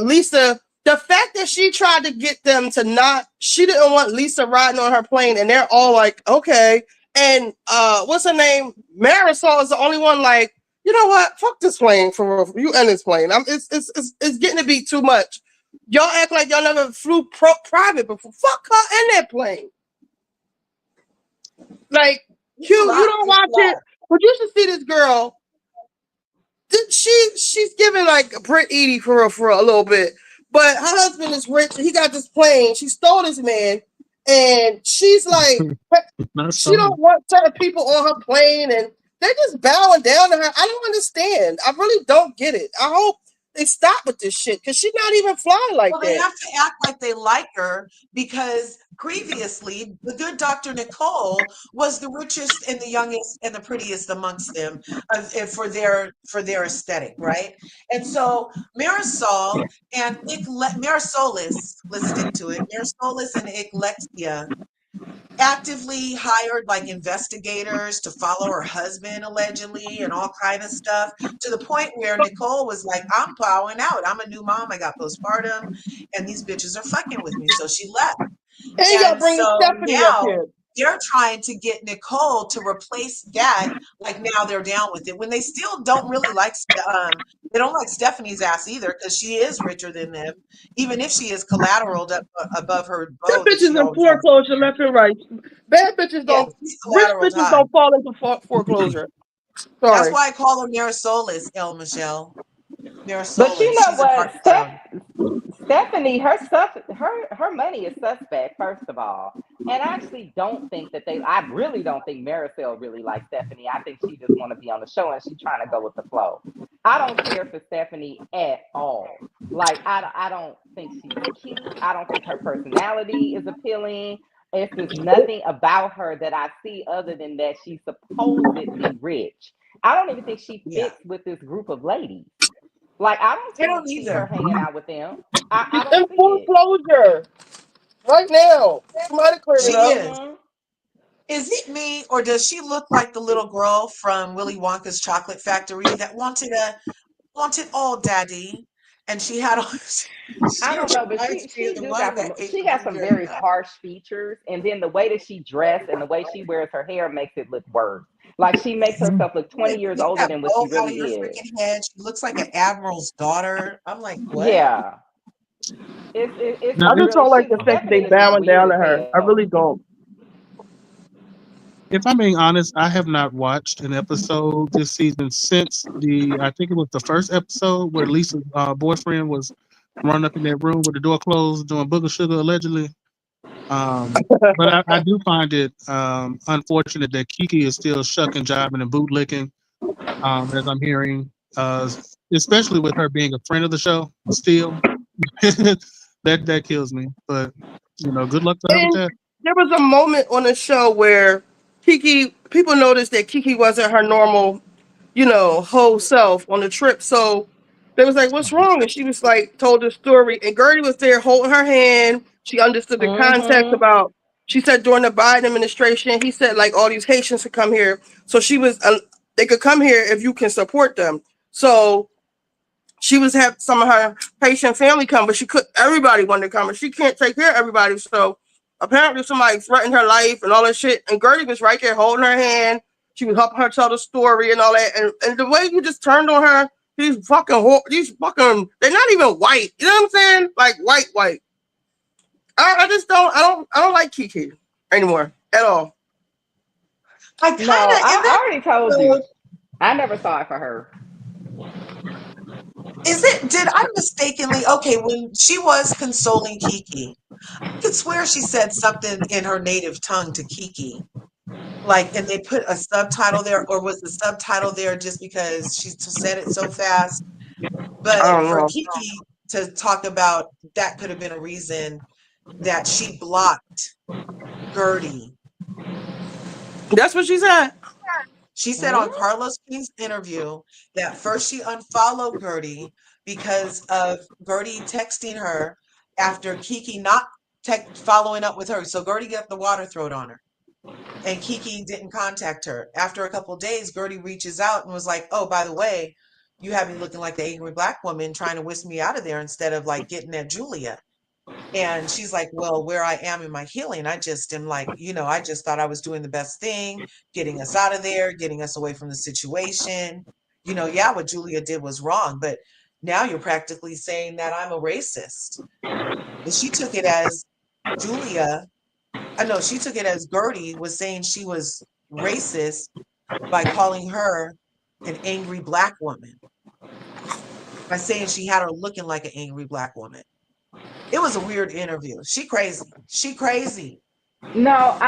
Lisa, the fact that she tried to get them to not, she didn't want Lisa riding on her plane, and they're all like, okay. And what's her name? Marisol is the only one like, you know what? Fuck this plane for real. You and this plane. It's getting to be too much. Y'all act like y'all never flew private before. Fuck her in that plane. Like, you don't watch it, but you should see this girl. She's giving like Brit Edie for a little bit. But her husband is rich. He got this plane. She stole this man. And she's like, she don't want certain people on her plane. And they're just bowing down to her. I don't understand. I really don't get it. I hope they stop with this shit because she's not even flying like Well, that. they have to act like they like her because previously the good Dr. Nicole was the richest and the youngest and the prettiest amongst them for their aesthetic, right? And so Marisol and Marisolis, let's stick to it. Marisolis and Icklexia actively hired like investigators to follow her husband allegedly and all kind of stuff to the point where Nicole was like, I'm plowing out. I'm a new mom. I got postpartum and these bitches are fucking with me. So she left. And y'all And bringing so Stephanie up now here. they're trying to get Nicole to replace that. Like now they're down with it when they still don't really like, they don't like Stephanie's ass either because she is richer than them, even if she is collateraled up above her Them bow that bitches she in always has. foreclosure left and right. Bad bitches Yeah, don't. she's Rich collateraled bitches high. don't fall into foreclosure. That's Sorry. why I call her Marisolis, El Michelle. But you Marisolis. know She's a what, dark brown. Stephanie, her stuff, her money is suspect, first of all. And I actually don't think that I really don't think Maricel really likes Stephanie. I think she just want to be on the show and she's trying to go with the flow. I don't care for Stephanie at all. Like, I don't think she's cute. I don't think her personality is appealing. It's just nothing about her that I see other than that she's supposedly rich. I don't even think she Yeah. fits with this group of ladies. Like, I don't I don't see her either. hanging out with them. I She's don't in see it. foreclosure right now. Somebody clear She it up. is. Mm-hmm. Is it me or does she look like the little girl from Willy Wonka's Chocolate Factory that wanted all daddy? And she had all I she don't know, but reminds me of the one that ate she the got some blueberry very pie. harsh features, and then the way that she dressed and the way she wears her hair makes it look worse. Like she makes herself look 20 years Get older that than what bow she out of really your is. freaking head. She looks like an admiral's daughter. I'm like, what? Yeah, it's Now, I just don't like the fact that they Stephanie is just bowing weird down to as her. I hell. really don't. if I'm being honest, I have not watched an episode this season since I think it was the first episode where Lisa's boyfriend was running up in that room with the door closed doing booger sugar allegedly. But I do find it unfortunate that Kiki is still shucking, jiving, and bootlicking, as I'm hearing. especially with her being a friend of the show. Still, that kills me. But good luck to her with And that. there was a moment on the show where people noticed that Kiki wasn't her normal, whole self on the trip. So they was like, "What's wrong?" And she was like, told the story. And Gertie was there holding her hand. She understood the context Mm-hmm. about. She said during the Biden administration, he said like all these Haitians could come here. So she was, they could come here if you can support them. So she was have some of her Haitian family come, but she could. Everybody wanted to come, and she can't take care of everybody. So apparently, somebody threatened her life and all that shit. And Gertie was right there holding her hand. She was helping her tell the story and all that. And the way you just turned on her, these fucking, they're not even white. You know what I'm saying? Like white. I just I don't like Kiki anymore at all. I kind No, of, and I already told then you. I never saw it for her. did I mistakenly, okay, when she was consoling Kiki, I could swear she said something in her native tongue to Kiki. Like, and they put a subtitle there, or was the subtitle there just because she said it so fast? I But don't for know. Kiki to talk about that could have been a reason that she blocked Gertie. That's what she said. She said Mm? on Carlos King's interview that first she unfollowed Gertie because of Gertie texting her after Kiki not following up with her. So Gertie got the water throat on her, and Kiki didn't contact her. After a couple of days, Gertie reaches out and was like, "Oh, by the way, you have me looking like the angry black woman trying to whisk me out of there instead of like getting at Julia." And she's like, "Well, where I am in my healing, I just am like, I just thought I was doing the best thing, getting us out of there, getting us away from the situation. Yeah, what Julia did was wrong, but now you're practically saying that I'm a racist." And she took it as Julia, I know she took it as Gertie was saying she was racist by calling her an angry black woman, by saying she had her looking like an angry black woman. It was a weird interview. She crazy. She crazy. No,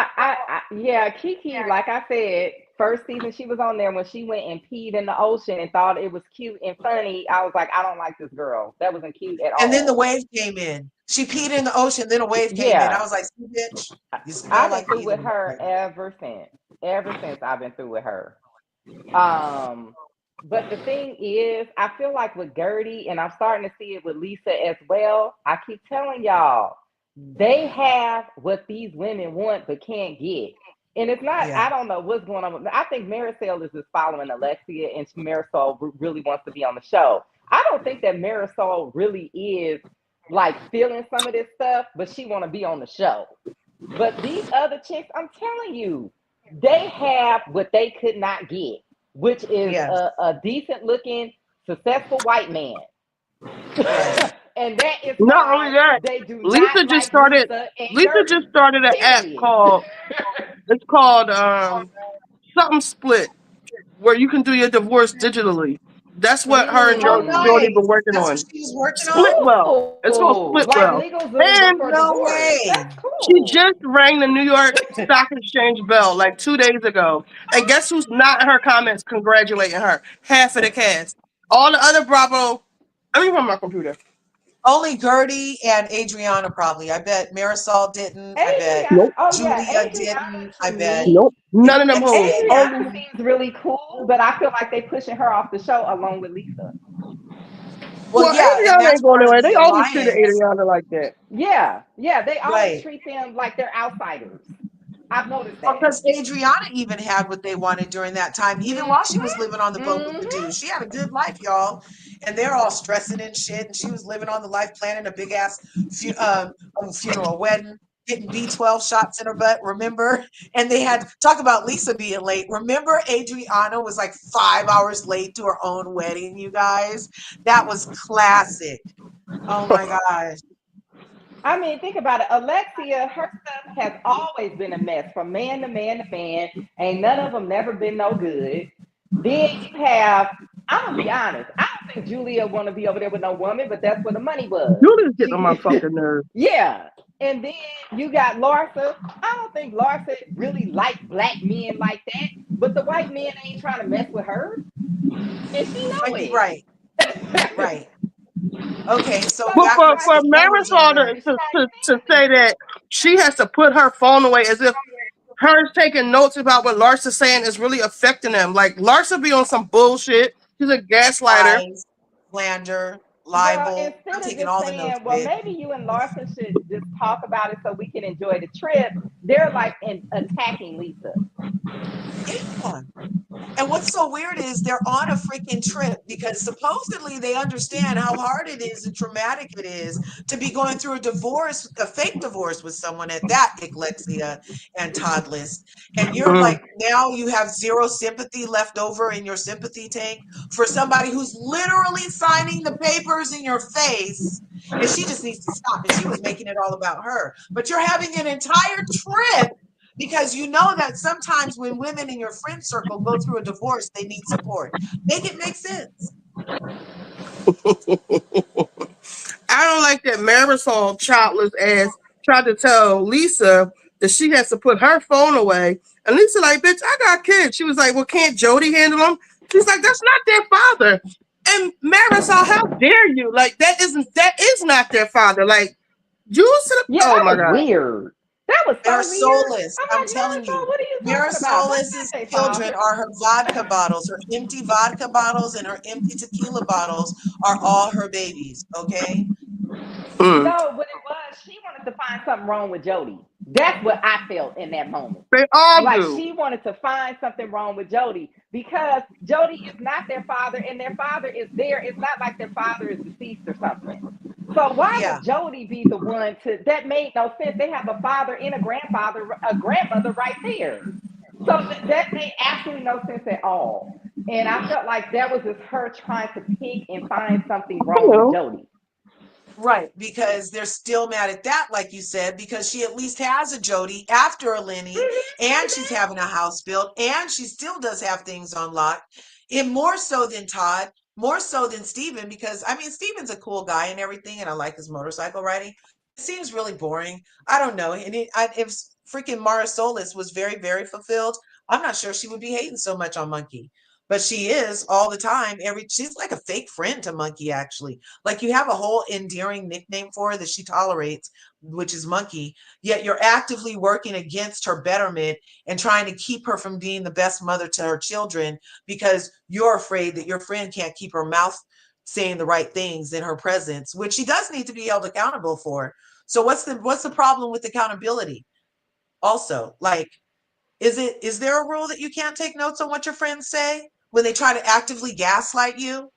yeah, Kiki, like I said, first season she was on there when she went and peed in the ocean and thought it was cute and funny. I was like, I don't like this girl. That wasn't cute at And then the all. wave came in. She peed in the ocean, then a wave came in. I Yeah, was like, "See, bitch, you smell I've been like through peeing with in the her ocean." ever since. Ever since I've been through with her. Um, but the thing is, I feel like with Gertie, and I'm starting to see it with Lisa as well. I keep telling y'all, they have what these women want but can't get. And it's not, Yeah. I don't know what's going on. I think Marisol is just following Alexia, and Marisol really wants to be on the show. I don't think that Marisol really is like feeling some of this stuff, but she want to be on the show. But these other chicks, I'm telling you, they have what they could not get, which is Yes. a decent looking, successful white man. Right. And that is Not only why that, they do not Lisa just like started. Lisa and Lisa just Gertie. started an app Period. called. It's called something split, where you can do your divorce digitally. That's what her and Oh, Jordy been nice. working That's what on. she was working on? Splitwell. It's called Cool. Like Splitwell. legal Zoom, but And for No divorce. way. That's she cool. just rang the New York Stock Exchange bell like 2 days ago. And guess who's not in her comments congratulating her? Half of the cast. All the other Bravo. Let me run my computer. Only Gertie and Adriana probably. I bet Marisol didn't. I bet Adriana, Nope. oh yeah, Julia Adriana didn't. I to bet. me, Nope. None of them hoes. Adriana Only seems really cool, but I feel like they pushing her off the show along with Lisa. Well, well, yeah, and Adriana that's ain't going part of nowhere. They the always treated alliance. Adriana like that. Yeah, they always Right. treat them like they're outsiders. I've noticed that. Because Adriana even had what they wanted during that time, even while she was living on the boat with the Mm-hmm. dude. She had a good life, y'all. And they're all stressing and shit. And she was living on the life, planning a big ass funeral wedding, getting B12 shots in her butt, remember? And they had talk about Lisa being late. Remember, Adriana was like 5 hours late to her own wedding, you guys? That was classic. Oh my gosh. I mean, think about it. Alexia, her stuff has always been a mess from man to man to man. Ain't none of them never been no good. Then you have, I'm gonna be honest, I don't think Julia want to be over there with no woman, but that's where the money was. Julia's getting on my She, fucking nerves. yeah. And then you got Larsa. I don't think Larsa really like black men like that, but the white men ain't trying to mess with her, and she know it. Right. Right. Okay, so But back That's for to right. Zoe Marisol and to say that she has to put her phone away as if her taking notes about what Larsa's saying is really affecting them. Like Larsa be on some bullshit. She's a gaslighter. lies, slander, Well, libel. I'm instead of taking just all the notes, saying, well, babe. maybe you and Larson should just talk about it so we can enjoy the trip, they're like attacking Lisa. Yeah. And what's so weird is they're on a freaking trip because supposedly they understand how hard it is and traumatic it is to be going through a divorce, a fake divorce with someone at that, Lexia and Todd list. And you're Mm. like, now you have zero sympathy left over in your sympathy tank for somebody who's literally signing the papers in your face. And she just needs to stop. And she was making it all about her. But you're having an entire trip because you know that sometimes when women in your friend circle go through a divorce, they need support. Make it make sense. I don't like that Marisol childless ass tried to tell Lisa that she has to put her phone away. And Lisa like, bitch, I got kids. She was like, well, can't Jody handle them? She's like, that's not their father. And Marisol, how dare you? Like, that is not their father. Like, you said, Yeah, oh that my was God. weird. That was They're so weird. soulless. I'm I'm like, telling Marisol, you. what are you talking about? That's not Marisolis's their children father. are her vodka bottles. Her empty vodka bottles and her empty tequila bottles are all her babies. Okay. Mm. No, what it was, she wanted to find something wrong with Jody. That's what I felt in that moment. They all Like do. she wanted to find something wrong with Jody because Jody is not their father and their father is there. It's not like their father is deceased or something. So why Yeah. would Jody be the one to? That made no sense. They have a father and a grandmother right there. So that made absolutely no sense at all. And I felt like that was just her trying to pick and find something wrong with Hello. Jody. Right, because they're still mad at that, like you said, because she at least has a Jody after a Lenny, and she's having a house built, and she still does have things on lock. And more so than Todd, more so than Steven, because I mean, Steven's a cool guy and everything, and I like his motorcycle riding. It seems really boring. I don't know. And if freaking Mara Solis was very, very fulfilled, I'm not sure she would be hating so much on Monkey. But she is all the time. She's like a fake friend to Monkey, actually. Like you have a whole endearing nickname for her that she tolerates, which is Monkey, yet you're actively working against her betterment and trying to keep her from being the best mother to her children because you're afraid that your friend can't keep her mouth saying the right things in her presence, which she does need to be held accountable for. So what's the problem with accountability? Also, like, is there a rule that you can't take notes on what your friends say when they try to actively gaslight you?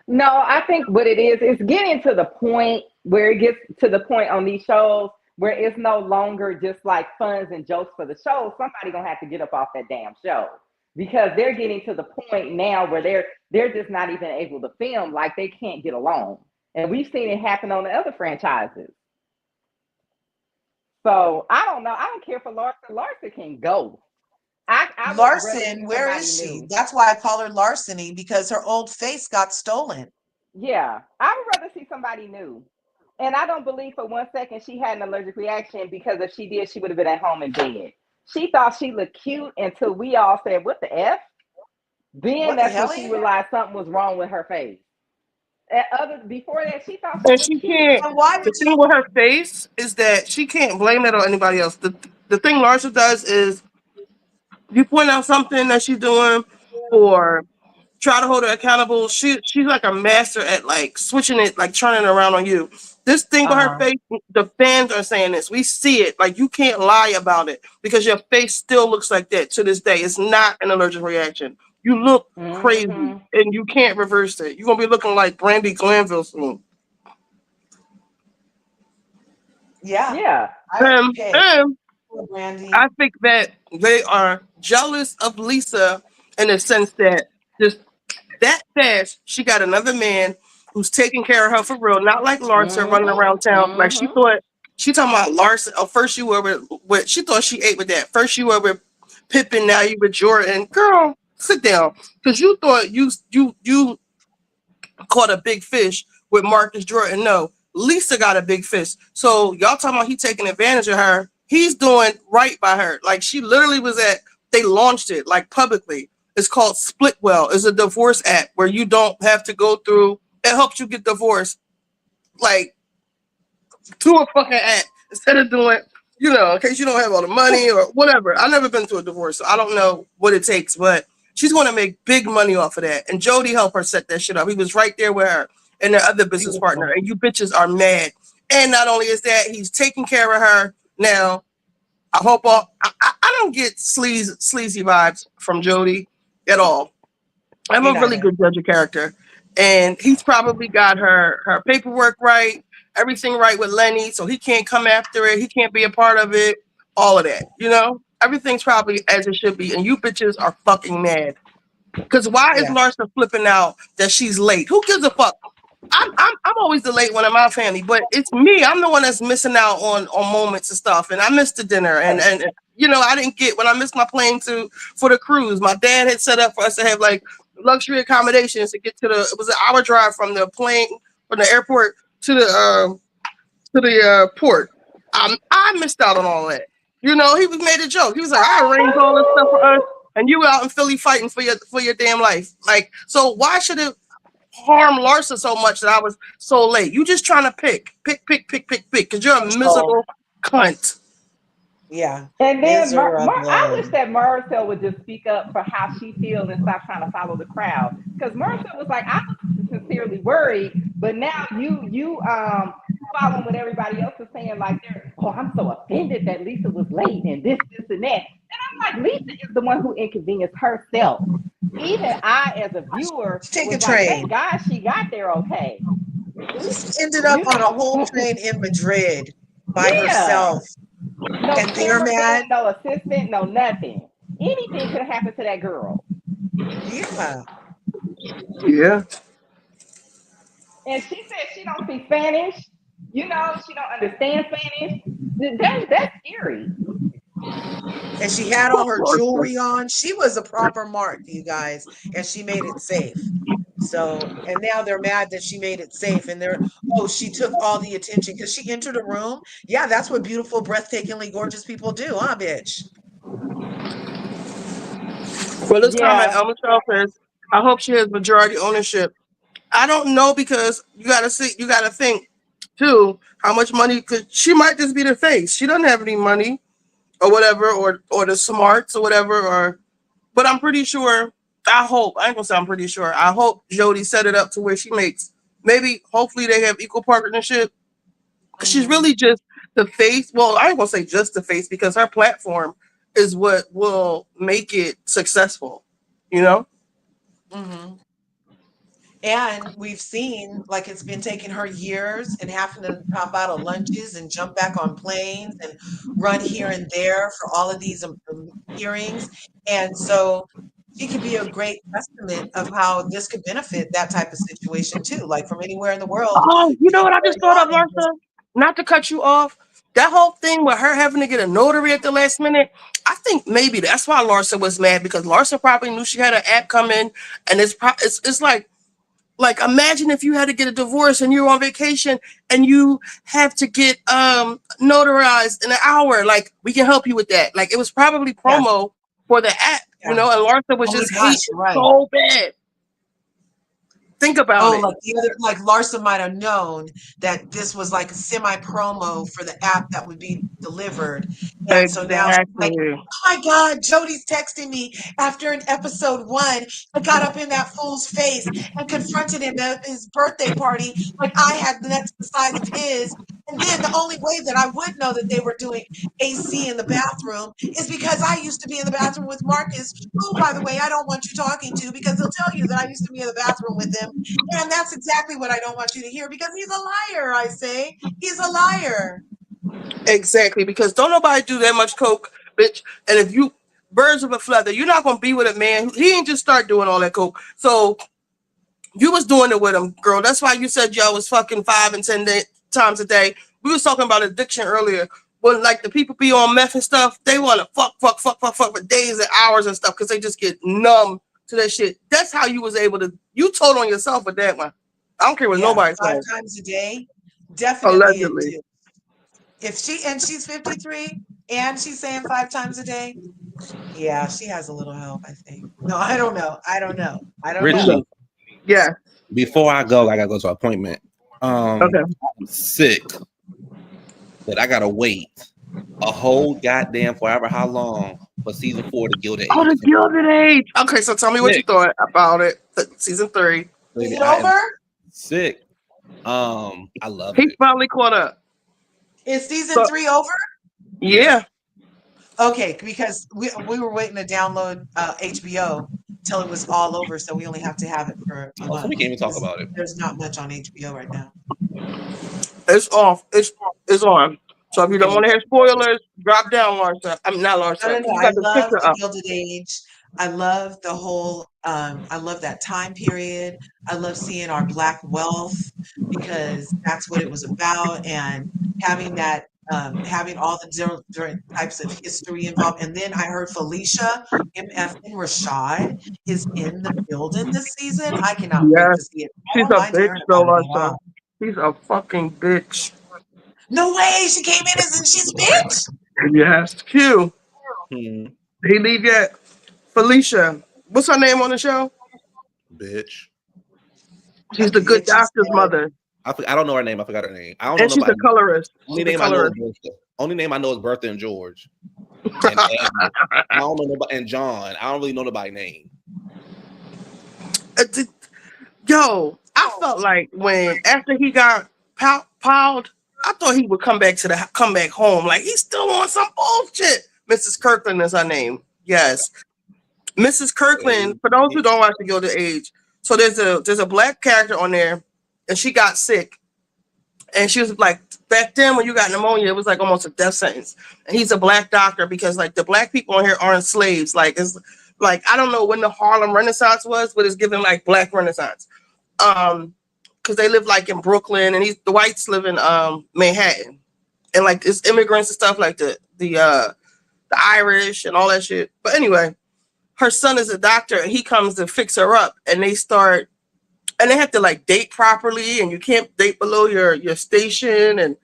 No, I think what it is getting to the point where it gets to the point on these shows where it's no longer just like funs and jokes for the show. Somebody gonna have to get up off that damn show because they're getting to the point now where they're just not even able to film, like they can't get along. And we've seen it happen on the other franchises. So I don't know. I don't care for Larsa. Larsa can go. I would rather Larson, see where somebody is she? new. That's why I call her Larceny because her old face got stolen. Yeah, I would rather see somebody new. And I don't believe for one second she had an allergic reaction because if she did, she would have been at home in bed. She thought she looked cute until we all said, "What the f?" Then What the that's when hell? she realized something was wrong with her face. And other before that, she thought she And looked she cute. can't. And why The would thing with her face is that she can't blame that on anybody else. The thing Larsa does is you point out something that she's doing or try to hold her accountable. She's like a master at like switching it, like turning it around on you. This thing with her Uh-huh. face, the fans are saying this. We see it. Like you can't lie about it because your face still looks like that to this day. It's not an allergic reaction. You look crazy Mm-hmm. and you can't reverse it. You're gonna be looking like Brandy Glanville soon. yeah, Yeah. okay, And Brandy. I think that they are jealous of Lisa in the sense that just that fast she got another man who's taking care of her for real, not like Larsa running around Mm-hmm. town. Like she Mm-hmm. thought she talking about Larsa. Oh, first you were with she thought she ate with that. First you were with Pippen, now you with Jordan. Girl, sit down. Cause you thought you caught a big fish with Marcus Jordan. No, Lisa got a big fish. So y'all talking about he taking advantage of her. He's doing right by her. Like she literally was at, they launched it like publicly. It's called Splitwell. It's a divorce app where you don't have to go through. It helps you get divorced, like to a fucking app instead of doing, in case you don't have all the money or whatever. I've never been to a divorce, so I don't know what it takes, but she's going to make big money off of that. And Jody helped her set that shit up. He was right there with her and their other business partner. And you bitches are mad. And not only is that, he's taking care of her now. I hope I don't get sleazy vibes from Jody at all. I'm a really good judge of character. And he's probably got her paperwork right, everything right with Lenny, so he can't come after it. He can't be a part of it. All of that, everything's probably as it should be. And you bitches are fucking mad. Because why is Larsa flipping out that she's late? Who gives a fuck? I'm always the late one in my family, but it's me. I'm the one that's missing out on moments and stuff. And I missed the dinner, and I didn't get when I missed my plane for the cruise. My dad had set up for us to have like luxury accommodations to get to it was an hour drive from the plane from the airport to the port. I missed out on all that. He was made a joke. He was like, I arranged all this stuff for us, and you were out in Philly fighting for your damn life. Like, so why should it harm Larsa so much that I was so late? You just trying to pick, because you're a miserable cunt. Yeah. And then I wish that Marcel would just speak up for how she feels and stop trying to follow the crowd. Because Marcel was like, I was sincerely worried, but now you following what everybody else is saying, like I'm so offended that Lisa was late and this and that. And I'm like, Lisa is the one who inconvenienced herself. Even I, as a viewer, take was a train. Thank God she got there okay. She ended up on a whole train in Madrid by herself. No and they're mad. No assistant, no nothing. Anything could have happened to that girl. Yeah. Yeah. And she said she don't speak Spanish. She don't understand Spanish. That's scary. And she had all her jewelry on. She was a proper mark, you guys, and she made it safe. So, and now they're mad that she made it safe, and she took all the attention because she entered a room. Yeah, that's what beautiful, breathtakingly gorgeous people do, huh, bitch? Well, this comment, Elma says, I hope she has majority ownership. I don't know, because you got to think too how much money, because she might just be the face. She doesn't have any money or whatever, or the smarts or whatever, but I'm pretty sure. I ain't gonna say I'm pretty sure. I hope Jody set it up to where she makes, hopefully they have equal partnership. Because she's really just the face. Well, I ain't gonna say just the face, because her platform is what will make it successful. Mm-hmm. And we've seen, like, it's been taking her years and having to drop out of lunches and jump back on planes and run here and there for all of these hearings. And so she could be a great testament of how this could benefit that type of situation too, like from anywhere in the world. Oh, you know what I just thought of, Larsa? Not to cut you off. That whole thing with her having to get a notary at the last minute, I think maybe that's why Larsa was mad, because Larsa probably knew she had an app coming, and it's like imagine if you had to get a divorce and you're on vacation and you have to get notarized in an hour. Like, we can help you with that. Like, it was probably promo for the app, and Larsa was just hating so bad. Think about it. Like Larsa might have known that this was like a semi-promo for the app that would be delivered. And so now she's like, oh my God, Jody's texting me after in episode 1. I got up in that fool's face and confronted him at his birthday party like I had the next the size of his. And then the only way that I would know that they were doing AC in the bathroom is because I used to be in the bathroom with Marcus, who, by the way, I don't want you talking to, because he'll tell you that I used to be in the bathroom with him. And that's exactly what I don't want you to hear, because he's a liar, I say. He's a liar. Exactly, because don't nobody do that much coke, bitch. And if you birds of a feather, you're not going to be with a man. He ain't just start doing all that coke. So you was doing it with him, girl. That's why you said y'all was fucking 5 and 10 times a day. We was talking about addiction earlier. When like the people be on meth and stuff, they want to fuck for days and hours and stuff, because they just get numb to that shit. That's how you was able to. You told on yourself with that one. I don't care what nobody says. 5 times a day, definitely. Allegedly. If she's 53, And she's saying 5 times a day. Yeah, she has a little help, I think. No, I don't know. I don't know. I don't know. Richie, Yeah. before I go, I gotta go to an appointment. Okay. I'm sick, but I gotta wait a whole goddamn forever how long for season 4 to Gilded Oh, Age the to come out. Gilded Age. Okay, so tell me what you Sick, thought about it. Season 3. Is baby. it I am over? sick. I love He it. finally caught up. Is season So 3 over? Yeah. yeah, Okay, because we were waiting to download HBO till it was all over, so we only have to have it for a Oh, so month we can't even talk because about it. there's not much on HBO right now. it's off. It's on. So if you don't Can't even want to talk hear about it. spoilers, drop down, Larsa. I'm not No, Larsa. no, no. You I got the love picture the up. Gilded Age. I love the whole, I love that time period. I love seeing our Black wealth because that's what it was about. And having that, having all the different types of history involved. And then I heard Felicia MFN Rashad is in the building this season. I cannot wait Yes, to see it. I she's don't a mind bitch hearing though, about it at Larsa. all. She's a fucking bitch. No way. She came in and she's a bitch. Yes, Q. Hmm, Did he leave yet? Felicia. What's her name on the show? bitch. A She's the good bitch, he doctor's said. mother, I don't know her name. I forgot her name. I don't know and she's a nobody. colorist. Only She's a name I know is colorist. Bertha. Only name I know is Bertha and George and Agnes. I don't know nobody and John. I don't really know nobody's name. Yo, I felt like when after he got piled, I thought he would come back home. Like he's still on some bullshit. Mrs. Kirkland is her name. Yes, Mrs. Kirkland. For those who don't watch The Gilded Age, so there's a black character on there, and she got sick, and she was like back then when you got pneumonia, it was like almost a death sentence. And he's a black doctor because like the black people on here aren't slaves. Like it's like I don't know when the Harlem Renaissance was, but it's given like Black Renaissance. Because they live like in Brooklyn, and the whites live in Manhattan, and like it's immigrants and stuff like the Irish and all that shit. But anyway, her son is a doctor, and he comes to fix her up, and they have to like date properly, and you can't date below your station, and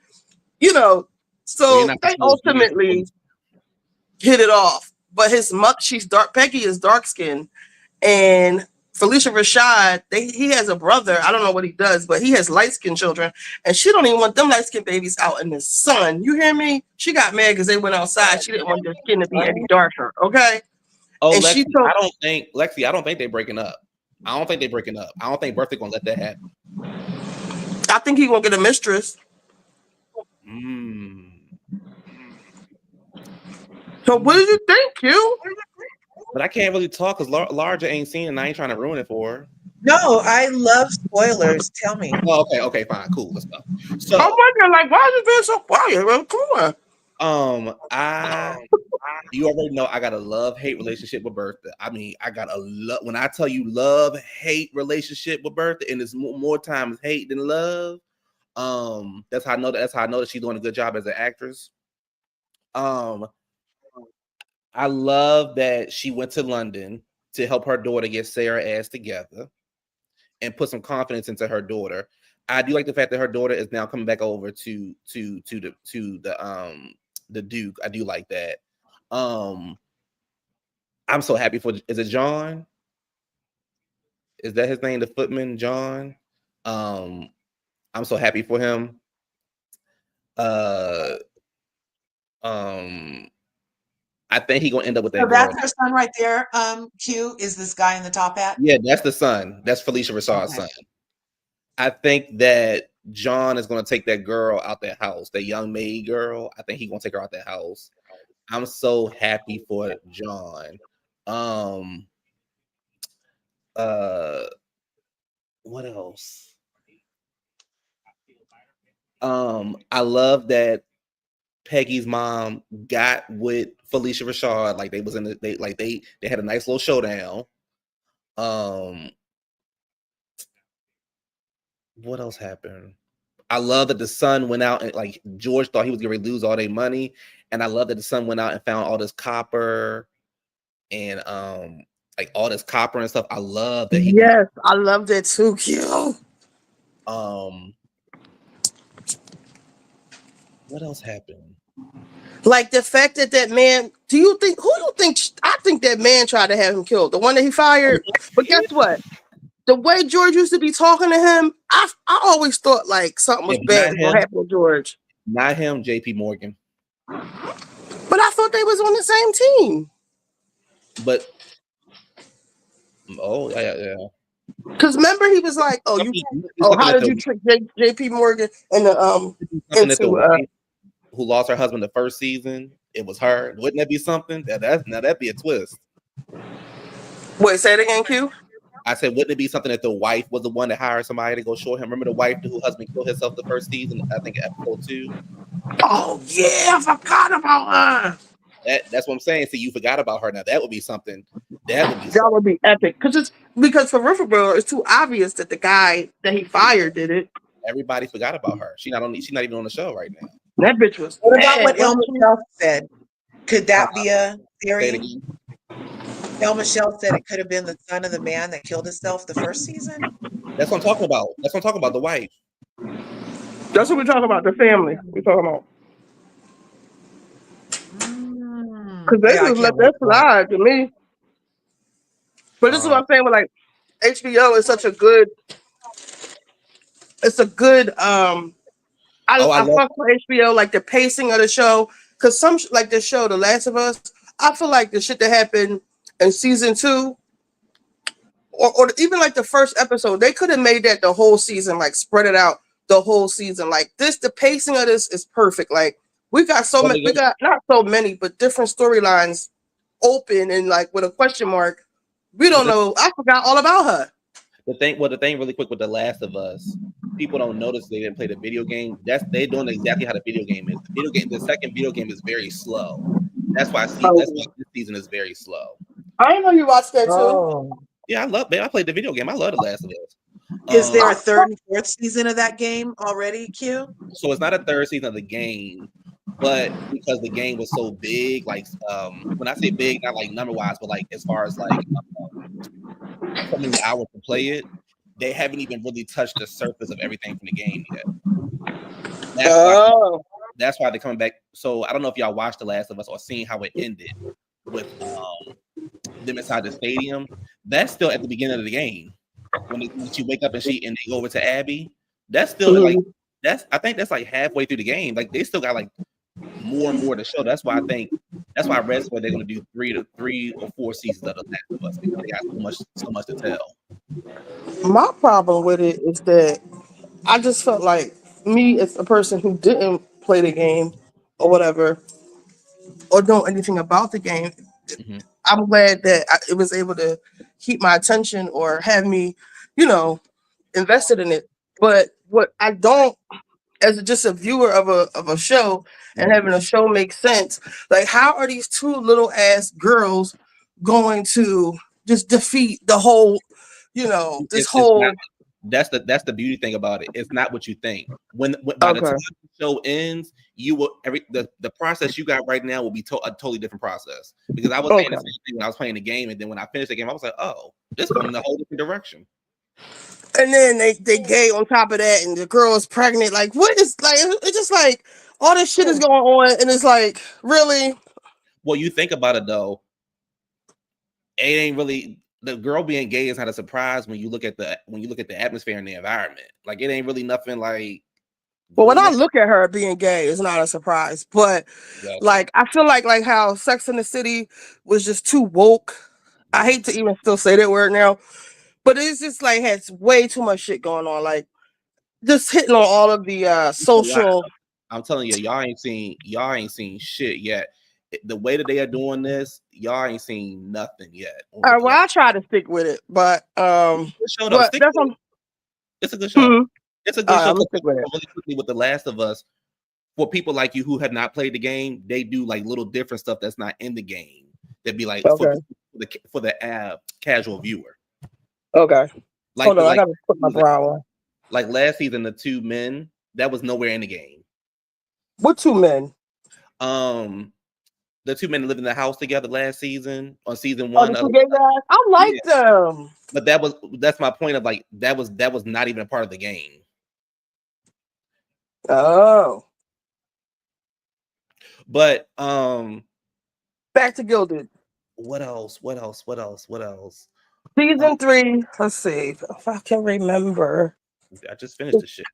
you know, So you're so not they supposed to be ultimately hit it off. But his mother, she's dark. Peggy is dark skinned, and Felicia Rashad, he has a brother. I don't know what he does, but he has light skinned children, and she don't even want them light skinned babies out in the sun. You hear me? She got mad because they went outside. She didn't want their skin to be any darker. Okay, Oh, and she told. Lexi, I don't think they're breaking up. I don't think they're breaking up. I don't think Bertha gonna let that happen. I think he gonna get a mistress. Mm. So what did you think, Q? But I can't really talk because Larger ain't seen it and I ain't trying to ruin it for her. No, I love spoilers. Tell me. Oh, okay, fine, cool, let's go. I'm So, wondering, like, why is it being so quiet? Well, come on. you already know I got a love-hate relationship with Bertha. I mean, I got a love. When I tell you love-hate relationship with Bertha, and it's more times hate than love. That's how I know that she's doing a good job as an actress. I love that she went to London to help her daughter get Sarah ass together and put some confidence into her daughter. I do like the fact that her daughter is now coming back over to the Duke. I do like that. I'm so happy for. Is it John? Is that his name? The footman, John. I'm so happy for him. Uh, I think he gonna end up with So that girl. that's her son right there. Q is this guy in the top hat. Yeah, that's the son. That's Felicia Rashad's Okay. son. I think that John is gonna take that girl out that house, that young maid girl. I think he's gonna take her out that house. I'm so happy for John. Uh, what else? I love that Peggy's mom got with Felicia Rashad. Like they was in the they had a nice little showdown. What else happened? I love that the son went out and like George thought he was going to lose all their money, and I love that the son went out and found all this copper and like all this copper and stuff. I love that he went. Yes, I loved it too, Q. What else happened? Like the fact that that man, do you think, who you think, I think that man tried to have him killed, the one that he fired. But guess what? The way George used to be talking to him, I always thought like something was If bad not was going to him, happen with George. not him, JP Morgan. But I thought they was on the same team. But oh yeah. Because remember, he was like, "Oh, you, oh, how did you trick J.P. Morgan and the something that the into wife who lost her husband the first season, it was her. Wouldn't that be something? That'd be a twist. Wait, say it again, Q. I said, wouldn't it be something that the wife was the one that hired somebody to go show him? Remember the wife whose husband killed herself the first season? I think episode 2. Oh yeah, I forgot about her. That's what I'm saying. So you forgot about her. Now that would be something. That would be. That would be epic. Because for Riverboat, it's too obvious that the guy that he fired did it. Everybody forgot about her. She's not even on the show right now. That bitch was. What about what El Michelle said? Could that be a Say it theory? again. El Michelle said it could have been the son of the man that killed himself the first season. That's what I'm talking about. That's what I'm talking about. The wife. That's what we're talking about. The family. We're talking about. Because they just let that slide to me. But this is what I'm saying with like HBO is such a good. It's a good. I fuck with HBO, like the pacing of the show. Because some like the show, The Last of Us, I feel like the shit that happened in season 2, or even like the first episode, they could have made that the whole season, like spread it out the whole season. Like this, the pacing of this is perfect. Like we got so many, we got not so many, but different storylines open and like with a question mark. We don't know. I forgot all about her. The thing really quick with The Last of Us, people don't notice they didn't play the video game. They're doing exactly how the video game is. The second video game is very slow. That's why this season is very slow. I didn't know you watched that too. Yeah, I played the video game. I love The Last of Us. Is there a third and fourth season of that game already, Q? So it's not a third season of the game, but because the game was so big, like when I say big, not like number wise, but like as far as like so many hours to play it, they haven't even really touched the surface of everything from the game yet. That's why they're coming back. So I don't know if y'all watched The Last of Us or seen how it ended with them inside the stadium. That's still at the beginning of the game. When you wake up and they go over to Abby, that's still like I think that's like halfway through the game. Like they still got like more and more to show. That's why I read where they're gonna do 3 or 4 seasons of The Last of Us because they got so much to tell. My problem with it is that I just felt like me as a person who didn't play the game or whatever, or know anything about the game. I'm glad that it was able to keep my attention or have me, invested in it. But what I don't, as just a viewer of a show and having a show make sense, like how are these 2 little ass girls going to just defeat the whole, That's the beauty thing about it. It's not what you think. When by the time the show ends, you will the process you got right now will be a totally different process. Because I was saying the same thing when I was playing the game, and then when I finished the game, I was like, oh, this is going in a whole different direction. And then they gay on top of that, and the girl is pregnant. Like, what is like? It's just like all this shit is going on, and it's like, really. Well, you think about it though, it ain't really. The girl being gay is not a surprise when you look at the atmosphere and the environment. Like it ain't really nothing like. Well, when I look at her being gay, it's not a surprise. But like I feel like how Sex in the City was just too woke. I hate to even still say that word now, but it's just like has way too much shit going on. Like just hitting on all of the social. I'm telling you, y'all ain't seen shit yet. The way that they are doing this, y'all ain't seen nothing yet. All right, well, I try to stick with it, but it's a good show. It's a good show. Really quickly with The Last of Us, for people like you who have not played the game, they do like little different stuff that's not in the game. That'd be like for the casual viewer. Okay. Like, hold on, I gotta put my brow on. Like last season, the 2 men that was nowhere in the game. What 2 men? The 2 men that lived in the house together last season on season 1. The 2 gay guys? I like them. But that's my point of like that was not even a part of the game. Oh. But Back to Gilded. what else? Season 3. Let's see if I can remember. I just finished the shit.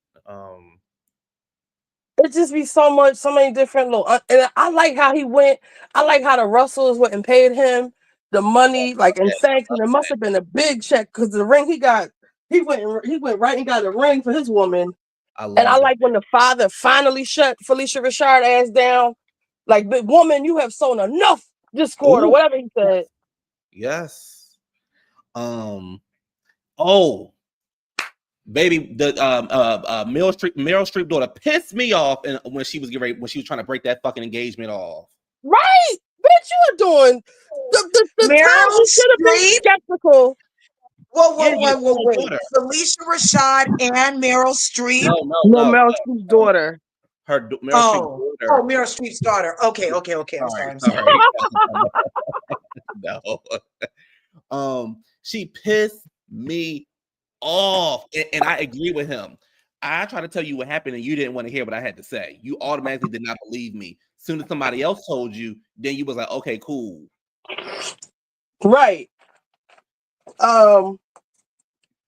It just be so many different little. And I like how he went. I like how the Russells went and paid him the money, like in thanks, and it must have been a big check because the ring he got. He went right and got a ring for his woman. And I like when the father finally shut Felicia Richard ass down. Like, but woman, you have sown enough discord or whatever he said. Yes. Oh, baby, the Meryl Streep daughter pissed me off, and when she was trying to break that fucking engagement off. Right, bitch, you are doing the time you should have been skeptical. Whoa, wait. Felicia Rashad and Meryl Streep? No, Meryl Streep's daughter. Meryl Streep's daughter. Okay. I'm sorry. No. She pissed me off, and I agree with him. I tried to tell you what happened, and you didn't want to hear what I had to say. You automatically did not believe me. As soon as somebody else told you, then you was like, okay, cool. Right.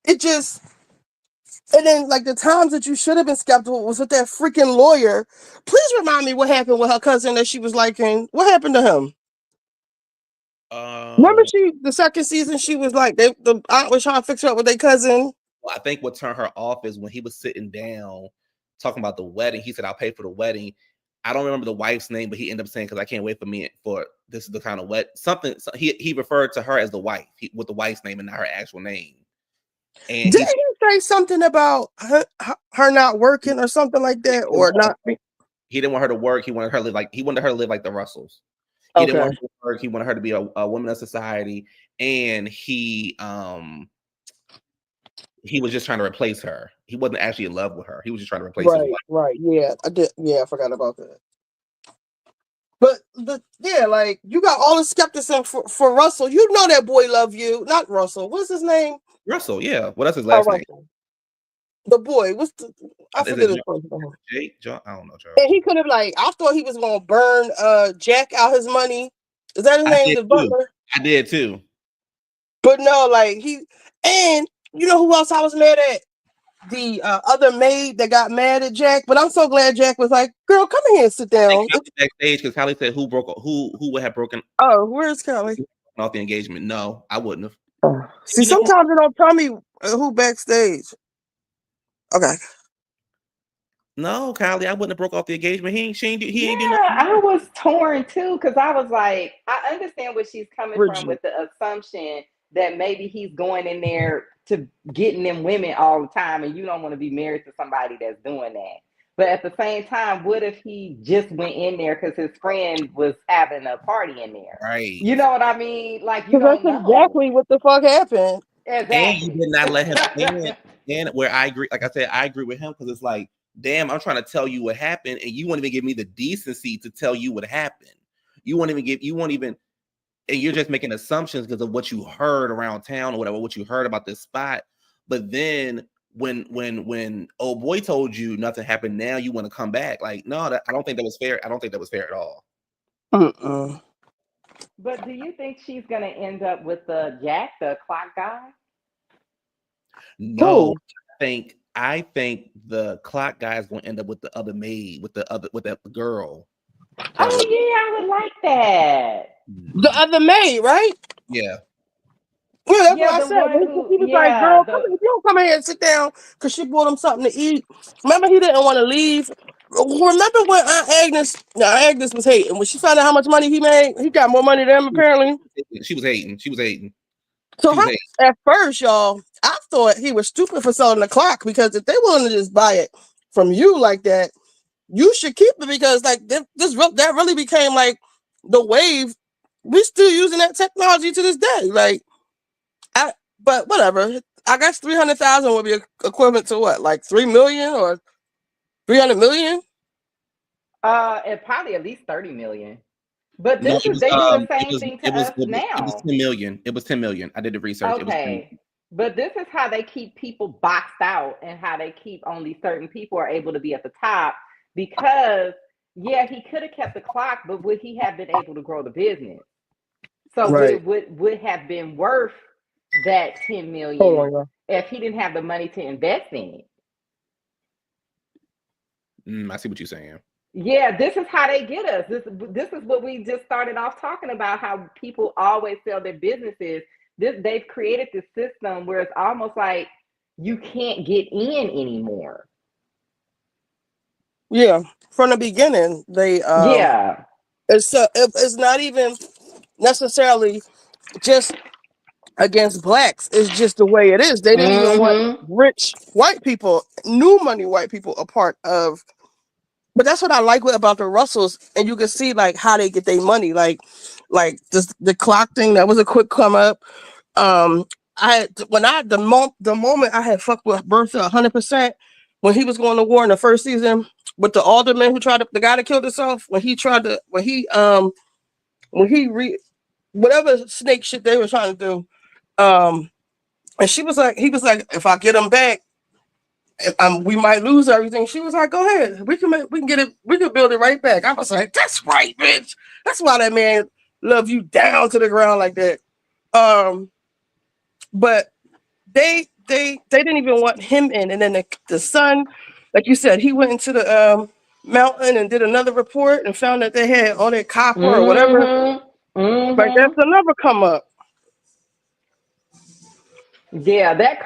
It just, and then like the times that you should have been skeptical was with that freaking lawyer. Please remind me what happened with her cousin that she was liking. What happened to him? Remember the second season, she was like, the aunt was trying to fix her up with their cousin. Well, I think what turned her off is when he was sitting down talking about the wedding. He said, I'll pay for the wedding. I don't remember the wife's name, but he ended up saying, because I can't wait for this is the kind of something. He referred to her as the wife with the wife's name and not her actual name. And didn't he say something about her not working or something like that, or not? He didn't want her to work. He wanted her to live like the Russells. He didn't want her to work. He wanted her to be a woman of society, and he was just trying to replace her. He wasn't actually in love with her. He was just trying to replace his wife. Right. Yeah, I did. Yeah, I forgot about that. But like you got all the skepticism for Russell. You know that boy love you, not Russell. What's his name? Russell. Yeah. Well, that's his last name. The boy. I forget his first name. Jake. John. I don't know. Charles. And he could have I thought he was gonna burn Jack out his money. Is that his name? The butler. I did too. But no, and you know who else I was mad at? The other maid that got mad at Jack. But I'm so glad Jack was like, "Girl, come here and sit down." Backstage because Callie said who would have broken. Oh, where's Callie? Off the engagement. No, I wouldn't have. See, sometimes they don't tell me who backstage. Okay. No, Kylie, I wouldn't have broke off the engagement. He ain't do nothing. I was torn too because I was like, I understand where she's coming from with the assumption that maybe he's going in there to getting them women all the time, and you don't want to be married to somebody that's doing that. But at the same time, what if he just went in there because his friend was having a party in there? Right. You know what I mean? Like you don't know exactly what the fuck happened. Exactly. And you did not let him. And where I agree, like I said, I agree with him because it's like, damn, I'm trying to tell you what happened, and you won't even give me the decency to tell you what happened. You won't even, and you're just making assumptions because of what you heard around town or whatever, what you heard about this spot. But then when old boy told you nothing happened, now you want to come back. Like, no, I don't think that was fair. I don't think that was fair at all. But do you think she's gonna end up with the Jack, the clock guy? No, I think the clock guy is going to end up with the other maid, with that girl. Oh yeah, I would like that. The other maid, right? Yeah. Yeah, that's what I said. He was like, "Girl, if you don't come here and sit down," because she bought him something to eat. Remember, he didn't want to leave. Remember when Agnes was hating when she found out how much money he made? He got more money than him apparently. She was hating. So at first, y'all, I thought he was stupid for selling the clock because if they willing to just buy it from you like that, you should keep it because that really became like the wave. We still using that technology to this day. But whatever. I guess 300,000 would be equivalent to what, like 3 million or 300 million? It probably at least 30 million. But they do the same thing to us now. It was 10 million. It was 10 million. I did the research. Okay. But this is how they keep people boxed out and how they keep only certain people are able to be at the top because Yeah, he could have kept the clock, but would he have been able to grow the business? So Right. would have been worth that 10 Hold million on, y'all. if he didn't have the money to invest in it? I see what you're saying. Yeah, this is how they get us. This is what we just started off talking about. How people always sell their businesses. They've created this system where it's almost like you can't get in anymore. Yeah, from the beginning, they Yeah. it's not even necessarily just against blacks. It's just the way it is. They didn't even want Mm-hmm. rich white people, new money white people, a part of. But that's what I like about the Russells, and you can see like how they get their money. Like this, the clock thing, that was a quick come up. Um, the moment I had fucked with Bertha 100% when he was going to war in the first season with the alderman who tried to, the guy that killed himself, when he whatever snake shit they were trying to do. And he was like, if I get him back, we might lose everything. She was like, go ahead, we can get it, we can build it right back. I was like, that's right, bitch. That's why that man love you down to the ground like that. But they didn't even want him in, and then the son, like you said, he went into the mountain and did another report and found that they had all that copper or whatever. Mm-hmm. Like that's Mm-hmm. another come up. Yeah, that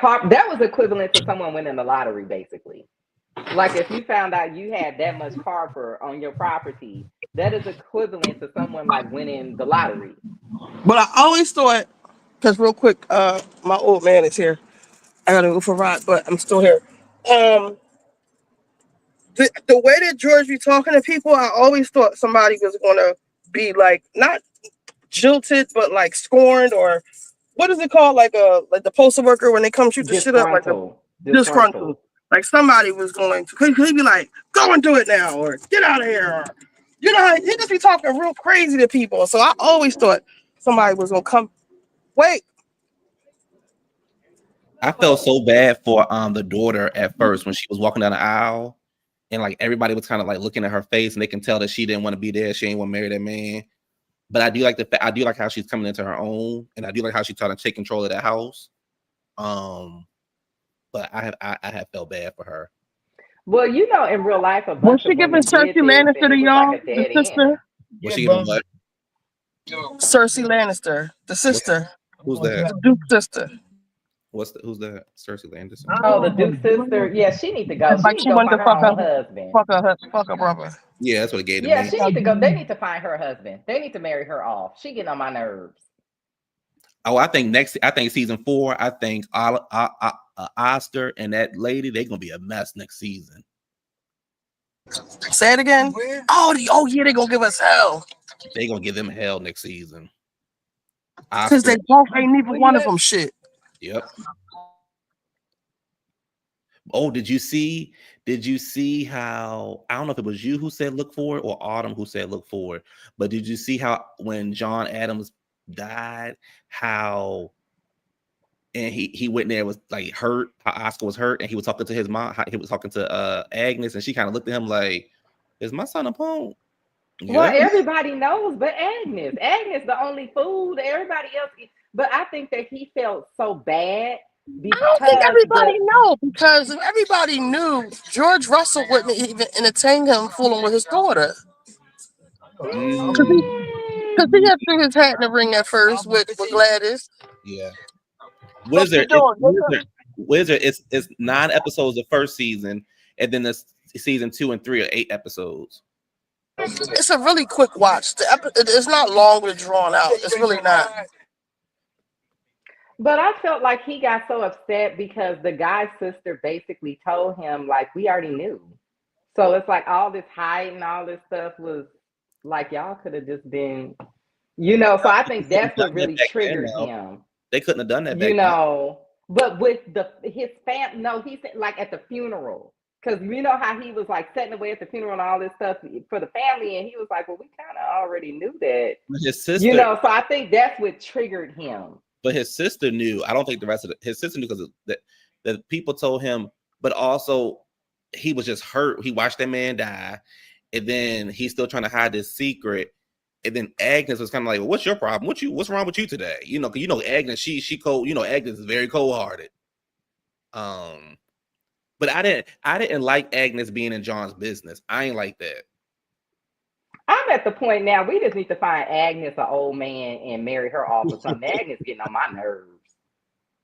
was equivalent to someone winning the lottery, basically. Like if you found out you had that much copper on your property, that is equivalent to someone like winning the lottery. But I always thought, because real quick, my old man is here. I gotta go for a ride, but I'm still here. Um, the way that George be talking to people, I always thought somebody was gonna be like not jilted, but like scorned, or what is it called? Like the postal worker when they come shoot the shit up, like the Disgruntled. disgruntled. Disgruntled. Like somebody was going to, he'd be like, go and do it now, or get out of here, or you know, he just be talking real crazy to people. So I always thought somebody was gonna come. Wait, I felt so bad for the daughter at first when she was walking down the aisle, and like everybody was kind of like looking at her face, and they can tell that she didn't want to be there. She ain't want to marry that man. But I do like I do like how she's coming into her own, and I do like how she's trying to take control of that house. But I have felt bad for her. Well, you know, in real life, a was bunch she of giving women did Cersei this, Lannister and to it was like y'all, a the dead end. sister? Was she giving what? Cersei Lannister, the What? sister, Who's that? the Duke's sister. Who's that? Cersei Landis. Oh, the Duke's sister. Yeah, she need to go. She Like need to she go wanted find to her own husband. fuck her brother. Yeah, that's what it gave to Yeah, me. she need to go. They need to find her husband. They need to marry her off. She getting on my nerves. Oh, I think season 4. I think Oscar and that lady, they're gonna be a mess next season. Say it again. Oh yeah, they gonna give us hell They're gonna give them hell next season. because Oscar, they both ain't neither one of them shit. yep. Oh, did you see? Did you see how? I don't know if it was you who said look for it or Autumn who said look for it. But did you see how when John Adams died, how and he went there was like hurt, how Oscar was hurt, and he was talking to his mom, how he was talking to Agnes, and she kind of looked at him like, "Is my son a punk?" Well, Yeah, everybody knows, but Agnes. Agnes, the only fool. Everybody else. But I think that he felt so bad I don't think because everybody know, because if everybody knew, George Russell wouldn't even entertain him fooling with his daughter. mm, Because he had threw his hat in the ring at first with Gladys. yeah. What you Wizard, doing, nigga? Wizard. It's 9 episodes the first season, and then the season 2 and 3 are 8 episodes. It's a really quick watch. It's not long or drawn out. It's really not. But I felt like he got so upset because the guy's sister basically told him, like, we already knew. So it's like all this hiding, all this stuff was like, y'all could have just been, you know. So I think They couldn't that's have what done that really back then, triggered though. him, They couldn't have done that you back then. know. But with his fam, no, he said like at the funeral. Because you know how he was like setting away at the funeral and all this stuff for the family. And he was like, well, we kind of already knew that, His you sister, know. So I think that's what triggered him. but his sister knew. I don't think the rest of his sister knew because the people told him, but also he was just hurt. He watched that man die, and then he's still trying to hide this secret. And then Agnes was kind of like, well, "What's your problem? What's wrong with you today?" Because Agnes, she cold. Agnes is very cold hearted. But I didn't like Agnes being in John's business. I ain't like that. I'm at the point now we just need to find Agnes an old man and marry her off or something. Agnes getting on my nerves.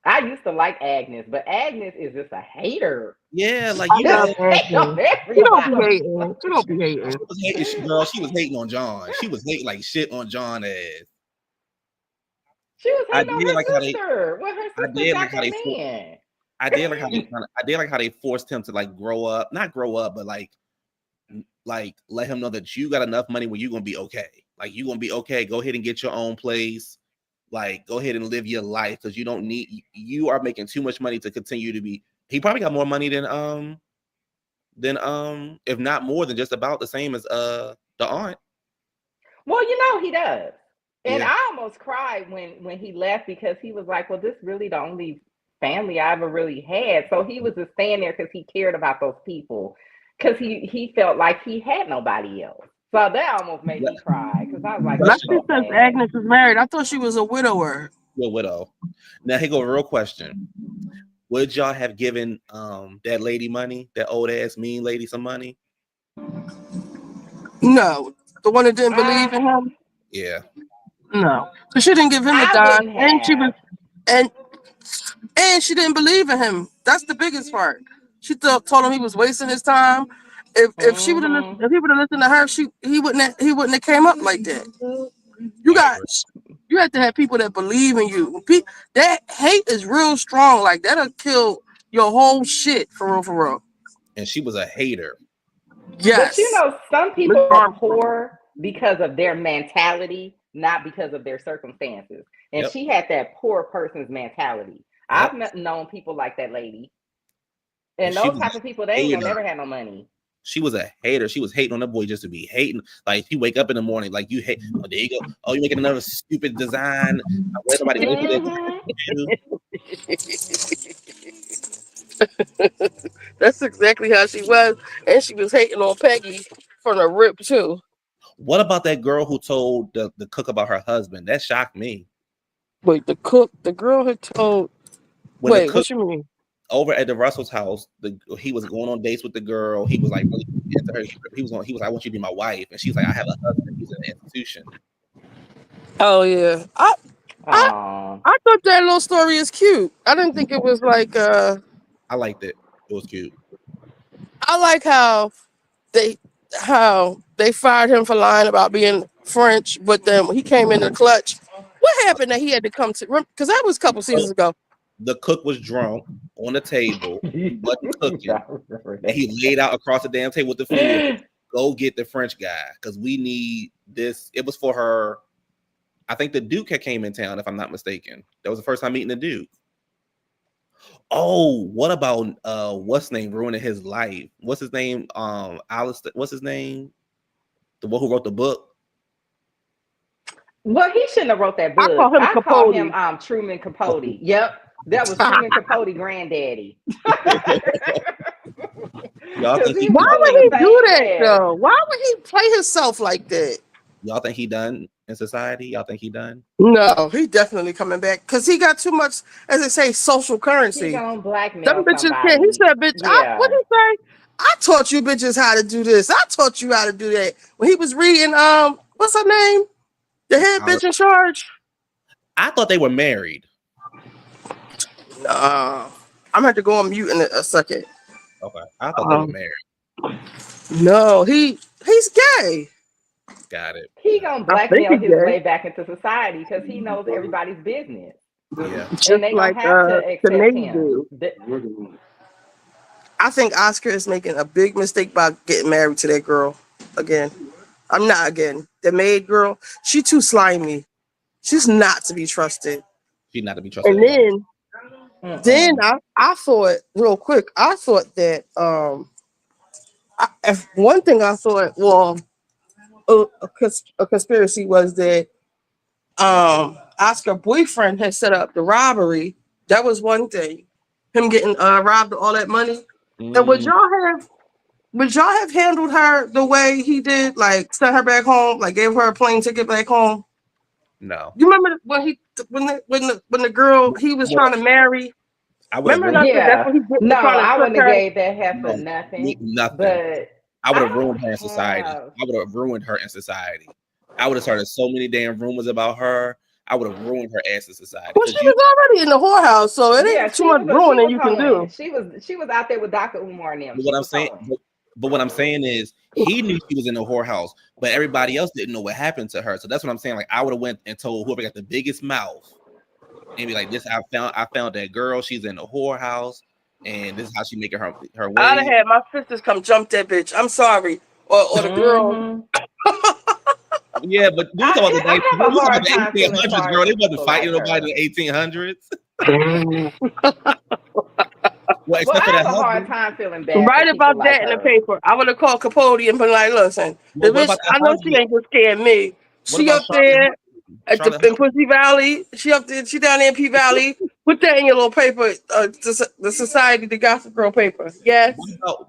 I used to like Agnes, but Agnes is just a hater. Yeah, like I you love know, Agnes. She don't be hating. She don't be hating. She was hating on John. She was hating like shit on John ass. She was I hating on did her like how sister. When her sister got that man. I did like how they forced him to like grow up, not grow up, but like let him know that you got enough money where you're gonna be okay. Like you're gonna be okay. Go ahead and get your own place. Like go ahead and live your life because you are making too much money to continue to be. He probably got more money than if not more than just about the same as the aunt. Well, he does. And Yeah. I almost cried when he left because he was like, well, this is really the only family I ever really had. So he was just staying there because he cared about those people. Because he felt like he had nobody else. So that almost made me cry because I was like, That's so because sad. Agnes is married. I thought she was a widower. Your widow. Now here go a real question. Would y'all have given that lady money, that old ass mean lady, some money? No, the one that didn't believe in him. Yeah. No, so she didn't give him a I dime, wouldn't and she was have. and she didn't believe in him. That's the biggest part. She told him he was wasting his time. If she would have if he would have listened to her, he wouldn't have came up like that. You have to have people that believe in you. That hate is real strong. Like that'll kill your whole shit for real, for real. And she was a hater. Yes. But some people are poor because of their mentality, not because of their circumstances. And Yep. she had that poor person's mentality. Yep. I've known people like that lady. And those type of people, they ain't gonna never have no money. She was a hater. She was hating on that boy just to be hating. Like you wake up in the morning, like you hate. Oh, there you go. Oh, you're making another stupid design. Everybody That's exactly how she was, and she was hating on Peggy from the rip too. What about that girl who told the cook about her husband? That shocked me. Wait, the girl had told. Wait, what you mean? Over at the Russell's house, he was going on dates with the girl. He was like really into her. He was like, I want you to be my wife, and she's like, I have a husband. He's in an institution. Oh yeah, I thought that little story is cute. I didn't think it was like. I liked it. It was cute. I like how they fired him for lying about being French, but then when he came in the clutch, what happened that he had to come to? Because that was a couple seasons ago. The cook was drunk on the table, he wasn't cooking, and he laid out across the damn table with the food. Go get the French guy because we need this. It was for her. I think the Duke had came in town, if I'm not mistaken. That was the first time meeting the Duke. Oh, what about what's his name ruining his life? What's his name? Alistair. What's his name? The one who wrote the book. Well, he shouldn't have wrote that book. I call him Truman Capote. Yep. That was Truman Capote granddaddy. Why would he do that though? Why would he play himself like that? Y'all think he done in society? Y'all think he done? No, he definitely coming back because he got too much, as they say, social currency. He gonna blackmail Them bitches somebody. can't. He said, "Bitch, Yeah. what did he say? I taught you bitches how to do this. I taught you how to do that." When he was reading, what's her name? The head bitch in charge. I thought they were married. I'm gonna have to go on mute in a second. Okay, I thought they were married. No, he's gay. Got it. He gonna blackmail his way back into society because he knows everybody's business. Yeah, and they gonna have to accept him. I think Oscar is making a big mistake by getting married to that girl again. I'm not again. The maid girl, she too slimy. She's not to be trusted. She's not to be trusted. And then I thought real quick. I thought that if one thing I thought, well, a conspiracy was that Oscar boyfriend had set up the robbery. That was one thing. Him getting robbed of all that money. And would would y'all have handled her the way he did? Like sent her back home, like gave her a plane ticket back home? No. You remember when the girl he was trying to marry? I would have Remember ruined. that's Yeah. what he did No, was trying to I trick wouldn't have her. gave that heifer No, nothing. nothing. But I would I have don't ruined her in society. have. I would have ruined her in society. I would have started so many damn rumors about her. I would have ruined her ass in society. Well, she was already in the whorehouse, so it Yeah, ain't too much ruining you can hoeing. do. She was out there with Dr. Umar and them. But She what I'm was saying, hoeing. but what I'm saying is, he knew she was in the whorehouse, but everybody else didn't know what happened to her. So that's what I'm saying. Like, I would have went and told whoever got the biggest mouth, and be like, "This I found that girl. She's in the whorehouse, and this is how she making her I'd have way." had my sisters come jump that bitch. I'm sorry, or the girl. Mm-hmm. Yeah, but we talking about the I have a we talking about hard the time feeling 1800s, sorry girl. for They wasn't people fighting like nobody her. in the 1800s. Well, Well, except for I that have a hard husband. time feeling bad for Write people about like that in the her. paper. I would have called Capote and been like, listen, the Well, what bitch, about that I know she husband? ain't just scared me. What She about up Charlotte? there at the Charlotte in husband? Pussy Valley. She up there, she down there in P Valley. Put that in your little paper, the Society, the Gossip Girl paper. Yes.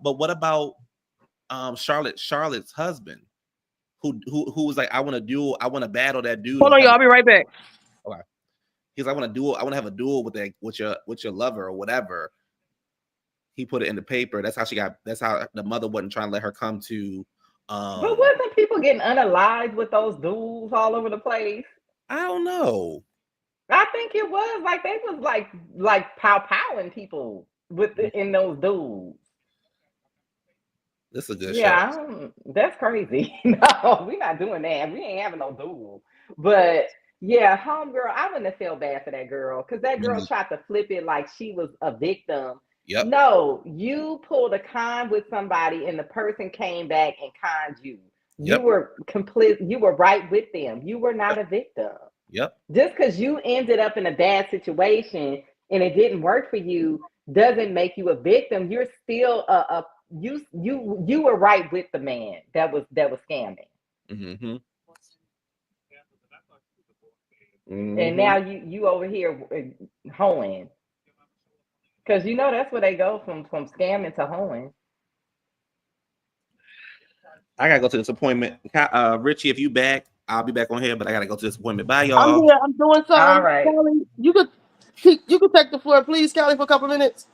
What about Charlotte's husband, who was like, I want to duel, I want to battle that dude Hold and on, come. y'all. I'll be right back. Okay. He's like, I want to duel, I want to have a duel with your lover or whatever. He put it in the paper. That's how the mother wasn't trying to let her come to. But wasn't people getting unalived with those duels all over the place? I don't know. I think it was like they was like powing people in those duels. This is a good show. Yeah, that's crazy. No, we're not doing that. We ain't having no duel. But yeah, homegirl, I wouldn't have felt bad for that girl because that girl tried to flip it like she was a victim. Yep. No, you pulled a con with somebody and the person came back and conned you. Yep. You were you were right with them. You were not a victim. Yep. Just because you ended up in a bad situation and it didn't work for you doesn't make you a victim. You're still you were right with the man that was scamming. Mm-hmm. And now you over here hoeing. Because you know that's where they go from scamming to hoeing. I gotta go to this appointment. Ritchie, if you back, I'll be back on here, but I gotta go to this appointment. Bye, I'm y'all. here. I'm doing something. All right. Kelly, you could take the floor, please, Kelly, for a couple minutes.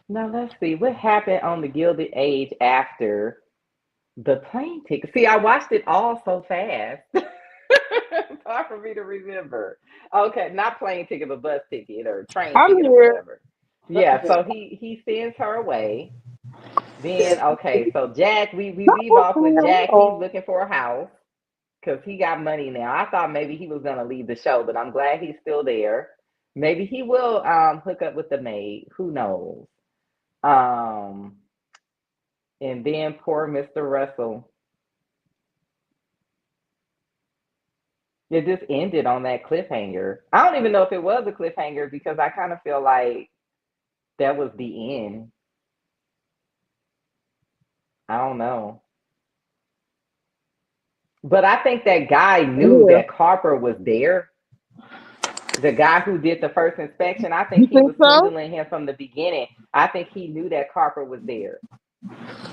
Now let's see what happened on the Gilded Age after the plane ticket. See, I watched it all so fast. It's hard for me to remember. Okay, not plane ticket, but bus ticket or train I'm ticket or here. whatever. Yeah, so he sends her away. Then okay, so Jack, we leave off with Jack. He's looking for a house because he got money now. I thought maybe he was gonna leave the show, but I'm glad he's still there. Maybe he will hook up with the maid. Who knows? Um, and then poor Mr. Russell. It just ended on that cliffhanger. I don't even know if it was a cliffhanger because I kind of feel like that was the end. I don't know. But I think that guy knew that Carper was there. The guy who did the first inspection, I think he was swindling him from the beginning. I think he knew that Carper was there.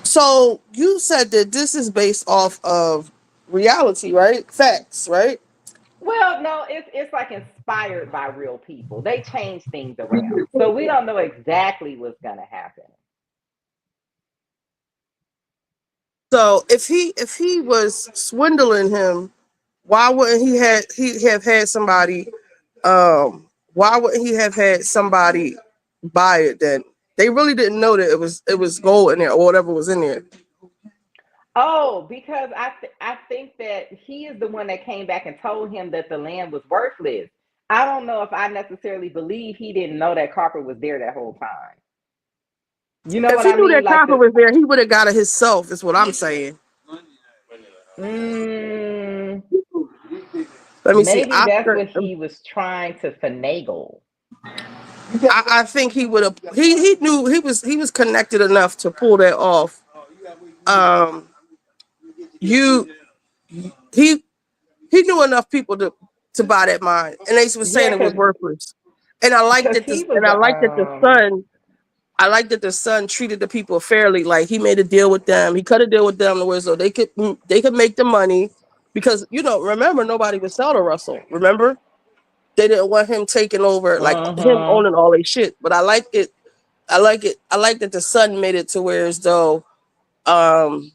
So you said that this is based off of reality, right? Facts, right? Well, no, it's like inspired by real people. They change things around. So we don't know exactly what's gonna happen. So if he was swindling him, why wouldn't he have had somebody why wouldn't he have had somebody buy it then? They really didn't know that it was gold in there or whatever was in there. Oh, because I think that he is the one that came back and told him that the land was worthless. I don't know if I necessarily believe he didn't know that Carper was there that whole time. You know If what he I knew mean? that Like Copper was there, he would have got it himself, is what I'm saying. Let me see. Maybe that's what he was trying to finagle. I think he would have. He knew he was connected enough to pull that off. He knew enough people to buy that mine, and they were saying Yeah, it was worthless. And I liked that he was the son. I like that the son treated the people fairly. Like he made a deal with them. He cut a deal with them the way so they could make the money because remember nobody would sell to Russell. Remember they didn't want him taking over like him Uh-huh. owning all their shit. But I like it. I like it. I like that the son made it to where as though um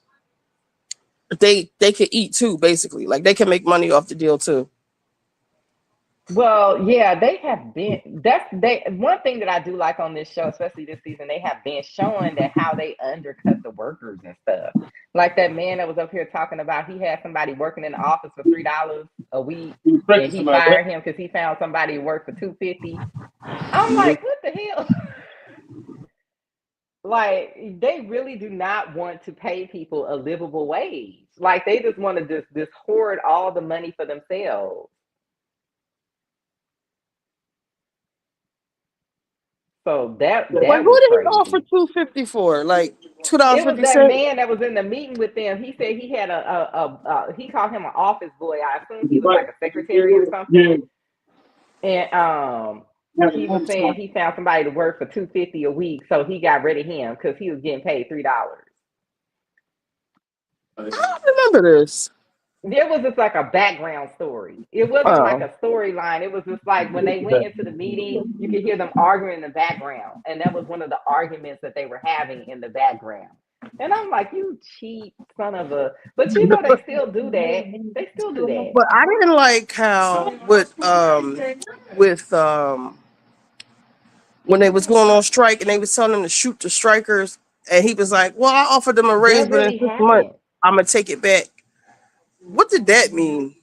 they could eat too, basically. Like they can make money off the deal too. Well, yeah, they have been. That's they. One thing that I do like on this show, especially this season, they have been showing that how they undercut the workers and stuff. Like that man that was up here talking about he had somebody working in the office for $3 a week, and he fired him because he found somebody who worked for $250. I'm like, what the hell? Like they really do not want to pay people a livable wage. Like they just want to just hoard all the money for themselves. So that Wait, that who was did he offer crazy. $250 for? Like $2 It was 50 that cents. man that was in the meeting with them. He said he had he called him an office boy. I assume he was like a secretary or something. And he was saying he found somebody to work for $250 a week, so he got rid of him because he was getting paid $3. I don't remember this. There was just like a background story. It wasn't like Oh. a storyline. It was just like when they went into the meeting, you could hear them arguing in the background. And that was one of the arguments that they were having in the background. And I'm like, you cheap son of a. But they still do that. They still do that. But I didn't like how with when they was going on strike and they was telling them to shoot the strikers, and he was like, "Well, I offered them a raise, That but in really 6 months, happened. I'm gonna take it back." What did that mean?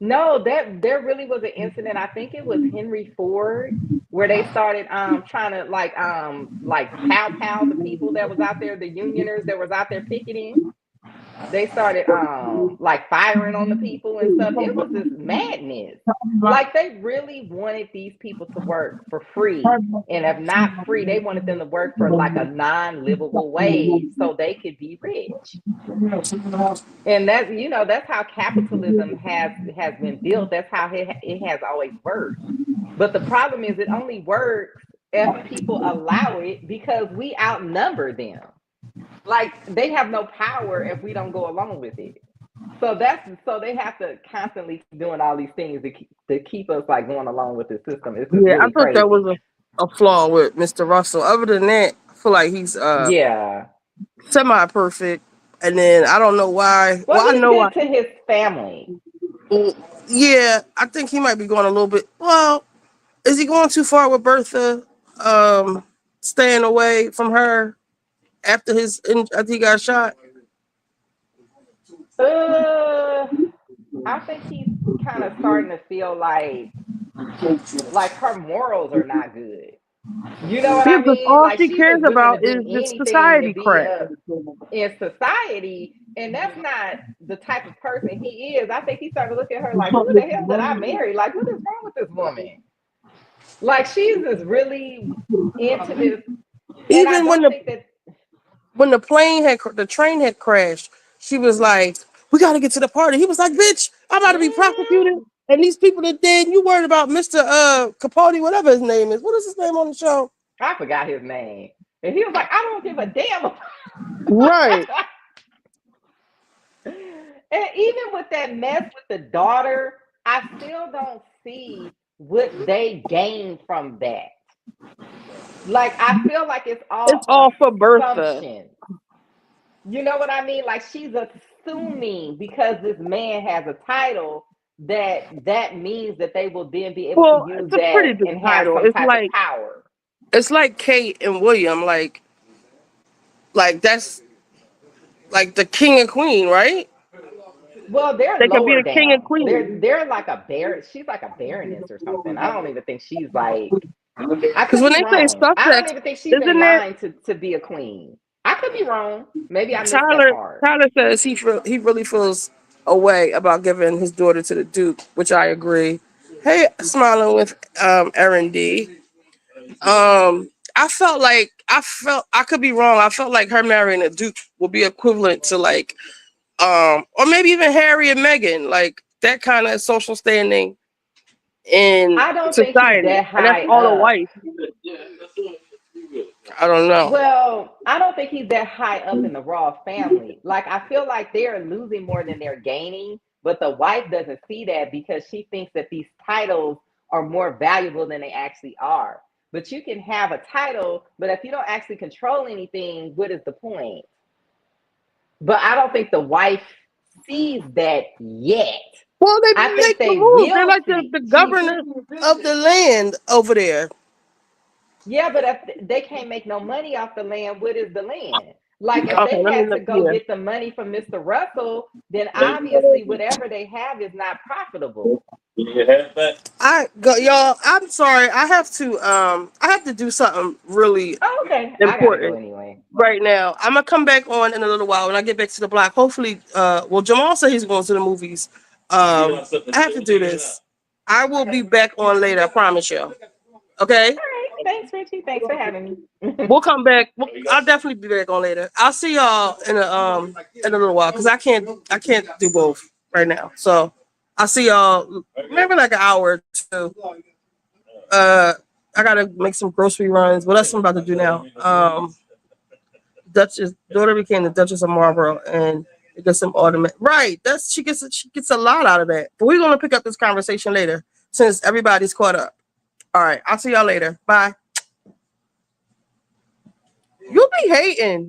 No, that there really was an incident. I think it was Henry Ford where they started trying to like pow the people that was out there, the unioners that was out there picketing. They started like firing on the people and stuff. It was this madness. Like they really wanted these people to work for free. And if not free, they wanted them to work for like a non-livable wage so they could be rich. And that that's how capitalism has been built. That's how it has always worked. But the problem is it only works if people allow it because we outnumber them. Like they have no power if we don't go along with it. So they have to constantly keep doing all these things to keep us like going along with the system. It's just Yeah, I really thought that crazy. was a flaw with Mr. Russell. Other than that, I feel like he's Yeah. semi perfect. And then I don't know why. Well, Well, I he's know why. good to his family. Yeah, I think he might be going a little bit. Well, is he going too far with Bertha? Staying away from her after after he got shot. Uh, I think he's kind of starting to feel like her morals are not good. You know what Yeah, I because mean? all Like she she's cares just willing to about do is this anything to society be crap. up in society, and that's not the type of person he is. I think he started to look at her like, who the hell did I marry? Like, what is wrong with this woman? Like, she's just really into this, and I Even don't think that. when the train had crashed, she was like, "We got to get to the party." He was like, "Bitch, I'm about to be Mhm. prosecuted, and these people that dead. You worried about Mr. Capote, whatever his name is. What is his name on the show?" I forgot his name, and he was like, I don't give a damn. Right. And even with that mess with the daughter, I still don't see what they gain from that. Like, I feel like it's It's all all for Bertha. assumption. You know what I mean? Like, she's assuming because this man has a title that means that they will then be able to Well, use it's a pretty that good and have title. some type of power. It's like Kate and William, like that's like the king and queen, right? Well, they're They can be lower the king and down. queen. They're like a bear. She's like a baroness or something. I don't even think she's like. I Because could when be they say wrong. I don't Sussex, even think she's in isn't it? line to be a queen. I could be wrong. Maybe I missed that Tyler part. Tyler says he really feels a way about giving his daughter to the Duke, which I agree. Hey, smiling with Erin D. I felt I could be wrong. I felt like her marrying a Duke would be equivalent to like or maybe even Harry and Meghan, like that kind of social standing in I don't think he's society, that and that's high all the up. whites. I don't know. Well, I don't think he's that high up in the Raw family. Like, I feel like they're losing more than they're gaining, but the wife doesn't see that because she thinks that these titles are more valuable than they actually are. But you can have a title, but if you don't actually control anything, what is the point? But I don't think the wife sees that yet. Well, they I think make the they rules. They're will like see. the governor of the land over there. Yeah, but if they can't make no money off the land, what is the land? Like if Okay, they let me had to look go here. get the money from Mr. Russell, then obviously whatever they have is not profitable. I go, y'all. I'm sorry. I have to do something really Oh, okay. I gotta go important anyway. right now. I'm gonna come back on in a little while when I get back to the block. Hopefully, well, Jamal said he's going to the movies. I have to do this. I will be back on later. I promise you. Okay. All right. Thanks, Richie. Thanks for having me. We'll come back. I'll definitely be back on later. I'll see y'all in a little while because I can't do both right now. So I'll see y'all maybe like an hour or two. Uh, I gotta make some grocery runs. What else I'm about to do now? Duchess daughter became the Duchess of Marlborough and it gets some ornament. Right. She gets a lot out of that. But we're gonna pick up this conversation later since everybody's caught up. All right. I'll see y'all later. Bye. You be hating.